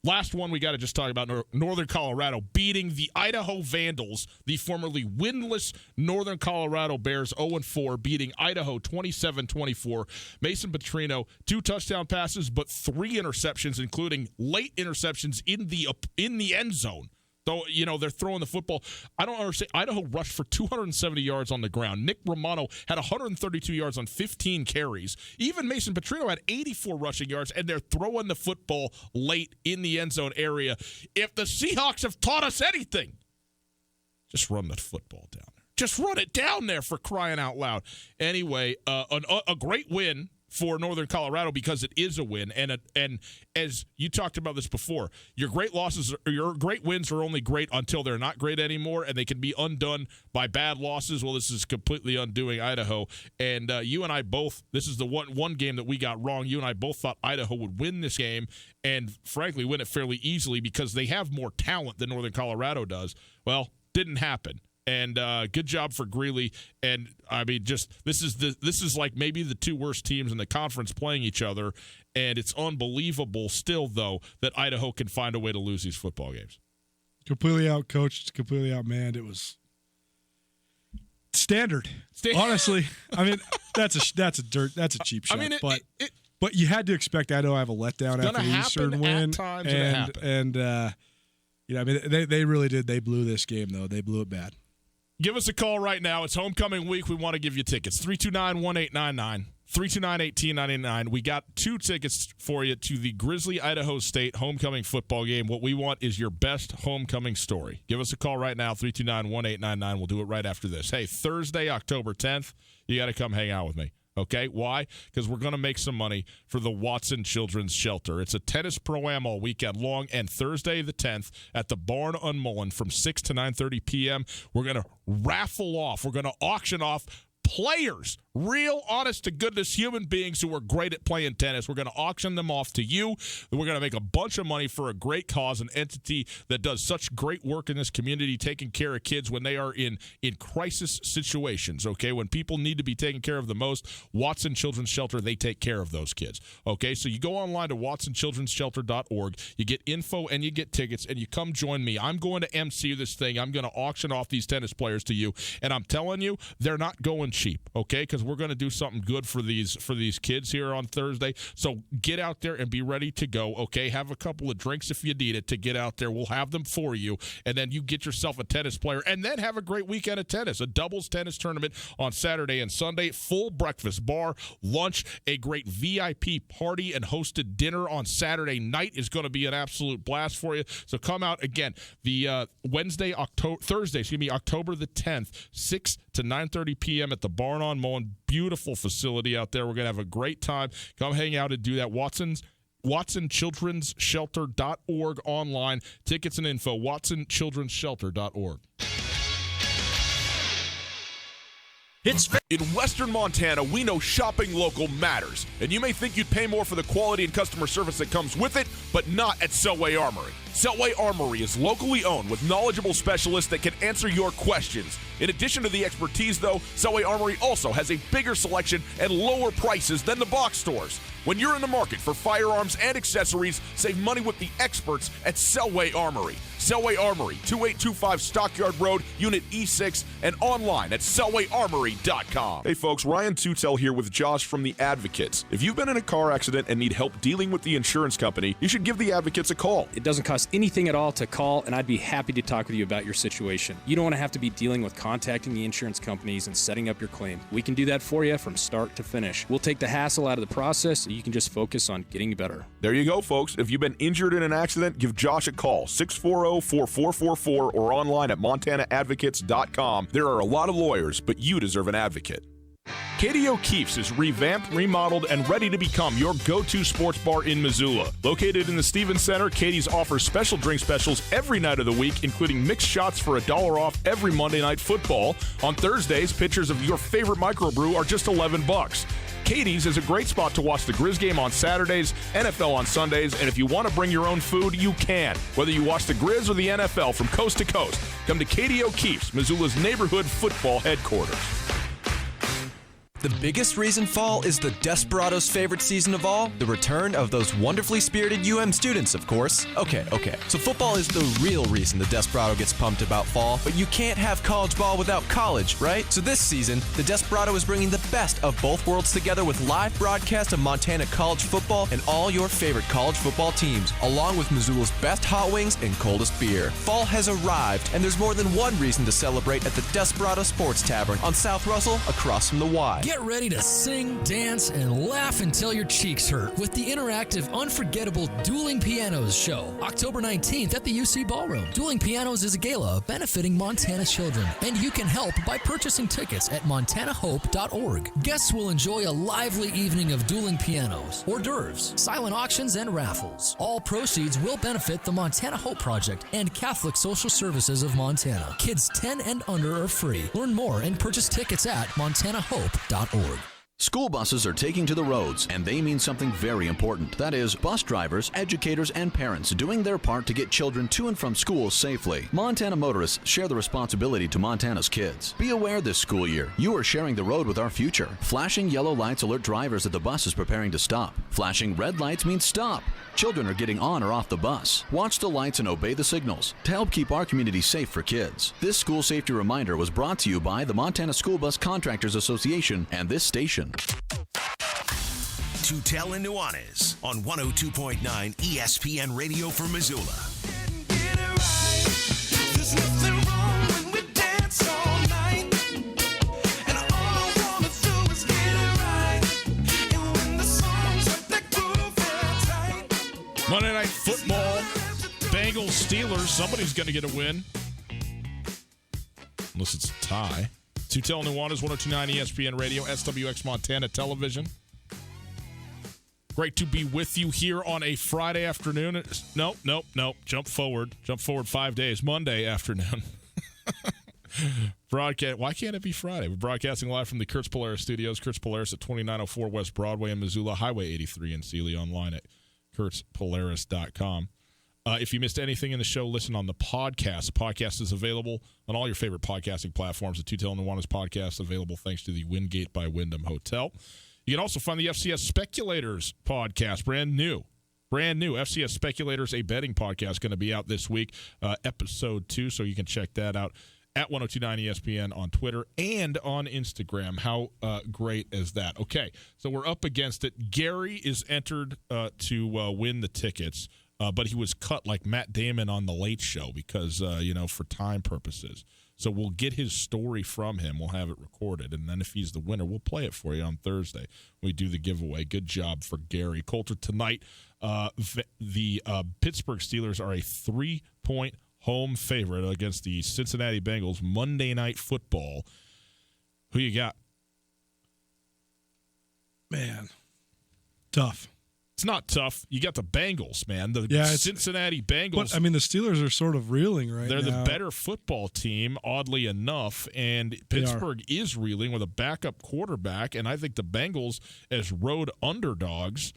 Last one, we got to just talk about Northern Colorado beating the Idaho Vandals, the formerly winless Northern Colorado Bears, 0-4, beating Idaho 27-24. Mason Petrino, 2 touchdown passes, but 3 interceptions, including late interceptions in the end zone. So, they're throwing the football. I don't understand. Idaho rushed for 270 yards on the ground. Nick Romano had 132 yards on 15 carries. Even Mason Petrino had 84 rushing yards, and they're throwing the football late in the end zone area. If the Seahawks have taught us anything, just run the football down there. Just run it down there, for crying out loud. Anyway, a great win for Northern Colorado because it is a win, and as you talked about this before, your great wins are only great until they're not great anymore, and they can be undone by bad losses. Well, this is completely undoing Idaho, and you and I both. This is the one game that we got wrong. You and I both thought Idaho would win this game, and frankly, win it fairly easily because they have more talent than Northern Colorado does. Well, didn't happen. And good job for Greeley. And I mean, this is like maybe the 2 worst teams in the conference playing each other. And it's unbelievable still, though, that Idaho can find a way to lose these football games. Completely outcoached, completely outmanned. It was standard. Honestly, I mean, that's a cheap shot. I mean, but you had to expect Idaho to have a letdown after the Eastern win. And I mean, they really did. They blew this game, though. They blew it bad. Give us a call right now. It's homecoming week. We want to give you tickets. 329-1899. 329-1899. We got 2 tickets for you to the Grizzly Idaho State homecoming football game. What we want is your best homecoming story. Give us a call right now, 329-1899. We'll do it right after this. Hey, Thursday, October 10th, you got to come hang out with me. Okay, why? Because we're going to make some money for the Watson Children's Shelter. It's a tennis pro-am all weekend long, and Thursday the 10th at the Barn on Mullen from 6 to 9:30 p.m., we're going to raffle off. We're going to auction off players, real honest-to-goodness human beings who are great at playing tennis. We're going to auction them off to you. We're going to make a bunch of money for a great cause, an entity that does such great work in this community, taking care of kids when they are in crisis situations, okay? When people need to be taken care of the most, Watson Children's Shelter, they take care of those kids, okay? So you go online to watsonchildrensshelter.org, you get info and you get tickets, and you come join me. I'm going to MC this thing. I'm going to auction off these tennis players to you, and I'm telling you, they're not going cheap, okay? Because we're going to do something good for these kids here on Thursday. So get out there and be ready to go, okay? Have a couple of drinks if you need it to get out there. We'll have them for you, and then you get yourself a tennis player, and then have a great weekend of tennis, a doubles tennis tournament on Saturday and Sunday, full breakfast bar, lunch, a great VIP party, and hosted dinner on Saturday night is going to be an absolute blast for you. So come out again, the Thursday, October the 10th, 6 to 9:30 p.m. at the Barn on Mullen. Beautiful facility out there. We're going to have a great time. Come hang out and do that. watsonchildrensshelter.org online. Tickets and info, watsonchildrensshelter.org. In Western Montana, we know shopping local matters, and you may think you'd pay more for the quality and customer service that comes with it, but not at Selway Armory. Selway Armory is locally owned with knowledgeable specialists that can answer your questions. In addition to the expertise, though, Selway Armory also has a bigger selection and lower prices than the box stores. When you're in the market for firearms and accessories, save money with the experts at Selway Armory. Selway Armory, 2825 Stockyard Road, Unit E6, and online at selwayarmory.com. Hey folks, Ryan Tutel here with Josh from The Advocates. If you've been in a car accident and need help dealing with the insurance company, you should give The Advocates a call. It doesn't cost anything at all to call, and I'd be happy to talk with you about your situation. You don't want to have to be dealing with contacting the insurance companies and setting up your claim. We can do that for you from start to finish. We'll take the hassle out of the process so you can just focus on getting better. There you go, folks. If you've been injured in an accident, give Josh a call, 640-4444, or online at montanaadvocates.com. There are a lot of lawyers, but you deserve an advocate. Katie O'Keefe's is revamped, remodeled, and ready to become your go-to sports bar in Missoula. Located in the Stevens Center, Katie's offers special drink specials every night of the week, including mixed shots for $1 off every Monday Night Football. On Thursdays, pitchers of your favorite microbrew are just $11. Katie's is a great spot to watch the Grizz game on Saturdays, NFL on Sundays, and if you want to bring your own food, you can. Whether you watch the Grizz or the NFL from coast to coast, come to Katie O'Keefe's, Missoula's neighborhood football headquarters. The biggest reason fall is the Desperados' favorite season of all, the return of those wonderfully spirited UM students, of course. Okay. So football is the real reason the Desperado gets pumped about fall, but you can't have college ball without college, right? So this season, the Desperado is bringing the best of both worlds together with live broadcast of Montana college football and all your favorite college football teams, along with Missoula's best hot wings and coldest beer. Fall has arrived, and there's more than one reason to celebrate at the Desperado Sports Tavern on South Russell across from the Y. Get ready to sing, dance, and laugh until your cheeks hurt with the interactive, unforgettable Dueling Pianos show, October 19th at the UC Ballroom. Dueling Pianos is a gala benefiting Montana children, and you can help by purchasing tickets at montanahope.org. Guests will enjoy a lively evening of dueling pianos, hors d'oeuvres, silent auctions, and raffles. All proceeds will benefit the Montana Hope Project and Catholic Social Services of Montana. Kids 10 and under are free. Learn more and purchase tickets at montanahope.org. School buses are taking to the roads, and they mean something very important. That is, bus drivers, educators, and parents doing their part to get children to and from school safely. Montana motorists share the responsibility to Montana's kids. Be aware this school year, you are sharing the road with our future. Flashing yellow lights alert drivers that the bus is preparing to stop. Flashing red lights means stop. Children are getting on or off the bus. Watch the lights and obey the signals to help keep our community safe for kids. This school safety reminder was brought to you by the Montana School Bus Contractors Association and this station. Tutel and Nuanez on 102.9 ESPN Radio for Missoula. There's nothing wrong when we dance all night. And all I wanna do is get it right. And when the songs up that groove tight. Monday Night Football, Bengals, Steelers. Somebody's going to get a win. Unless it's a tie. Tutel and Nuanez, 102.9 ESPN Radio, SWX Montana Television. Great to be with you here on a Friday afternoon. Nope. Jump forward 5 days. Monday afternoon. Broadcast. Why can't it be Friday? We're broadcasting live from the Kurtz Polaris studios. Kurtz Polaris at 2904 West Broadway in Missoula, Highway 83 in Sealy, online at kurtzpolaris.com. If you missed anything in the show, listen on the podcast. The podcast is available on all your favorite podcasting platforms. The Two Tail Nuanez podcast available thanks to the Wingate by Wyndham Hotel. You can also find the FCS Speculators podcast, brand new. FCS Speculators, a betting podcast, going to be out this week, episode 2, so you can check that out at 1029 ESPN on Twitter and on Instagram. How great is that? Okay, so we're up against it. Gary is entered to win the tickets, but he was cut like Matt Damon on The Late Show because, for time purposes. So we'll get his story from him. We'll have it recorded. And then if he's the winner, we'll play it for you on Thursday. We do the giveaway. Good job for Gary Coulter tonight. The Pittsburgh Steelers are a 3-point home favorite against the Cincinnati Bengals. Monday Night Football. Who you got? Man, tough. It's not tough. You got the Bengals, man. The Cincinnati Bengals. But, the Steelers are sort of reeling right now. They're the better football team, oddly enough, and Pittsburgh is reeling with a backup quarterback, and I think the Bengals, as road underdogs,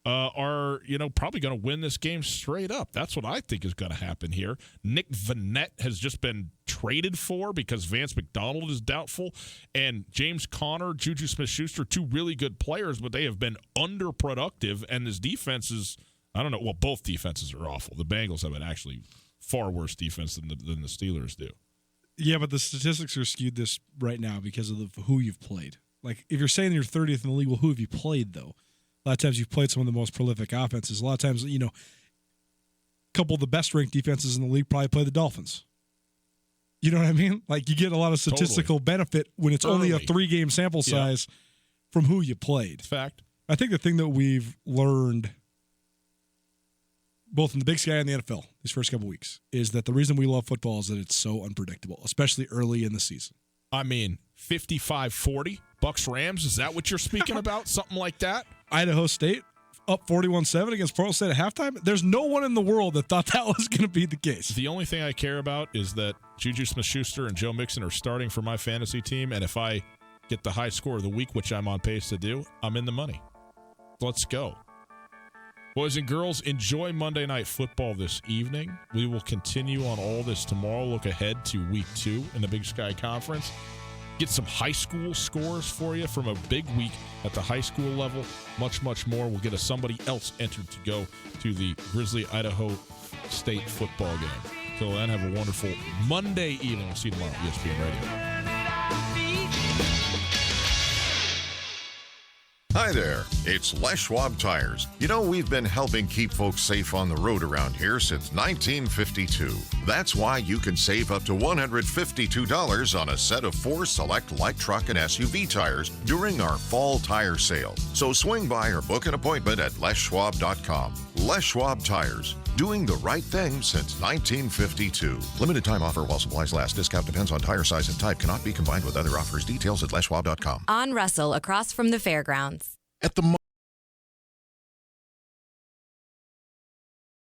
are probably going to win this game straight up. That's what I think is going to happen here. Nick Vannett has just been traded for because Vance McDonald is doubtful, and James Conner, Juju Smith-Schuster, two really good players, but they have been underproductive, and this defense is, I don't know, well, both defenses are awful. The Bengals have an actually far worse defense than the Steelers do. Yeah, but the statistics are skewed this right now because of who you've played. Like, if you're saying you're 30th in the league, well, who have you played, though? A lot of times you've played some of the most prolific offenses. A lot of times, a couple of the best-ranked defenses in the league probably play the Dolphins. You know what I mean? Like, you get a lot of statistical benefit when it's only a 3-game sample size from who you played. Fact. I think the thing that we've learned, both in the Big Sky and the NFL these first couple weeks, is that the reason we love football is that it's so unpredictable, especially early in the season. 55-40, Bucs-Rams, is that what you're speaking about? Something like that? Idaho State up 41-7 against Portland State at halftime. There's no one in the world that thought that was going to be the case. The only thing I care about is that Juju Smith-Schuster and Joe Mixon are starting for my fantasy team, and if I get the high score of the week, which I'm on pace to do, I'm in the money. Let's go. Boys and girls, enjoy Monday Night Football this evening. We will continue on all this tomorrow. Look ahead to Week 2 in the Big Sky Conference. Get some high school scores for you from a big week at the high school level. Much, much more. We'll get somebody else entered to go to the Grizzly-Idaho State football game. Till then, have a wonderful Monday evening. We'll see you tomorrow on ESPN Radio. Hi there, it's Les Schwab Tires. We've been helping keep folks safe on the road around here since 1952. That's why you can save up to $152 on a set of 4 select light truck and SUV tires during our fall tire sale. So swing by or book an appointment at leschwab.com. Les Schwab Tires, doing the right thing since 1952. Limited time offer while supplies last. Discount depends on tire size and type. Cannot be combined with other offers. Details at leschwab.com. On Russell, across from the fairgrounds. At the